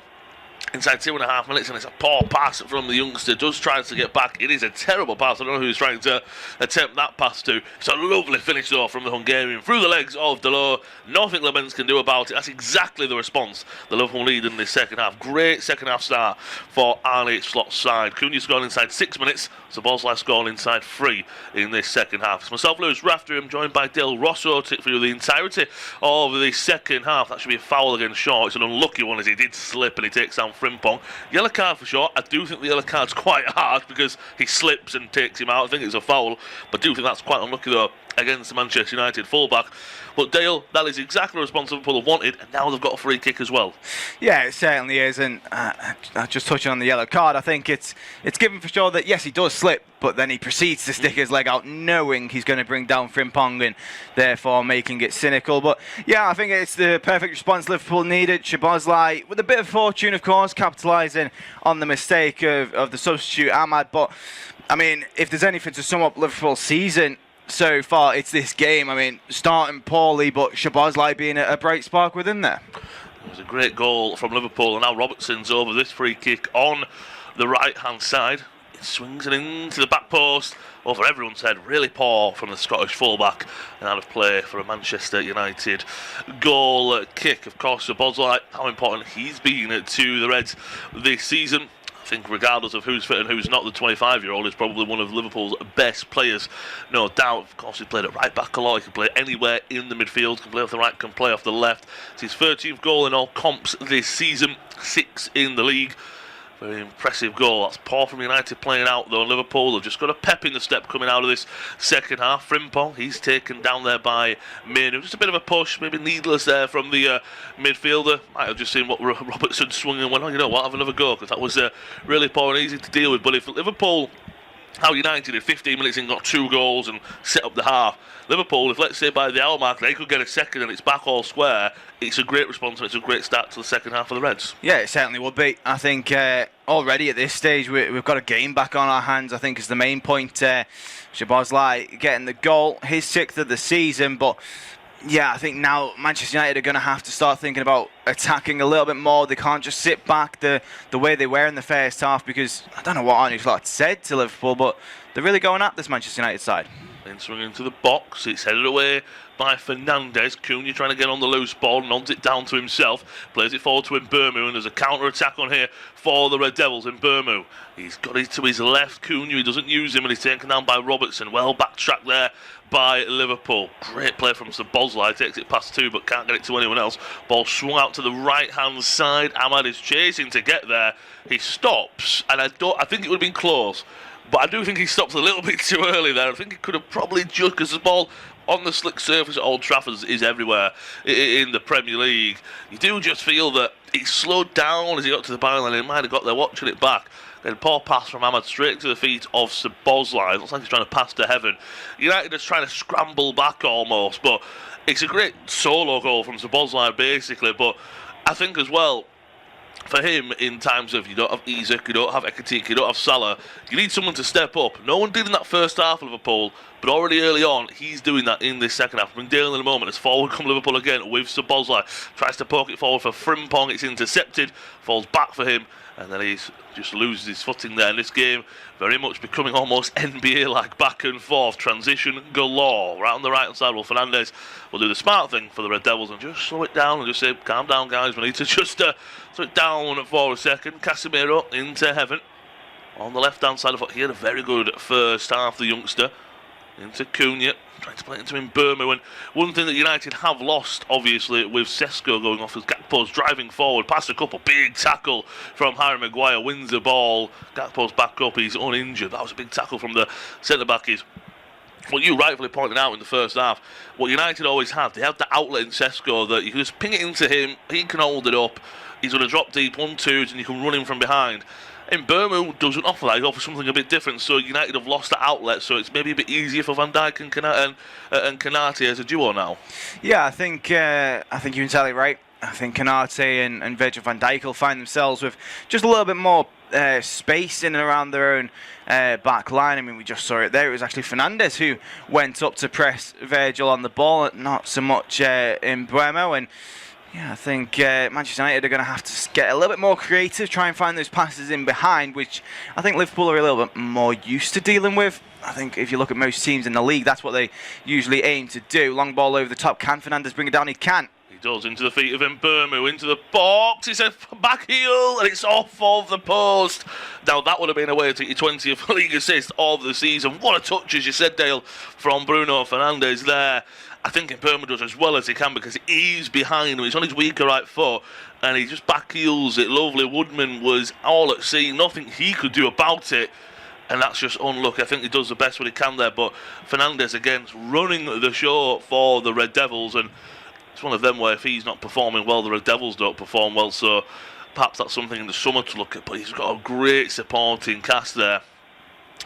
inside 2.5 minutes, and it's a poor pass from the youngster. Just tries to get back. It is a terrible pass. I don't know who's trying to attempt that pass to. It's a lovely finish though from the Hungarian through the legs of Delors. Nothing Lemens can do about it. That's exactly the response the Liverpool need in this second half. Great second half start for Arne Slot's side. Cunha scored inside 6 minutes. Szoboszlai scored inside 3 in this second half. It's myself, Lewis Rafter. I'm joined by Del Rosso for the entirety of the second half. That should be a foul against Shaw. It's an unlucky one as he did slip and he takes down Frimpong. Yellow card for Shaw. I do think the yellow card's quite hard because he slips and takes him out. I think it's a foul, but I do think that's quite unlucky though against the Manchester United fullback. But Dale, that is exactly the response Liverpool have wanted, and now they've got a free kick as well. Yeah, it certainly is, and just touching on the yellow card, I think it's given for sure that yes, he does slip, but then he proceeds to stick his leg out, knowing he's going to bring down Frimpong and therefore making it cynical. But yeah, I think it's the perfect response Liverpool needed. Szoboszlai, with a bit of fortune, of course, capitalising on the mistake of the substitute Ahmad. But I mean, if there's anything to sum up Liverpool's season so far, it's this game. I mean, starting poorly, but Szoboszlai being a bright spark within there. It was a great goal from Liverpool, and now Robertson's over this free kick on the right-hand side. It swings it into the back post, over everyone's head. Really poor from the Scottish fullback, and out of play for a Manchester United goal kick. Of course, Szoboszlai, how important he's been to the Reds this season. I think regardless of who's fit and who's not, the 25-year-old is probably one of Liverpool's best players, no doubt. Of course, he played at right back a lot. He can play anywhere in the midfield, can play off the right, can play off the left. It's his 13th goal in all comps this season, 6 in the league. Very impressive goal. That's poor from United playing out though. Liverpool have just got a pep in the step coming out of this second half. Frimpong, he's taken down there by Mainu. Just a bit of a push, maybe needless there from the midfielder. Might have just seen what Robertson swung and went, oh, you know what, have another go, because that was really poor and easy to deal with. But if Liverpool, how United in 15 minutes in got 2 goals and set up the half, Liverpool, if let's say by the hour mark they could get a second and it's back all square, it's a great response and it's a great start to the second half of the Reds. Yeah, it certainly would be. I think already at this stage we've got a game back on our hands, I think is the main point. Szoboszlai getting the goal, his 6th of the season, but yeah, I think now Manchester United are going to have to start thinking about attacking a little bit more. They can't just sit back the way they were in the first half, because I don't know what Arne Slot said to Liverpool, but they're really going at this Manchester United side. Then swinging into the box, it's headed away by Fernandes. Cunha trying to get on the loose ball, nods it down to himself, plays it forward to Mbeumo, and there's a counter-attack on here for the Red Devils. Mbeumo, he's got it to his left. Cunha, he doesn't use him, and he's taken down by Robertson. Well backtracked there by Liverpool. Great play from Szoboszlai, takes it past 2 but can't get it to anyone else. Ball swung out to the right-hand side. Ahmad is chasing to get there. He stops, and I think it would have been close, but I do think he stops a little bit too early there. I think he could have probably just, because the ball on the slick surface at Old Trafford is everywhere in the Premier League. You do just feel that he slowed down as he got to the byline, and he might have got there watching it back. Then poor pass from Ahmad straight to the feet of Szoboszlai. Looks like he's trying to pass to heaven. United is trying to scramble back almost, but it's a great solo goal from Szoboszlai basically. But I think as well, for him, in times of you don't have Isak, you don't have Ekitike, you don't have Salah, you need someone to step up. No one did in that first half of Liverpool, but already early on, he's doing that in this second half. Bring Dale in a moment as forward come Liverpool again with Szoboszlai. Tries to poke it forward for Frimpong, it's intercepted, falls back for him, and then he just loses his footing there in this game. Very much becoming almost NBA-like, back and forth, transition galore. Right on the right-hand side, Will Fernandes will do the smart thing for the Red Devils and just slow it down and just say, calm down guys, we need to just slow it down for a second. Casemiro into heaven on the left-hand side of it. He had a very good first half, the youngster. into Cunha, trying to play it into Mbeumo. And one thing that United have lost, obviously, with Sk going off, is Gakpo's driving forward, past a couple, big tackle from Harry Maguire, wins the ball. Gakpo's back up, he's uninjured. That was a big tackle from the centre-back. Is what you rightfully pointed out in the first half. What United always had, they had the outlet in Sesko that you can just ping it into him, he can hold it up, he's going to drop deep 1-2s, and you can run him from behind. Mbeumo doesn't offer that, he offers something a bit different, so United have lost that outlet, so it's maybe a bit easier for Van Dijk and Konate as a duo now. Yeah, I think you're entirely right. I think Konate and Virgil van Dijk will find themselves with just a little bit more space in and around their own back line. I mean, we just saw it there. It was actually Fernandes who went up to press Virgil on the ball, not so much Mbeumo. And yeah, I think Manchester United are going to have to get a little bit more creative, try and find those passes in behind, which I think Liverpool are a little bit more used to dealing with. I think if you look at most teams in the league, that's what they usually aim to do. Long ball over the top. Can Fernandes bring it down? He can. He does, into the feet of Mbeumo, into the box. It's a back heel, and it's off of the post. Now, that would have been a way to get your 20th league assist of the season. What a touch, as you said, Dale, from Bruno Fernandes there. I think Mbeumo does as well as he can because he's behind him. He's on his weaker right foot and he just back heels it. Lovely. Woodman was all at sea. Nothing he could do about it. And that's just unlucky. I think he does the best what he can there. But Fernandes, again, running the show for the Red Devils. And it's one of them where if he's not performing well, the Red Devils don't perform well. So perhaps that's something in the summer to look at. But he's got a great supporting cast there.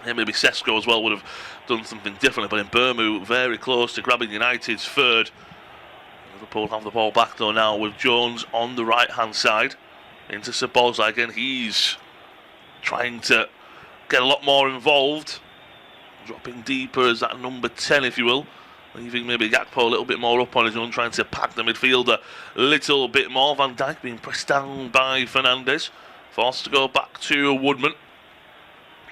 Yeah, maybe Sesko as well would have done something differently, but Mbeumo very close to grabbing United's third. Liverpool have the ball back though now with Jones on the right hand side into Szoboszlai again. He's trying to get a lot more involved, dropping deeper as that number 10 if you will, leaving maybe Gakpo a little bit more up on his own, trying to pack the midfield a little bit more. Van Dijk being pressed down by Fernandes, forced to go back to Woodman.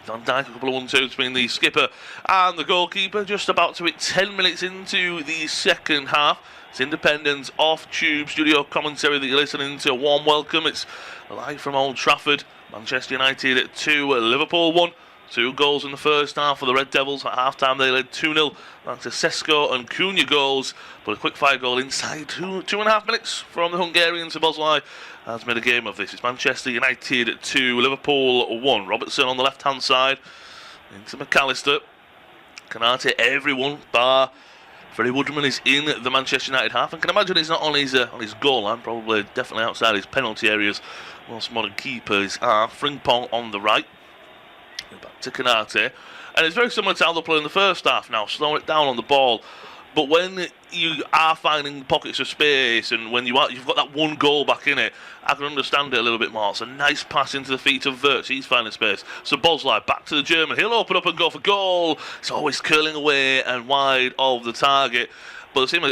Van Dijk, a couple of 1-2s between the skipper and the goalkeeper. Just about to hit 10 minutes into the second half. It's Independence off Tube studio commentary that you're listening to. A warm welcome. It's live from Old Trafford. Manchester United at 2, Liverpool 1. 2 goals in the first half for the Red Devils. At half-time they led 2-0. Thanks to Sesko and Cunha goals. But a quick-fire goal inside 2.5 minutes from the Hungarian Szoboszlai has made a game of this. It's Manchester United at 2, Liverpool 1. Robertson on the left-hand side. Into McAllister. Konate, everyone bar Freddie Woodman is in the Manchester United half. And can imagine he's not on his goal line. Probably definitely outside his penalty areas. Most modern keepers are Frimpong on the right. Back to Konate, and it's very similar to how they play in the first half now, slowing it down on the ball. But when you are finding pockets of space and when you've got that one goal back in it, I can understand it a little bit more. It's a nice pass into the feet of Wirtz. He's finding space. So Szoboszlai back to the German. He'll open up and go for goal. It's always curling away and wide of the target. But the same,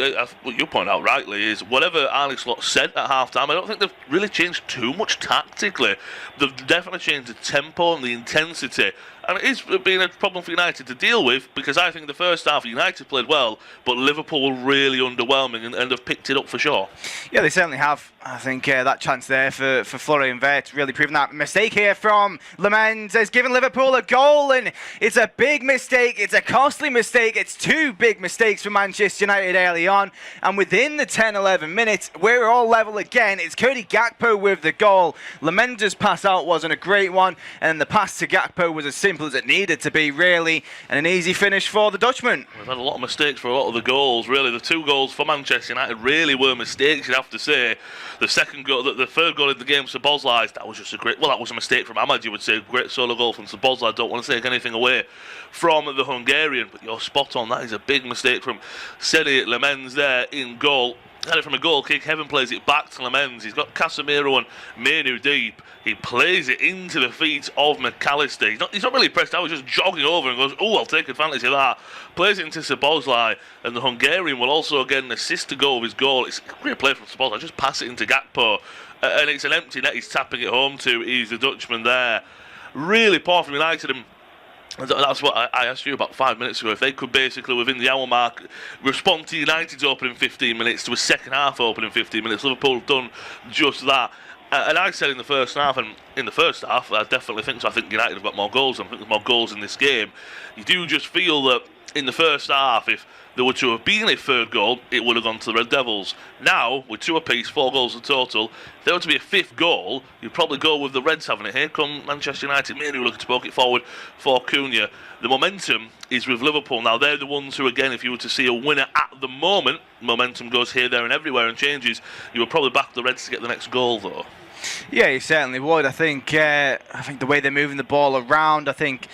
what you point out rightly is whatever Arne Slot said at half-time, I don't think they've really changed too much tactically. They've definitely changed the tempo and the intensity. And it is being a problem for United to deal with because I think the first half United played well, but Liverpool were really underwhelming and have picked it up for sure. Yeah, they certainly have. I think that chance there for Florian Wirtz really proving that. Mistake here from Lemens has given Liverpool a goal, and it's a big mistake. It's a costly mistake. It's 2 big mistakes for Manchester United early on, and within the 10-11 minutes, we're all level again. It's Cody Gakpo with the goal. Lemens' pass out wasn't a great one, and the pass to Gakpo was as simple as it needed to be, really, and an easy finish for the Dutchman. We've had a lot of mistakes for a lot of the goals, really. The 2 goals for Manchester United really were mistakes, you'd have to say. The second goal, the third goal in the game, Szoboszlai, that was just a great, well, that was a mistake from Ahmad, you would say. Great solo goal from Szoboszlai. I don't want to take anything away from the Hungarian, but you're spot on. That is a big mistake from Seni Lemens there in goal. Had it from a goal kick. Heaven plays it back to Lemens. He's got Casemiro and Menu deep. He plays it into the feet of McAllister. He's not really pressed out. He's just jogging over and goes, oh, I'll take advantage of that. Plays it into Szoboszlai. And the Hungarian will also get an assist to go with his goal. It's a great play from Szoboszlai. Just pass it into Gakpo. And it's an empty net. He's tapping it home to. He's the Dutchman there. Really poor from United. And that's what I asked you about 5 minutes ago. If they could basically, within the hour mark, respond to United's opening 15 minutes, to a second half opening 15 minutes, Liverpool have done just that. And I said in the first half, and in the first half, I definitely think so. I think United have got more goals. I think there's more goals in this game. You do just feel that in the first half, if there were to have been a third goal, it would have gone to the Red Devils. Now, with 2 apiece, 4 goals in total, if there were to be a 5th goal, you'd probably go with the Reds having it. Here come Manchester United, mainly looking to poke it forward for Cunha. The momentum is with Liverpool. Now, they're the ones who, again, if you were to see a winner at the moment, momentum goes here, there and everywhere and changes. You would probably back the Reds to get the next goal, though. Yeah, you certainly would. I think the way they're moving the ball around, I think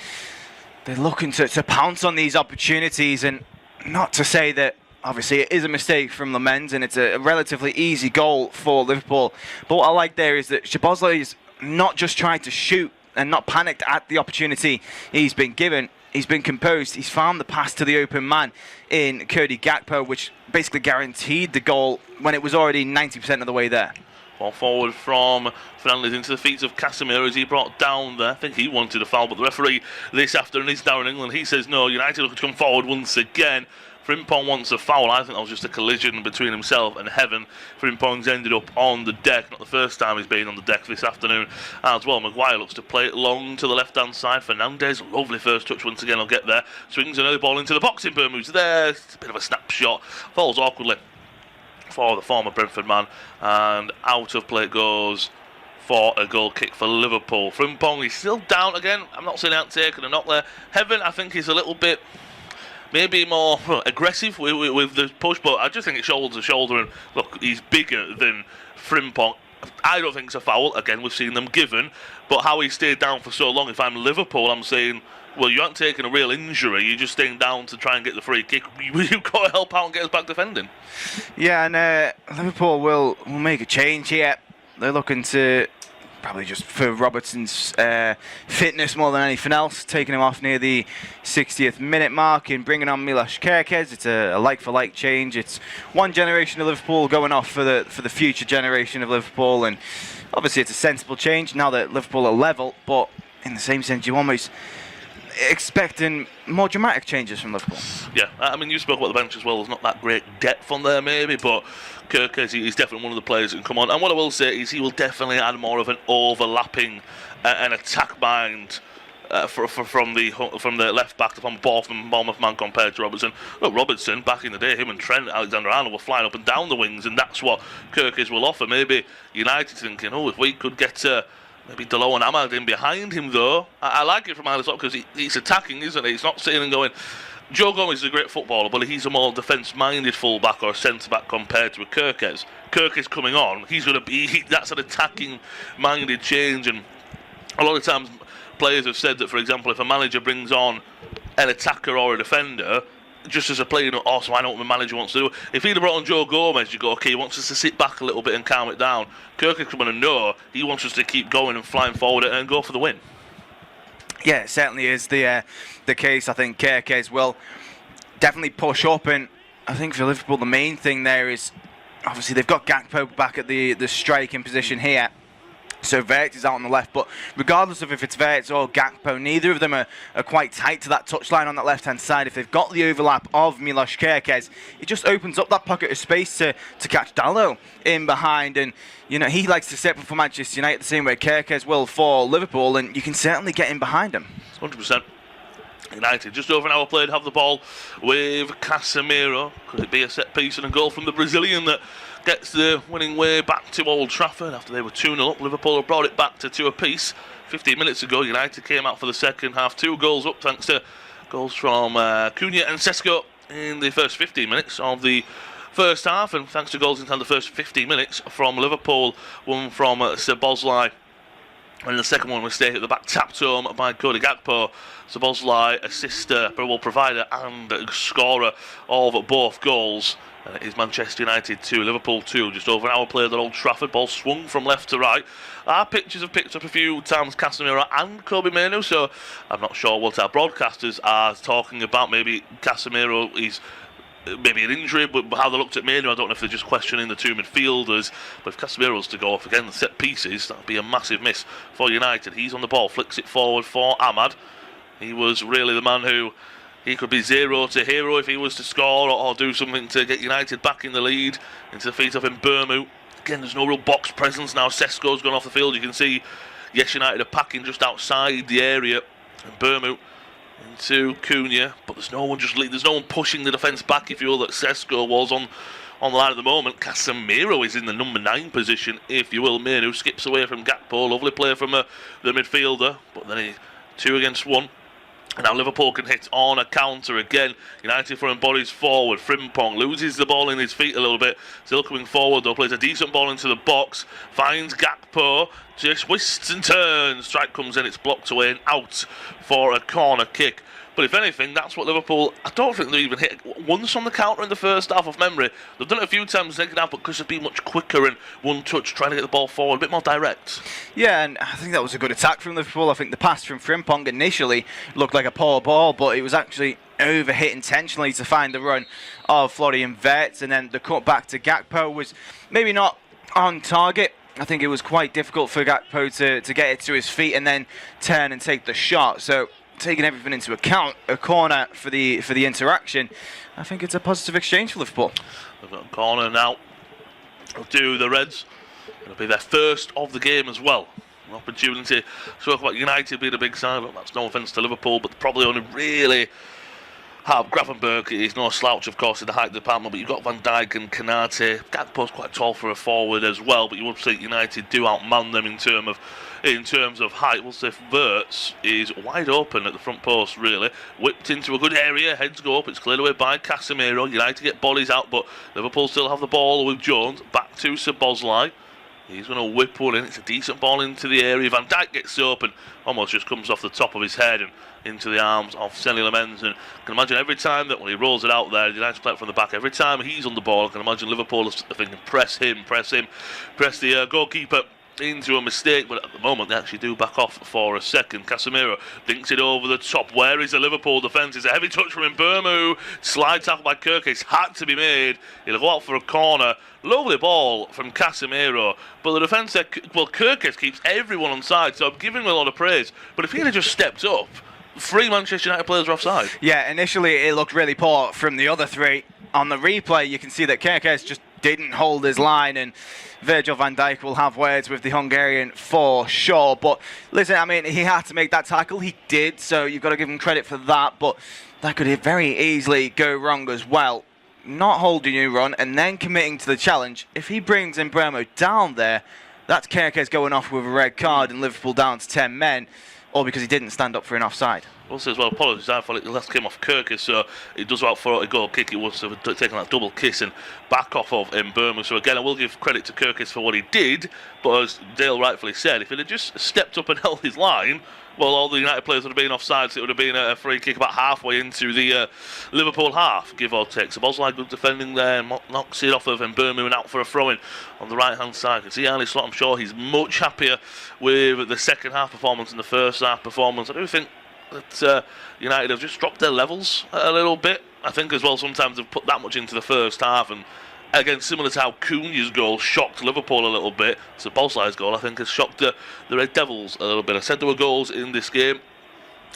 they're looking to pounce on these opportunities, and not to say that obviously it is a mistake from Lamens and it's a relatively easy goal for Liverpool. But what I like there is that Szoboszlai is not just trying to shoot and not panicked at the opportunity he's been given. He's been composed. He's found the pass to the open man in Cody Gakpo, which basically guaranteed the goal when it was already 90% of the way there. Ball forward from Fernandes into the feet of Casemiro as he brought down there. I think he wanted a foul, but the referee this afternoon is down in England. He says no, United looking to come forward once again. Frimpong wants a foul. I think that was just a collision between himself and Heaven. Frimpong's ended up on the deck. Not the first time he's been on the deck this afternoon as well. Maguire looks to play it long to the left-hand side. Fernandes, lovely first touch once again. I'll get there. Swings another ball into the box in Bermude's there. It's a bit of a snapshot. Falls awkwardly for the former Brentford man, and out of play goes for a goal kick for Liverpool. Frimpong is still down again. I'm not saying he hasn't taken a knock there. Heaven, I think, is a little bit maybe more aggressive with the push, but I just think it's shoulder to shoulder, and look, he's bigger than Frimpong. I don't think it's a foul. Again, we've seen them given, but how he stayed down for so long, if I'm Liverpool, I'm saying, well, you aren't taking a real injury, you're just staying down to try and get the free kick. You've got to help out and get us back defending. Yeah, and Liverpool will make a change here. They're looking to probably just for Robertson's fitness more than anything else, taking him off near the 60th minute mark and bringing on Milos Kerkez. It's a like-for-like change. It's one generation of Liverpool going off for the future generation of Liverpool, and obviously it's a sensible change now that Liverpool are level, but in the same sense you almost expecting more dramatic changes from Liverpool. Yeah, I mean, you spoke about the bench as well. There's not that great depth on there maybe, but Kerkez, he's definitely one of the players that can come on. And what I will say is he will definitely add more of an overlapping and attack mind from the left back from Bournemouth man compared to Robertson. Look, Robertson, back in the day, him and Trent Alexander-Arnold were flying up and down the wings, and that's what Kerkez will offer. Maybe United thinking, if we could get maybe Delo and Ahmad in behind him, though. I like it from Alisson because he's attacking, isn't he? He's not sitting and going. Joe Gomez is a great footballer, but he's a more defence-minded full-back or centre-back compared to a Kerkez. Kerkez coming on, he's going to be. That's an attacking-minded change, and a lot of times players have said that, for example, if a manager brings on an attacker or a defender, just as a player, so I know what my manager wants to do. If he'd have brought on Joe Gomez, you go, okay, he wants us to sit back a little bit and calm it down. Kerkez coming and know he wants us to keep going and flying forward and go for the win. Yeah, it certainly is the case. I think Kerkez will definitely push up, and I think for Liverpool the main thing there is obviously they've got Gakpo back at the striking position here. So Verts is out on the left, but regardless of if it's Verts or Gakpo, neither of them are quite tight to that touchline on that left-hand side. If they've got the overlap of Milos Kerkez, it just opens up that pocket of space to catch Dalot in behind. And, he likes to step up for Manchester United the same way Kerkez will for Liverpool, and you can certainly get in behind him. 100%. United just over an hour played, have the ball with Casemiro. Could it be a set piece and a goal from the Brazilian that gets the winning way back to Old Trafford after they were 2-0 up? Liverpool have brought it back to 2 apiece. 15 minutes ago, United came out for the second half, 2 goals up thanks to goals from Cunha and Sk in the first 15 minutes of the first half, and thanks to goals in the first 15 minutes from Liverpool, one from Szoboszlai. And the second one was stayed at the back, tapped home by Cody Gakpo. Szoboszlai, assister, provider and scorer of both goals. And it is Manchester United 2, Liverpool 2. Just over an hour played at Old Trafford. Ball swung from left to right. Our pictures have picked up a few times Casemiro and Kobe Mainoo, so I'm not sure what our broadcasters are talking about. Maybe Casemiro is maybe an injury, but how they looked at Mainoo, I don't know if they're just questioning the two midfielders. But if Casemiro's to go off again, the set pieces, that would be a massive miss for United. He's on the ball, flicks it forward for Ahmad. He was really the man who, he could be 0 to hero if he was to score or do something to get United back in the lead into the feet of Mbeumo. Again, there's no real box presence now. Sesko's gone off the field. You can see Yes United are packing just outside the area. And Bournemouth into Cunha, but there's no one pushing the defence back, if you will, that Sesko was on the line at the moment. Casemiro is in the number 9 position, if you will. Manu skips away from Gakpo. Lovely play from the midfielder, but then he 2 against 1. And now Liverpool can hit on a counter again. United throwing bodies forward. Frimpong loses the ball in his feet a little bit. Still coming forward though. Plays a decent ball into the box. Finds Gakpo. Just twists and turns. Strike comes in. It's blocked away and out for a corner kick. But if anything, that's what Liverpool, I don't think they even hit once on the counter in the first half, of memory. They've done it a few times in the second half, but because they've been much quicker and one touch, trying to get the ball forward, a bit more direct. Yeah, and I think that was a good attack from Liverpool. I think the pass from Frimpong initially looked like a poor ball, but it was actually overhit intentionally to find the run of Florian Wirtz, and then the cut back to Gakpo was maybe not on target. I think it was quite difficult for Gakpo to get it to his feet and then turn and take the shot. So, taking everything into account, a corner for the interaction, I think it's a positive exchange for Liverpool. They've got a corner now. They'll do the Reds. It'll be their first of the game as well. An opportunity. Spoke about United being a big side. Look, that's no offence to Liverpool, but probably only really have Gravenberg. He's no slouch, of course, in the height department, but you've got Van Dijk and Kanate. Gakpo's quite tall for a forward as well, but you would say United do outman them in terms of height. We'll say Wirtz is wide open at the front post, really. Whipped into a good area, heads go up, it's cleared away by Casemiro. United get bodies out, but Liverpool still have the ball with Jones. Back to Szoboszlai. He's going to whip one in. It's a decent ball into the area. Van Dijk gets open, almost just comes off the top of his head and into the arms of Seny Lamens. And I can imagine every time that when he rolls it out there, United play it from the back. Every time he's on the ball, I can imagine Liverpool is thinking, press the goalkeeper into a mistake, but at the moment they actually do back off for a second. Casemiro dinks it over the top. Where is the Liverpool defence? It's a heavy touch from Mbeumo. Slide tackle by Kirkes had to be made. He'll go out for a corner. Lovely ball from Casemiro, but the defence there, well, Kirkes keeps everyone on side, so I'm giving him a lot of praise. But if he had just stepped up, 3 Manchester United players are offside. Yeah, initially it looked really poor from the other 3. On the replay, you can see that Kirkes just didn't hold his line, and Virgil van Dijk will have words with the Hungarian for sure. But listen, I mean, he had to make that tackle. He did, so you've got to give him credit for that. But that could very easily go wrong as well. Not holding your run and then committing to the challenge. If he brings Mbeumo down there, that's Kirkes going off with a red card and Liverpool down to 10 men, all because he didn't stand up for an offside. Also as well, apologies, I thought it last came off Kirkes, so it does out for a goal kick. It was taking that double kiss and back off of Mbeumo. So again, I will give credit to Kirkes for what he did, but as Dale rightfully said, if he had just stepped up and held his line, well, all the United players would have been offside, so it would have been a free kick about halfway into the Liverpool half, give or take. So Szoboszlai, good defending there, knocks it off of Mbeumo and out for a throw-in on the right-hand side. You can see Arne Slot, I'm sure he's much happier with the second half performance than the first half performance. I do think that United have just dropped their levels a little bit. I think as well sometimes they've put that much into the first half, and again, similar to how Cunha's goal shocked Liverpool a little bit, Szoboszlai's goal, I think, has shocked the Red Devils a little bit. I said there were goals in this game,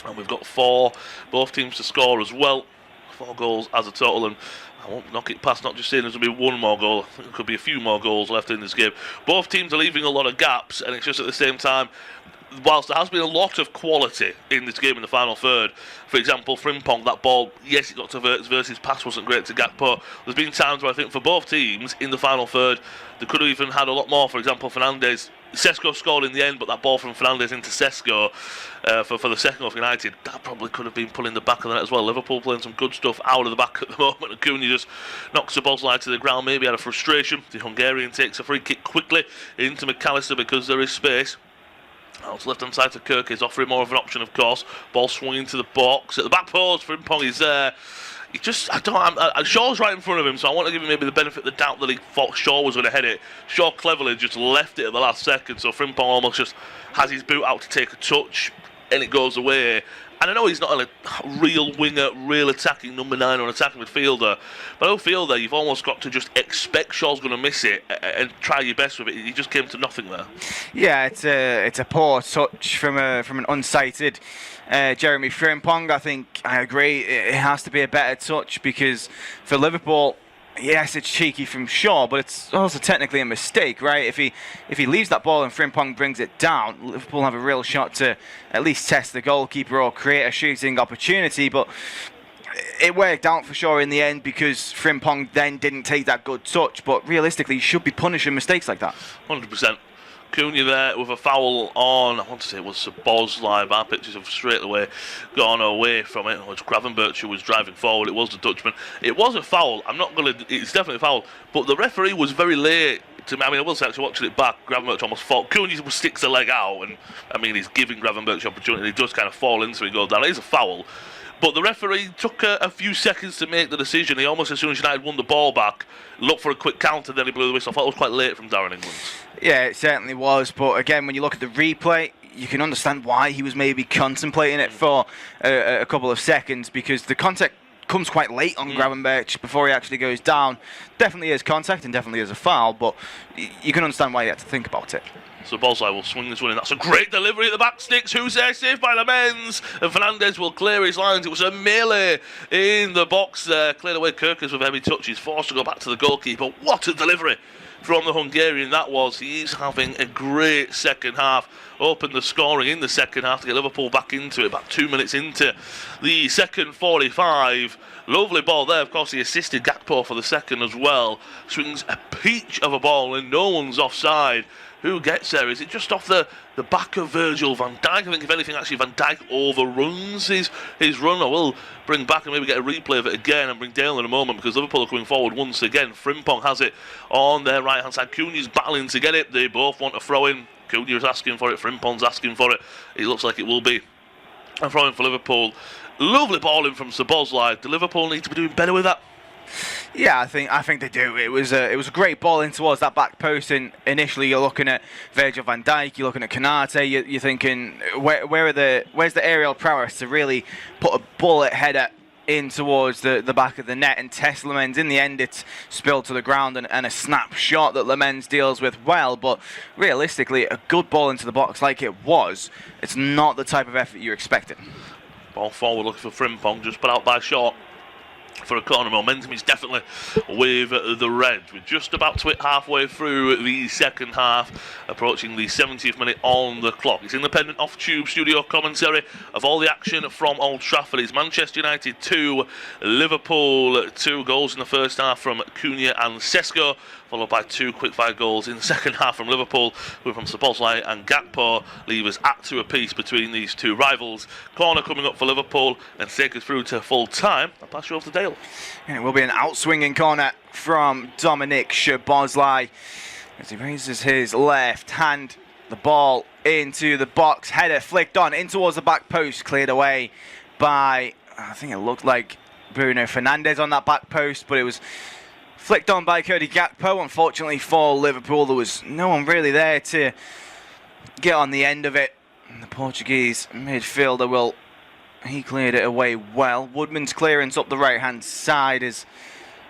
and we've got 4, both teams to score as well. 4 goals as a total, and I won't knock it past not just saying there's going to be 1 more goal. I think there could be a few more goals left in this game. Both teams are leaving a lot of gaps, and it's just at the same time, whilst there has been a lot of quality in this game in the final third, for example, Frimpong, that ball, yes, it got to Wirtz versus pass wasn't great to Gakpo. There's been times where I think for both teams in the final third, they could have even had a lot more. For example, Fernandes, Sesko scored in the end, but that ball from Fernandes into Sesko for the second of United, that probably could have been pulling the back of the net as well. Liverpool playing some good stuff out of the back at the moment, and Cunha just knocks Szoboszlai to the ground, maybe out of frustration. The Hungarian takes a free kick quickly into McAllister because there is space. Out to left-hand side to Kirkes, offering more of an option, of course. Ball swung into the box. At the back post, Frimpong is there. He just, Shaw's right in front of him, so I want to give him maybe the benefit of the doubt that he thought Shaw was going to head it. Shaw cleverly just left it at the last second, so Frimpong almost just has his boot out to take a touch, and it goes away. And I know he's not a real winger, real attacking number 9 or an attacking midfielder, but I feel that you've almost got to just expect Shaw's going to miss it and try your best with it. He just came to nothing there. Yeah, it's a poor touch from an unsighted Jeremy Frimpong. I think I agree. It has to be a better touch because for Liverpool, yes, it's cheeky from Shaw, but it's also technically a mistake, right? If he leaves that ball and Frimpong brings it down, Liverpool have a real shot to at least test the goalkeeper or create a shooting opportunity, but it worked out for Shaw in the end because Frimpong then didn't take that good touch, but realistically, you should be punishing mistakes like that. 100%. Cunha there with a foul on, I want to say it was Szoboszlai, but our pictures have straight away gone away from it. It was Gravenberch who was driving forward, it was the Dutchman. It was a foul, it's definitely a foul, but the referee was very late. I will say, actually watching it back, Gravenberch almost fought. Cunha sticks a leg out, and he's giving Gravenberch the opportunity. He does kind of fall into it and go down. It is a foul. But the referee took a few seconds to make the decision. He almost, as soon as United won the ball back, looked for a quick counter, then he blew the whistle. I thought it was quite late from Darren England. Yeah, it certainly was. But again, when you look at the replay, you can understand why he was maybe contemplating it for a couple of seconds, because the contact comes quite late on Gravenberch before he actually goes down. Definitely is contact and definitely is a foul, but you can understand why you had to think about it. So Bolsai will swing this one in. That's a great delivery at the back sticks. Who's there? Saved by the men's. And Fernandez will clear his lines. It was a melee in the box there. Cleared away Kirkus with heavy touch. He's forced to go back to the goalkeeper. What a delivery from the Hungarian that was. He's having a great second half. Opened the scoring in the second half to get Liverpool back into it. About 2 minutes into the second 45. Lovely ball there. Of course, he assisted Gakpo for the second as well. Swings a peach of a ball and no one's offside. Who gets there? Is it just off the back of Virgil van Dijk? I think, if anything, actually Van Dijk overruns his run. I will bring back and maybe get a replay of it again and bring Dale in a moment, because Liverpool are coming forward once again. Frimpong has it on their right-hand side. Cunha's battling to get it. They both want a throw-in. Cunha is asking for it. Frimpong's asking for it. It looks like it will be a throw-in for Liverpool. Lovely ball in from Szoboszlai. Do Liverpool need to be doing better with that? Yeah, I think they do. It was a great ball in towards that back post, and initially you're looking at Virgil van Dijk, you're looking at Konate, you're wthinking where's the aerial prowess to really put a bullet header in towards the back of the net and test Lemens. In the end, it's spilled to the ground and a snap shot that Lemens deals with well, but realistically, a good ball into the box like it was, it's not the type of effort you're expecting. Ball forward looking for Frimpong, just put out by Shaw for a corner. Momentum is definitely with the Reds. We're just about to hit halfway through the second half, approaching the 70th minute on the clock. It's independent off-tube studio commentary of all the action from Old Trafford. It's Manchester United 2, Liverpool 2. Goals in the first half from Cunha and Sk, followed by 2 quick-fire goals in the second half from Liverpool, from Szoboszlai and Gakpo. Leave us at 2 apiece between these two rivals. Corner coming up for Liverpool and take us through to full time. I'll pass you over to Dale. And it will be an outswinging corner from Dominik Szoboszlai as he raises his left hand. The ball into the box, header flicked on in towards the back post, cleared away by, I think it looked like Bruno Fernandes on that back post, but it was flicked on by Cody Gakpo. Unfortunately for Liverpool, there was no one really there to get on the end of it. And the Portuguese midfielder he cleared it away well. Woodman's clearance up the right-hand side has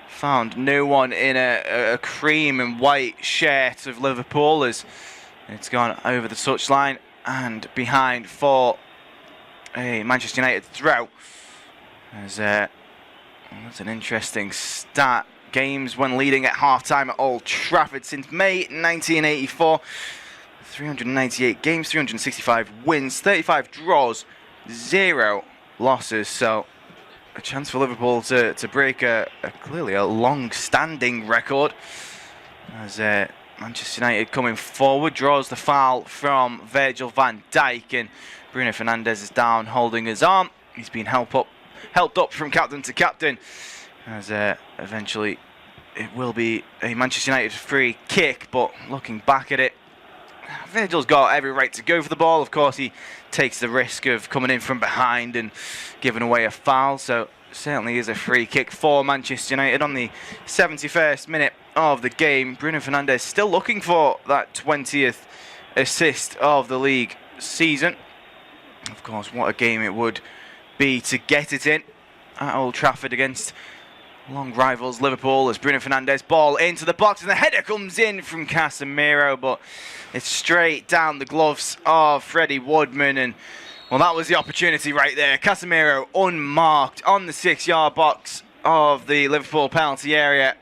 found no one in a cream and white shirt of Liverpool as it's gone over the touchline and behind for a Manchester United throw. As that's an interesting stat. Games when leading at half-time at Old Trafford since May 1984. 398 games, 365 wins, 35 draws, 0 losses. So a chance for Liverpool to break clearly a long-standing record. As Manchester United coming forward, draws the foul from Virgil van Dijk, and Bruno Fernandes is down holding his arm. He's been helped up from captain to captain. As eventually it will be a Manchester United free kick, but looking back at it, Virgil's got every right to go for the ball. Of course, he takes the risk of coming in from behind and giving away a foul, so certainly is a free kick for Manchester United on the 71st minute of the game. Bruno Fernandes still looking for that 20th assist of the league season. Of course, what a game it would be to get it in at Old Trafford against long rivals Liverpool, as Bruno Fernandes ball into the box and the header comes in from Casemiro, but it's straight down the gloves of Freddie Woodman, and well, that was the opportunity right there. Casemiro unmarked on the 6-yard box of the Liverpool penalty area,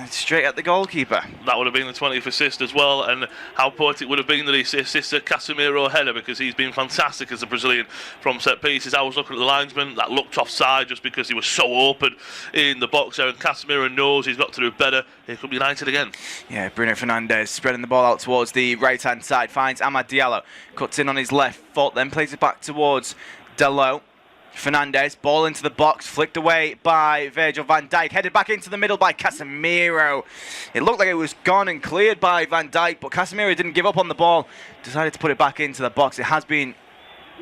straight at the goalkeeper. That would have been the 20th assist as well, and how poetic would have been that he assisted Casemiro header, because he's been fantastic as a Brazilian from set pieces. I was looking at the linesman that looked offside just because he was so open in the box there, and Casemiro knows he's got to do better. Here could be United again. Yeah, Bruno Fernandes spreading the ball out towards the right-hand side, finds Amad Diallo, cuts in on his left foot, then plays it back towards Dalot. Fernandes, ball into the box, flicked away by Virgil van Dijk, headed back into the middle by Casemiro. It looked like it was gone and cleared by Van Dijk, but Casemiro didn't give up on the ball, decided to put it back into the box. It has been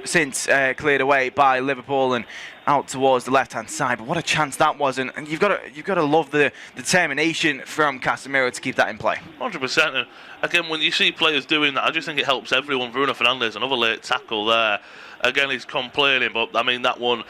since cleared away by Liverpool and out towards the left-hand side. But what a chance that was, and you've got to love the determination from Casemiro to keep that in play. 100%. And again, when you see players doing that, I just think it helps everyone. Bruno Fernandes, another late tackle there. Again, he's complaining, but I mean that one.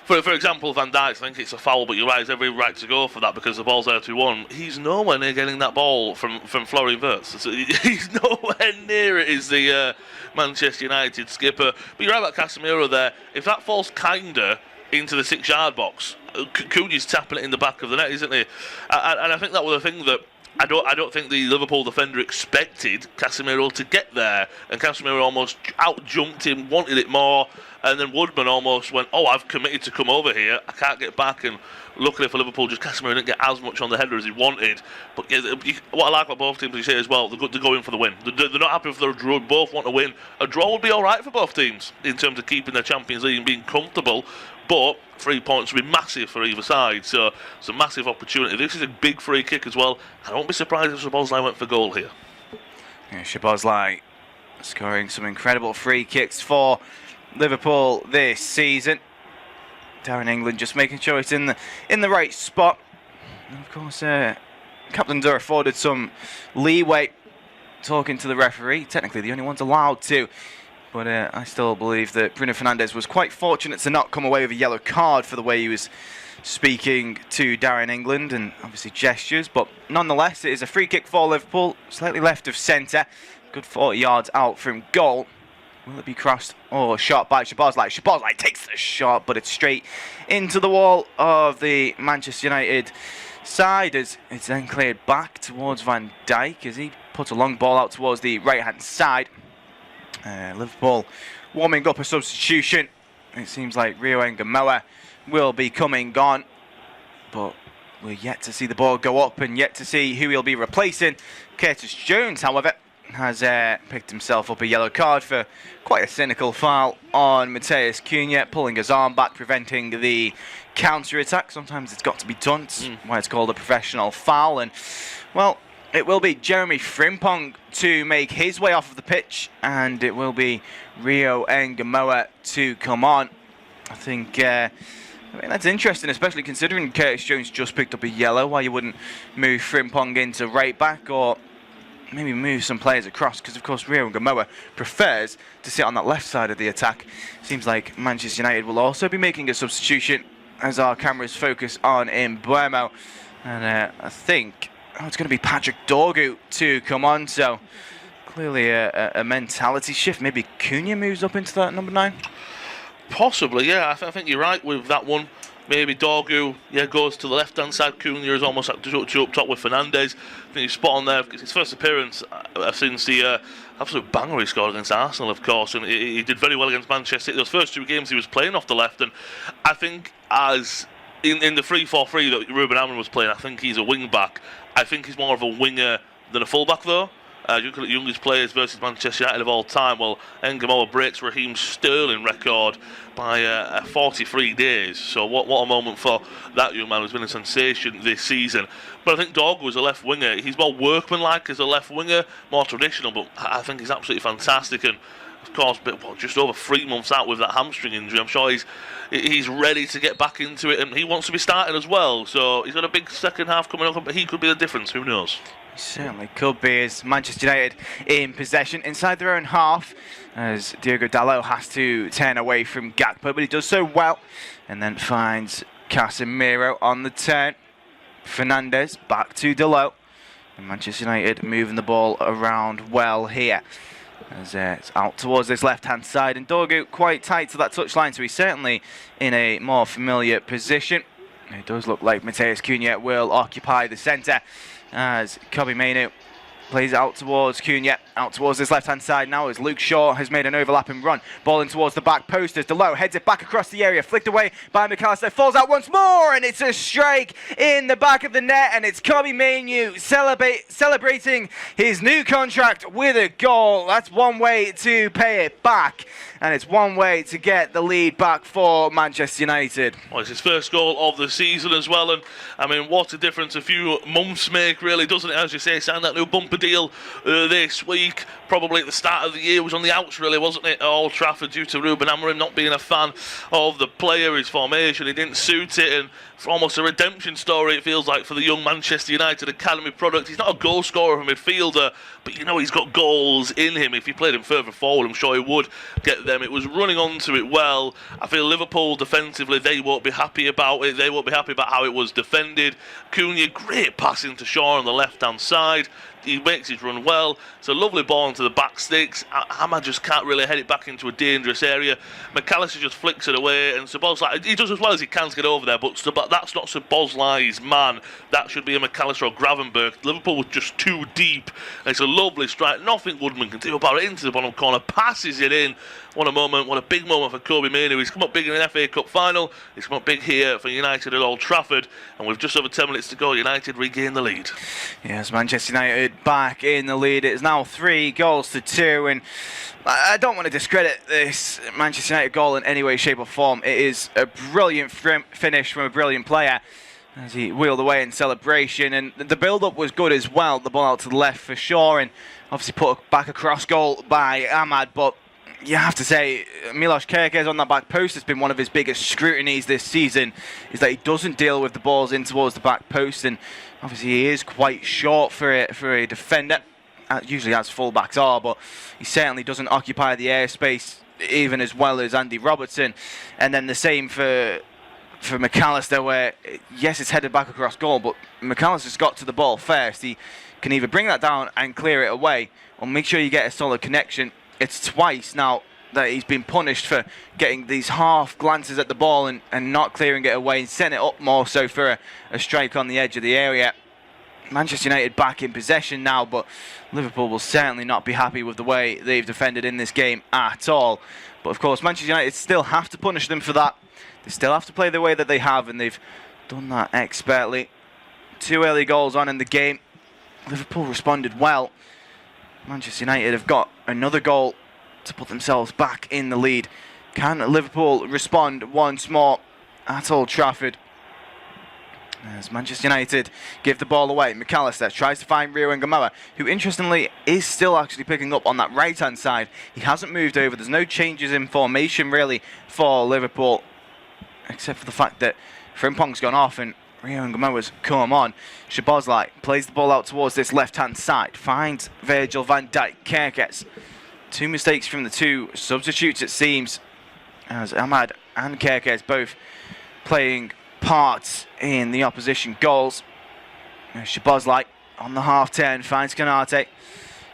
For example, Van Dijk, I think it's a foul, but you're right, he's every right to go for that because the ball's there 2-1. He's nowhere near getting that ball from Florian Wirtz. So he's nowhere near it, is the Manchester United skipper. But you're right about Casemiro there. If that falls kinder into the 6-yard box, Cunha's tapping it in the back of the net, isn't he? And I think that was the thing that I don't think the Liverpool defender expected Casemiro to get there, and Casemiro almost out-jumped him, wanted it more, and then Woodman almost went, oh, I've committed to come over here, I can't get back, and luckily for Liverpool, just Casemiro didn't get as much on the header as he wanted. But yeah, what I like about both teams, you say as well, they're going for the win. They're not happy if they're a draw, both want to win. A draw would be alright for both teams in terms of keeping their Champions League and being comfortable, but 3 points would be massive for either side, so it's a massive opportunity. This is a big free kick as well. I won't be surprised if Szoboszlai went for goal here. Yeah, Szoboszlai scoring some incredible free kicks for Liverpool this season. Darren England just making sure it's in the right spot. And of course, captains are afforded some leeway talking to the referee. Technically, the only ones allowed to. But I still believe that Bruno Fernandes was quite fortunate to not come away with a yellow card for the way he was speaking to Darren England and obviously gestures. But nonetheless, it is a free kick for Liverpool, slightly left of centre, good 40 yards out from goal. Will it be crossed or shot by Szoboszlai? Szoboszlai takes the shot, but it's straight into the wall of the Manchester United side as it's then cleared back towards Van Dijk as he puts a long ball out towards the right-hand side. Liverpool warming up a substitution. It seems like Rio Ngamoa will be coming on, but we're yet to see the ball go up and yet to see who he'll be replacing. Curtis Jones, however, has picked himself up a yellow card for quite a cynical foul on Matheus Cunha, pulling his arm back, preventing the counter-attack. Sometimes it's got to be done. It's why it's called a professional foul. And, well, it will be Jeremy Frimpong to make his way off of the pitch, and it will be Rio Ngamoa to come on. I think that's interesting, especially considering Curtis Jones just picked up a yellow. Why you wouldn't move Frimpong into right back, or maybe move some players across, because of course Rio Ngamoa prefers to sit on that left side of the attack. Seems like Manchester United will also be making a substitution as our cameras focus on Mbeumo, and I think it's going to be Patrick Dorgu to come on, so clearly a mentality shift. Maybe Cunha moves up into that number 9? Possibly, yeah. I think you're right with that one. Maybe Dorgu, goes to the left-hand side. Cunha is almost up top with Fernandes. I think he's spot on there. It's his first appearance since the absolute banger he scored against Arsenal, of course, and he did very well against Manchester City. Those first 2 games he was playing off the left, and I think as in the 3-4-3 that Ruben Amorim was playing, I think he's a wing-back. I think he's more of a winger than a full-back, though. You look at the youngest players versus Manchester United of all time. Well, Ngamoa breaks Raheem Sterling record by 43 days. So what a moment for that young man who's been a sensation this season. But I think Dorgu is a left winger. He's more workmanlike as a left winger, more traditional, but I think he's absolutely fantastic. And of course, just over 3 months out with that hamstring injury, I'm sure he's ready to get back into it, and he wants to be starting as well. So he's got a big second half coming up, but he could be the difference. Who knows? He certainly could be, as Manchester United in possession inside their own half, as Diogo Dalot has to turn away from Gakpo, but he does so well, and then finds Casemiro on the turn. Fernandes back to Dalot, and Manchester United moving the ball around well here, as it's out towards this left-hand side, and Dorgu quite tight to that touchline, so he's certainly in a more familiar position. It does look like Matheus Cunha will occupy the centre as Kobbie Mainoo plays it out towards Cunha, out towards his left-hand side now as Luke Shaw has made an overlapping run. Ball in towards the back post as Delo heads it back across the area, flicked away by McAllister, falls out once more, and it's a strike in the back of the net, and it's Kobbie Mainoo celebrating his new contract with a goal. That's one way to pay it back, and it's one way to get the lead back for Manchester United. Well, it's his first goal of the season as well, and I mean, what a difference a few months make, really, doesn't it? As you say, signed that new bumper deal this week. Probably at the start of the year was on the outs, really, wasn't it, at Old Trafford, due to Ruben Amorim not being a fan of the player, his formation. He didn't suit it, and for almost a redemption story, it feels like, for the young Manchester United academy product. He's not a goal scorer, a midfielder, but you know he's got goals in him. If he played him further forward, I'm sure he would get them. It was running onto it well. I feel Liverpool defensively, they won't be happy about it. They won't be happy about how it was defended. Cunha, great passing to Shaw on the left-hand side. He makes his run well. It's a lovely ball into the back sticks. Ahmad just can't really head it back into a dangerous area. McAllister just flicks it away, and Szoboszlai, he does as well as he can to get over there, but that's not Szoboszlai's man. That should be a McAllister or Gravenberch. Liverpool was just too deep. And it's a lovely strike. Nothing Woodman can do about it. Into the bottom corner, passes it in. What a moment, what a big moment for Kobbie Mainoo. He's come up big in an FA Cup final. He's come up big here for United at Old Trafford. And with just over 10 minutes to go, United regain the lead. Yes, Manchester United back in the lead. It is now 3-2. And I don't want to discredit this Manchester United goal in any way, shape or form. It is a brilliant finish from a brilliant player as he wheeled away in celebration. And the build-up was good as well. The ball out to the left for Shaw, and obviously put back across goal by Ahmad. But you have to say, Milos Kerkez on that back post has been one of his biggest scrutinies this season, is that he doesn't deal with the balls in towards the back post, and obviously he is quite short for a defender, usually as full-backs are, but he certainly doesn't occupy the airspace even as well as Andy Robertson. And then the same for McAllister, where, yes, it's headed back across goal, but McAllister's got to the ball first. He can either bring that down and clear it away, or make sure you get a solid connection. It's twice now that he's been punished for getting these half glances at the ball and not clearing it away and setting it up more so for a strike on the edge of the area. Manchester United back in possession now, but Liverpool will certainly not be happy with the way they've defended in this game at all. But of course, Manchester United still have to punish them for that. They still have to play the way that they have, and they've done that expertly. 2 early goals on in the game. Liverpool responded well. Manchester United have got another goal to put themselves back in the lead. Can Liverpool respond once more at Old Trafford? As Manchester United give the ball away, McAllister tries to find Rio Ngamoa, who interestingly is still actually picking up on that right-hand side. He hasn't moved over. There's no changes in formation really for Liverpool, except for the fact that Frimpong's gone off and Rio Ngamoa's come on. Szoboszlai plays the ball out towards this left-hand side, finds Virgil van Dijk. Kerkez. 2 mistakes from the 2 substitutes, it seems, as Ahmad and Kerkez both playing parts in the opposition goals. Szoboszlai on the half-turn finds Konate.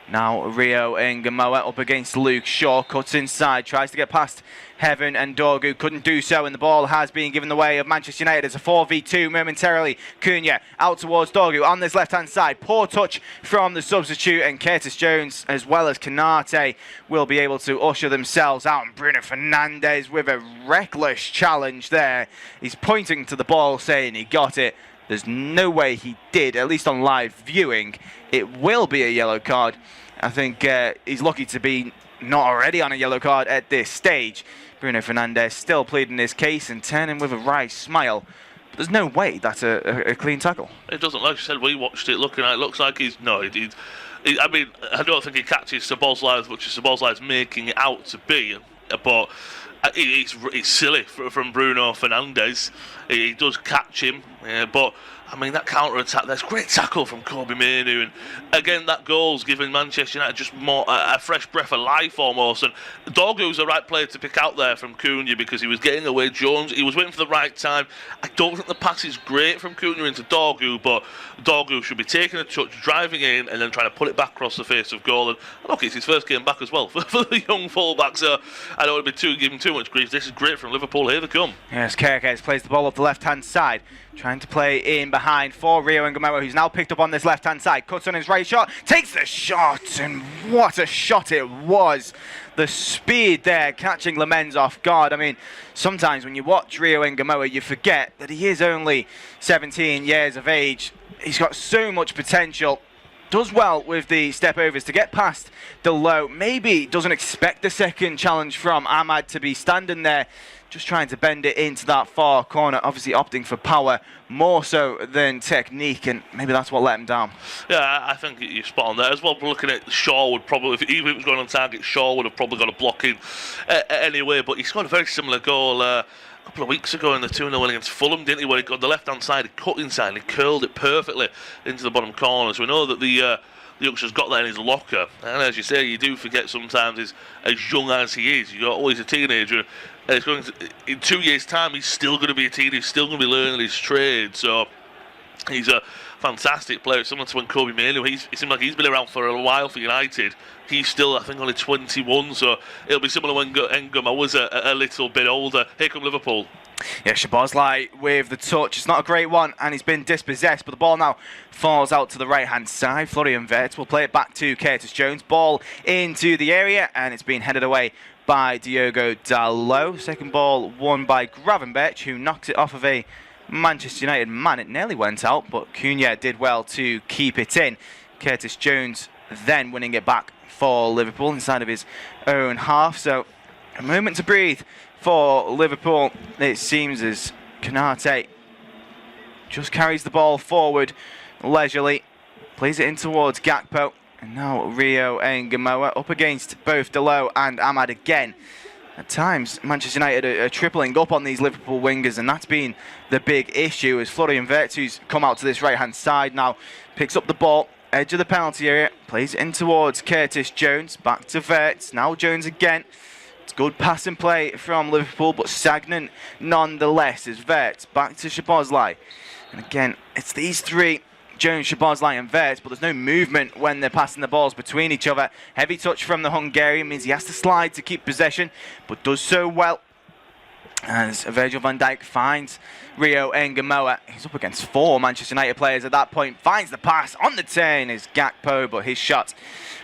Now Rio Ngamoa up against Luke Shaw, cuts inside, tries to get past Heaven and Dorgu, couldn't do so, and the ball has been given the way of Manchester United. It's a 4v2 momentarily. Cunha out towards Dorgu on this left-hand side. Poor touch from the substitute, and Curtis Jones as well as Konate will be able to usher themselves out. And Bruno Fernandes with a reckless challenge there. He's pointing to the ball saying he got it. There's no way he did, at least on live viewing. It will be a yellow card. I think he's lucky to be not already on a yellow card at this stage. Bruno Fernandes still pleading his case and turning with a wry smile. But there's no way that's a clean tackle. It doesn't, like you said, we watched it looking at it, looks like he's, no, I mean, I don't think he catches Szoboszlai as much as Szoboszlai's making it out to be, but it's silly from Bruno Fernandes. He does catch him, but I mean, that counter-attack, there's great tackle from Kobbie Mainoo, and again, that goal's giving Manchester United just more a fresh breath of life almost. And Dorgu's the right player to pick out there from Cunha, because he was getting away. Jones, he was waiting for the right time. I don't think the pass is great from Cunha into Dorgu, but Dorgu should be taking a touch, driving in, and then trying to put it back across the face of goal. And look, it's his first game back as well for the young fullback, so I don't want to give him too much grief. This is great from Liverpool. Here they come. Yes, Kerkez plays the ball up the left-hand side. trying to play in behind for Rio Ngamoa, who's now picked up on this left-hand side. Cuts on his right shot, takes the shot, and what a shot it was. The speed there, catching Lamens off guard. I mean, sometimes when you watch Rio Ngamoa, you forget that he is only 17 years of age. He's got so much potential. Does well with the step overs to get past the low. Maybe doesn't expect the second challenge from Ahmad to be standing there, just trying to bend it into that far corner. Obviously opting for power more so than technique, and maybe that's what let him down. Yeah, I think you're spot on there as well. Looking at Shaw would probably, even if it was going on target, Shaw would have probably got a block in anyway. But he scored a very similar goal a couple of weeks ago in the 2-0 win against Fulham, didn't he? Where he got the left-hand side, he cut inside, and he curled it perfectly into the bottom corner. So we know that the youngster's got that in his locker. And as you say, you do forget sometimes he's as young as he is. You're always a teenager. And it's going to, in 2 years' time, he's still going to be a teenager. He's still going to be learning his trade. So he's a fantastic player. Similar to when Kobe Mainoo, it seems like he's been around for a while for United. He's still, I think, only 21. So it'll be similar when Ngoma was a little bit older. Here come Liverpool. Yeah, Szoboszlai with the touch. It's not a great one, and he's been dispossessed, but the ball now falls out to the right-hand side. Florian Wirtz will play it back to Curtis Jones. Ball into the area, and it's been headed away by Diogo Dalot. Second ball won by Gravenberch, who knocked it off of a Manchester United man. It nearly went out, but Cunha did well to keep it in. Curtis Jones then winning it back for Liverpool inside of his own half. So a moment to breathe for Liverpool, it seems, as Konate just carries the ball forward leisurely, plays it in towards Gakpo, and now Rio Ngamoa up against both Dalot and Ahmad again. At times, Manchester United are tripling up on these Liverpool wingers, and that's been the big issue, as Florian Wirtz, who's come out to this right-hand side now, picks up the ball, edge of the penalty area, plays it in towards Curtis Jones, back to Wirtz, now Jones again. It's good pass and play from Liverpool, but stagnant nonetheless, as Wirtz back to Szoboszlai. And again, it's these three, Jones, Szoboszlai and Wirtz, but there's no movement when they're passing the balls between each other. Heavy touch from the Hungarian means he has to slide to keep possession, but does so well as Virgil van Dijk finds Rio Ngamoa. He's up against four Manchester United players at that point, finds the pass on the turn is Gakpo, but his shot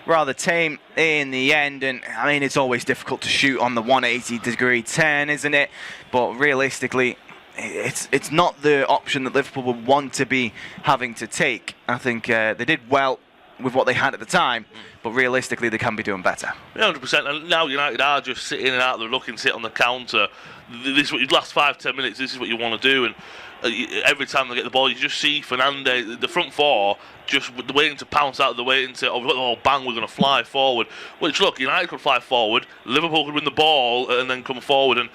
rather tame in the end. And I mean, it's always difficult to shoot on the 180-degree turn, isn't it? But realistically, it's not the option that Liverpool would want to be having to take. I think they did well with what they had at the time, but realistically they can be doing better. 100%. And now United are just sitting in and out, they're looking, sit on the counter. This is what you last 5-10 minutes. This is what you want to do, and every time they get the ball, you just see Fernandes, the front four, just waiting to pounce out, the waiting to, oh bang, we're going to fly forward. Which, look, United could fly forward, Liverpool could win the ball and then come forward. And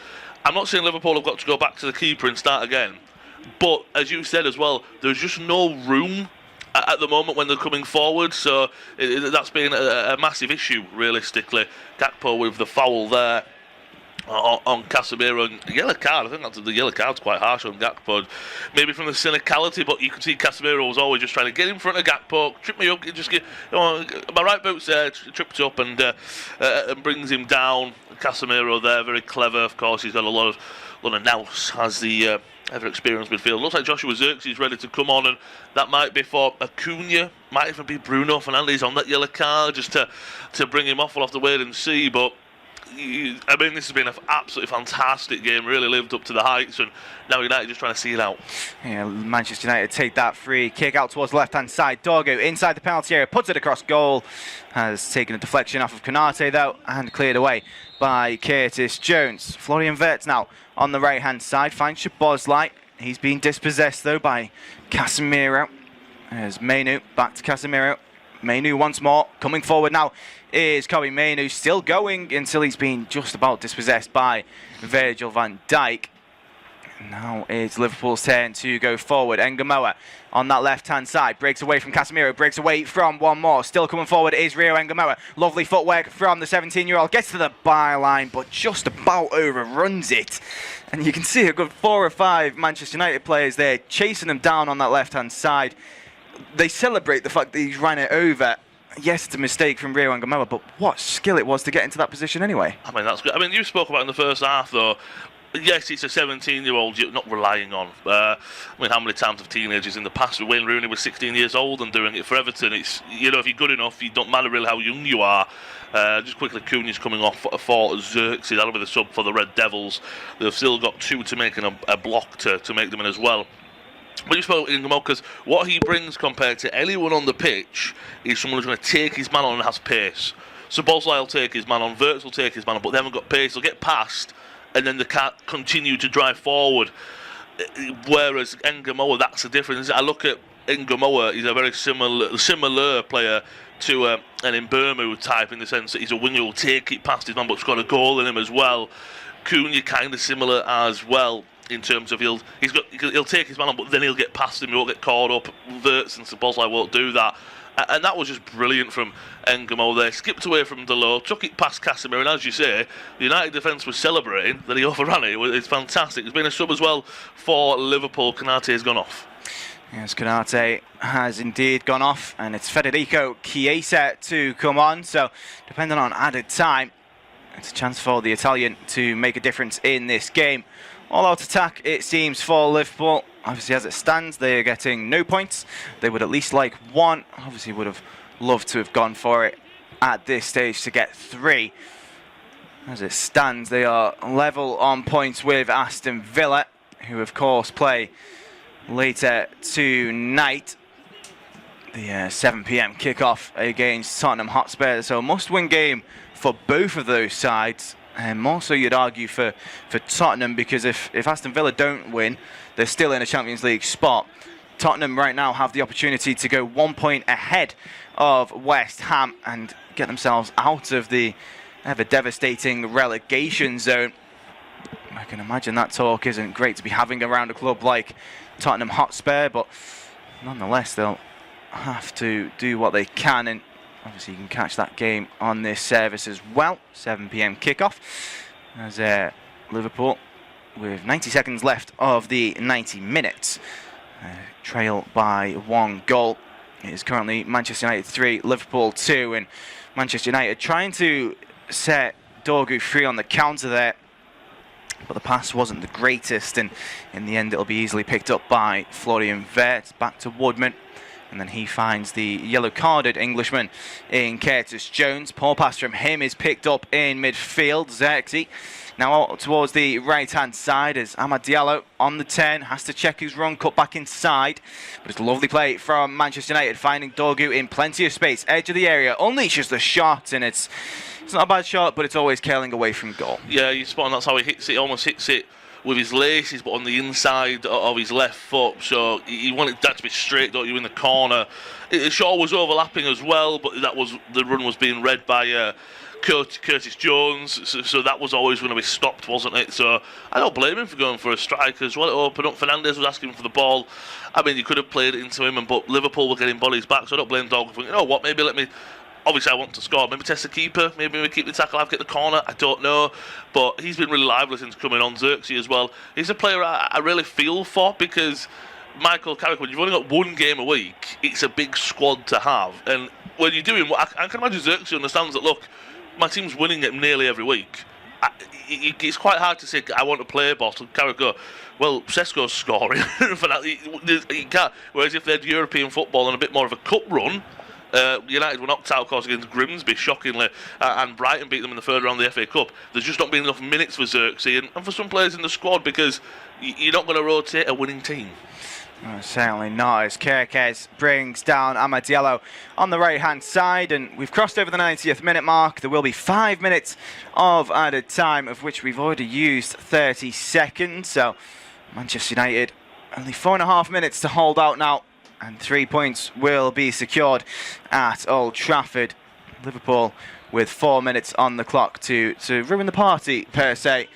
I'm not saying Liverpool have got to go back to the keeper and start again, but as you said as well, there's just no room at the moment when they're coming forward. So that's been a massive issue, realistically. Gakpo with the foul there on Casemiro, and yellow card. I think that's the yellow card's quite harsh on Gakpo, maybe from the cynicality, but you can see Casemiro was always just trying to get in front of Gakpo, trip me up, just get, my right boot's there, tripped up and brings him down. Casemiro there, very clever. Of course, he's got a lot of nous, has the ever experienced midfield. Looks like Joshua Zirkzee ready to come on, and that might be for Acuna, might even be Bruno Fernandes on that yellow card, just to bring him off. We'll have to wait and see, but I mean, this has been an absolutely fantastic game, really lived up to the heights, and now United just trying to see it out. Yeah, Manchester United take that free kick out towards the left-hand side. Dorgo inside the penalty area, puts it across goal, has taken a deflection off of Konate though, and cleared away by Curtis Jones. Florian Wirtz now on the right-hand side, finds Szoboszlai. He's been dispossessed though by Casemiro. There's Mainoo, back to Casemiro. Mainoo once more, coming forward now is Kobe Mainoo, still going until he's been just about dispossessed by Virgil van Dijk. Now it's Liverpool's turn to go forward. Ngamoa on that left-hand side, breaks away from Casemiro, breaks away from one more. Still coming forward is Rio Ngamoa. Lovely footwork from the 17-year-old. Gets to the byline, but just about overruns it. And you can see a good 4 or 5 Manchester United players there chasing him down on that left-hand side. They celebrate the fact that he's ran it over. Yes, it's a mistake from Rio Ngamoa, but what skill it was to get into that position anyway. I mean, that's good. I mean, you spoke about in the first half, though, Yes, it's a 17-year-old you're not relying on. I mean, how many times have teenagers in the past? Wayne Rooney was 16 years old and doing it for Everton. It's, you know, if you're good enough, it don't matter really how young you are. Just quickly, Cunha's coming off for Xerxes. That'll be the sub for the Red Devils. They've still got 2 to make and a block to make them in as well. But you spoke Ngamo, because what he brings compared to anyone on the pitch is someone who's going to take his man on and has pace. So Bosley will take his man on, Wirtz will take his man on, but they haven't got pace. They'll get past, and then they can't continue to drive forward. Whereas Ngamo, that's the difference. I look at Ngamo, he's a very similar player to an Mbeumo type, in the sense that he's a winger who will take it past his man, but's got a goal in him as well. Cunha kind of similar as well, in terms of he'll take his man on, but then he'll get past him, he won't get caught up. Wirtz and Szoboszlai won't do that. And that was just brilliant from Ngamo there. Skipped away from Delors, took it past Casemiro, and as you say, the United defence was celebrating that he overran it. It's fantastic. It's been a sub as well for Liverpool. Konate has gone off. Yes, Konate has indeed gone off, and it's Federico Chiesa to come on. So, depending on added time, it's a chance for the Italian to make a difference in this game. All-out attack, it seems, for Liverpool. Obviously, as it stands, they are getting no points. They would at least like 1. Obviously, would have loved to have gone for it at this stage to get 3. As it stands, they are level on points with Aston Villa, who, of course, play later tonight. The 7 p.m. kickoff against Tottenham Hotspur. So, a must-win game for both of those sides. And more so, you'd argue, for Tottenham, because if Aston Villa don't win, they're still in a Champions League spot. Tottenham right now have the opportunity to go 1 point ahead of West Ham and get themselves out of the ever devastating relegation zone. I can imagine that talk isn't great to be having around a club like Tottenham Hotspur, but nonetheless, they'll have to do what they can. And obviously, you can catch that game on this service as well. 7 p.m. kickoff. As Liverpool, with 90 seconds left of the 90 minutes, trail by 1 goal. It is currently Manchester United 3, Liverpool 2, and Manchester United trying to set Dorgu free on the counter there. But the pass wasn't the greatest, and in the end, it'll be easily picked up by Florian Wirtz. Back to Woodman. And then he finds the yellow-carded Englishman in Curtis Jones. Poor pass from him is picked up in midfield. Xerxes now out towards the right-hand side as Amad Diallo on the 10. Has to check who's wrong, cut back inside. But it's a lovely play from Manchester United, finding Dorgu in plenty of space. Edge of the area, unleashes the shot, and it's not a bad shot, but it's always curling away from goal. Yeah, you're spot on. That's how he hits it. He almost hits it with his laces, but on the inside of his left foot. So he wanted that to be straight, don't you, in the corner. The shot was overlapping as well, but the run was being read by Curtis Jones, so that was always going to be stopped, wasn't it? So I don't blame him for going for a strike as well. It opened up. Fernandes was asking for the ball. I mean, you could have played it into him, but Liverpool were getting bodies back, so I don't blame Dog for, you know what, maybe let me... Obviously, I want to score. Maybe test the keeper. Maybe we keep the tackle. I've get the corner. I don't know. But he's been really lively since coming on. Xerxes as well. He's a player I really feel for, because Michael Carrick, when you've only got 1 game a week, it's a big squad to have. And when you're doing what I can imagine, Xerxes understands that, look, my team's winning it nearly every week. It's quite hard to say, I want to play, boss. And Carrick go, well, Sesko's scoring. For that, he can't. Whereas if they had European football and a bit more of a cup run, United were knocked out, of course, against Grimsby, shockingly, and Brighton beat them in the third round of the FA Cup. There's just not been enough minutes for Xerxes and for some players in the squad, because you're not going to rotate a winning team. Certainly not, as Kerkez brings down Amad Diallo on the right-hand side, and we've crossed over the 90th minute mark. There will be 5 minutes of added time, of which we've already used 30 seconds. So Manchester United, only 4.5 minutes to hold out now, and 3 points will be secured at Old Trafford. Liverpool with 4 minutes on the clock to ruin the party, per se,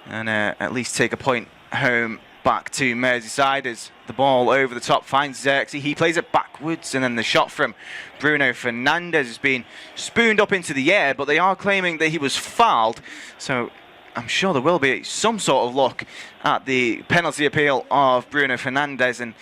and at least take a point home back to Merseyside as the ball over the top finds Xerxes. He plays it backwards, and then the shot from Bruno Fernandes has been spooned up into the air, but they are claiming that he was fouled. So I'm sure there will be some sort of look at the penalty appeal of Bruno Fernandes, and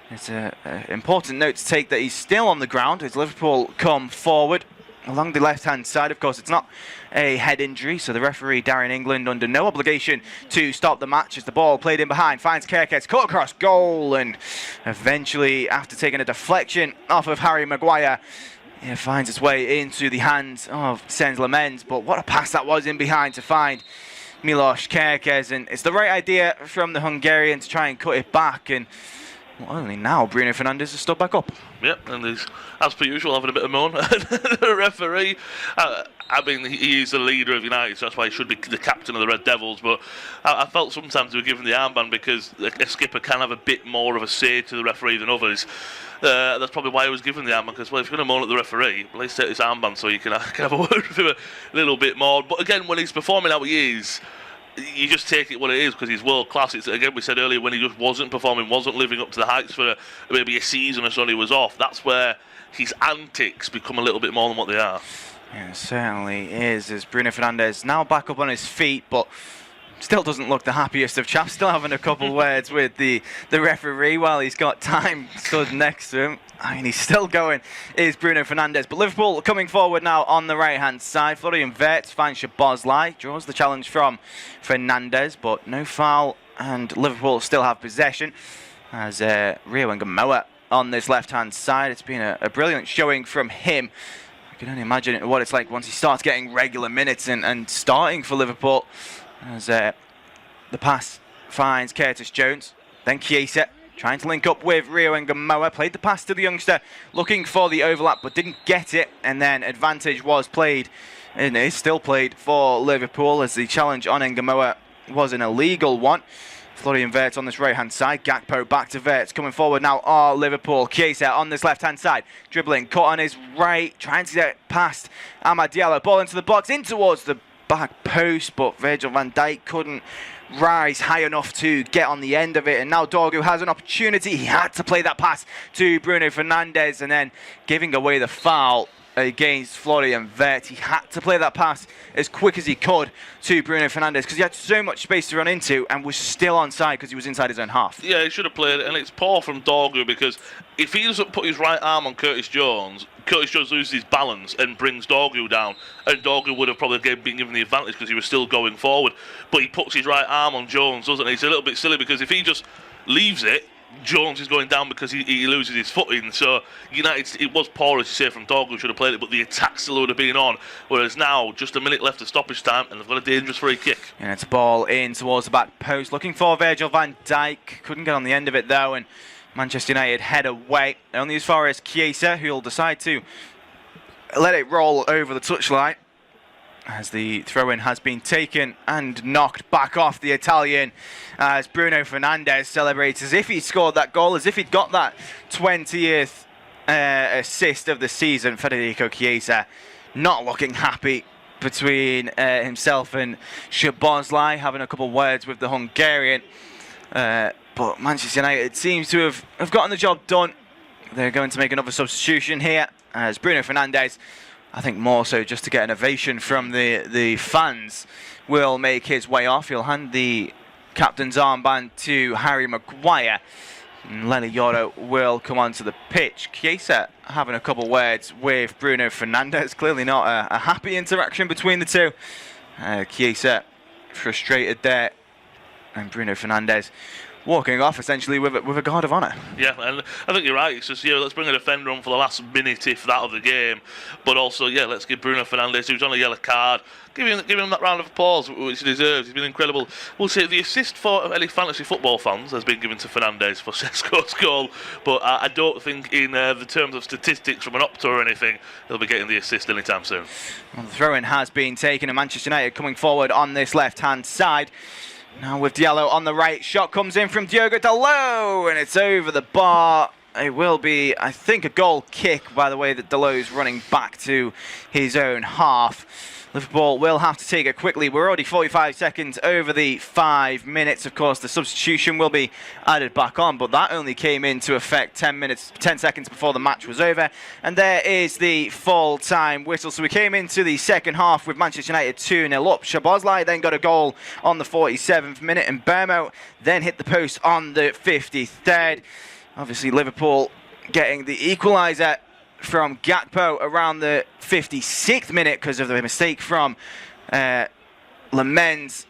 it's an important note to take that he's still on the ground as Liverpool come forward. along the left-hand side. Of course, it's not a head injury, so the referee, Darren England, under no obligation to stop the match as the ball played in behind finds Kirkes, cut across goal, and eventually, after taking a deflection off of Harry Maguire, it finds its way into the hands of Sens Lamens. But what a pass that was in behind to find Milos Kirkes, and it's the right idea from the Hungarian to try and cut it back, and only now Bruno Fernandes has stood back up. Yep, and he's, as per usual, having a bit of moan at the referee. I mean, he is the leader of United, so that's why he should be the captain of the Red Devils, but I felt sometimes we were given the armband because a skipper can have a bit more of a say to the referee than others. That's probably why he was given the armband, because, well, if you're going to moan at the referee, at least take this armband so you can have a word with him a little bit more. But again, when he's performing how he is, you just take it what it is, because he's world class. It's, again, we said earlier, when he just wasn't performing, wasn't living up to the heights for maybe a season or so, and he was off. That's where his antics become a little bit more than what they are. Yeah, it certainly is. As Bruno Fernandes now back up on his feet, but still doesn't look the happiest of chaps. Still having a couple words with the referee while he's got time stood next to him. I mean, he's still going, is Bruno Fernandes. But Liverpool coming forward now on the right-hand side. Florian Wirtz finds Szoboszlai, draws the challenge from Fernandes, but no foul, and Liverpool still have possession as Rio Ngamoa on this left-hand side. It's been a brilliant showing from him. I can only imagine what it's like once he starts getting regular minutes and starting for Liverpool. As the pass finds Curtis Jones, then Chiesa trying to link up with Rio Ngamoa, played the pass to the youngster, looking for the overlap, but didn't get it, and then advantage was played, and is still played for Liverpool, as the challenge on Ngamoa was an illegal one. Florian Wirtz on this right-hand side, Gakpo back to Wirtz, coming forward now are Liverpool. Chiesa on this left-hand side, dribbling, cut on his right, trying to get past Amad Diallo, ball into the box, in towards the back post, but Virgil van Dijk couldn't rise high enough to get on the end of it, and now Dorgu has an opportunity. He had to play that pass to Bruno Fernandes, and then giving away the foul against Florian Wirtz. He had to play that pass as quick as he could to Bruno Fernandes because he had so much space to run into and was still onside because he was inside his own half. Yeah, he should have played it, and it's poor from Dorgu because if he doesn't put his right arm on Curtis Jones loses his balance and brings Dorgu down, and Dorgu would have probably been given the advantage because he was still going forward, but he puts his right arm on Jones, doesn't he? It's a little bit silly because if he just leaves it, Jones is going down because he loses his footing. So United, it was poor, as you say, from Dorgu, should have played it, but the attack still would have been on. Whereas now, just a minute left of stoppage time, and they've got a dangerous free kick. And it's a ball in towards the back post, looking for Virgil van Dijk. Couldn't get on the end of it though, and Manchester United head away. Only as far as Chiesa, who will decide to let it roll over the touchline, as the throw-in has been taken and knocked back off the Italian, as Bruno Fernandes celebrates as if he scored that goal, as if he'd got that 20th assist of the season. Federico Chiesa not looking happy between himself and Szoboszlai, having a couple of words with the Hungarian. But Manchester United seems to have gotten the job done. They're going to make another substitution here, as Bruno Fernandes, I think more so just to get an ovation from the fans, will make his way off. He'll hand the captain's armband to Harry Maguire, and Lenny Yoro will come onto the pitch. Chiesa having a couple words with Bruno Fernandes. Clearly not a happy interaction between the two. Chiesa frustrated there, and Bruno Fernandes walking off essentially with a guard of honour. Yeah, and I think you're right. It's just, let's bring a defender on for the last minute, if that, of the game. But also, let's give Bruno Fernandes, who's on a yellow card, give him that round of applause, which he deserves. He's been incredible. We'll say the assist for any fantasy football fans has been given to Fernandes for Sesko's goal, but I don't think in the terms of statistics from an Opta or anything, he'll be getting the assist anytime soon. Well, the throw-in has been taken, and Manchester United coming forward on this left-hand side. Now with Diallo on the right, shot comes in from Diogo Dalot, and it's over the bar. It will be, I think, a goal kick by the way that Dalot's running back to his own half. Liverpool will have to take it quickly. We're already 45 seconds over the 5 minutes. Of course, the substitution will be added back on, but that only came into effect 10 seconds before the match was over. And there is the full-time whistle. So we came into the second half with Manchester United 2-0 up. Szoboszlai then got a goal on the 47th minute, and Bermo then hit the post on the 53rd. Obviously, Liverpool getting the equaliser from Gakpo around the 56th minute because of the mistake from Lamens.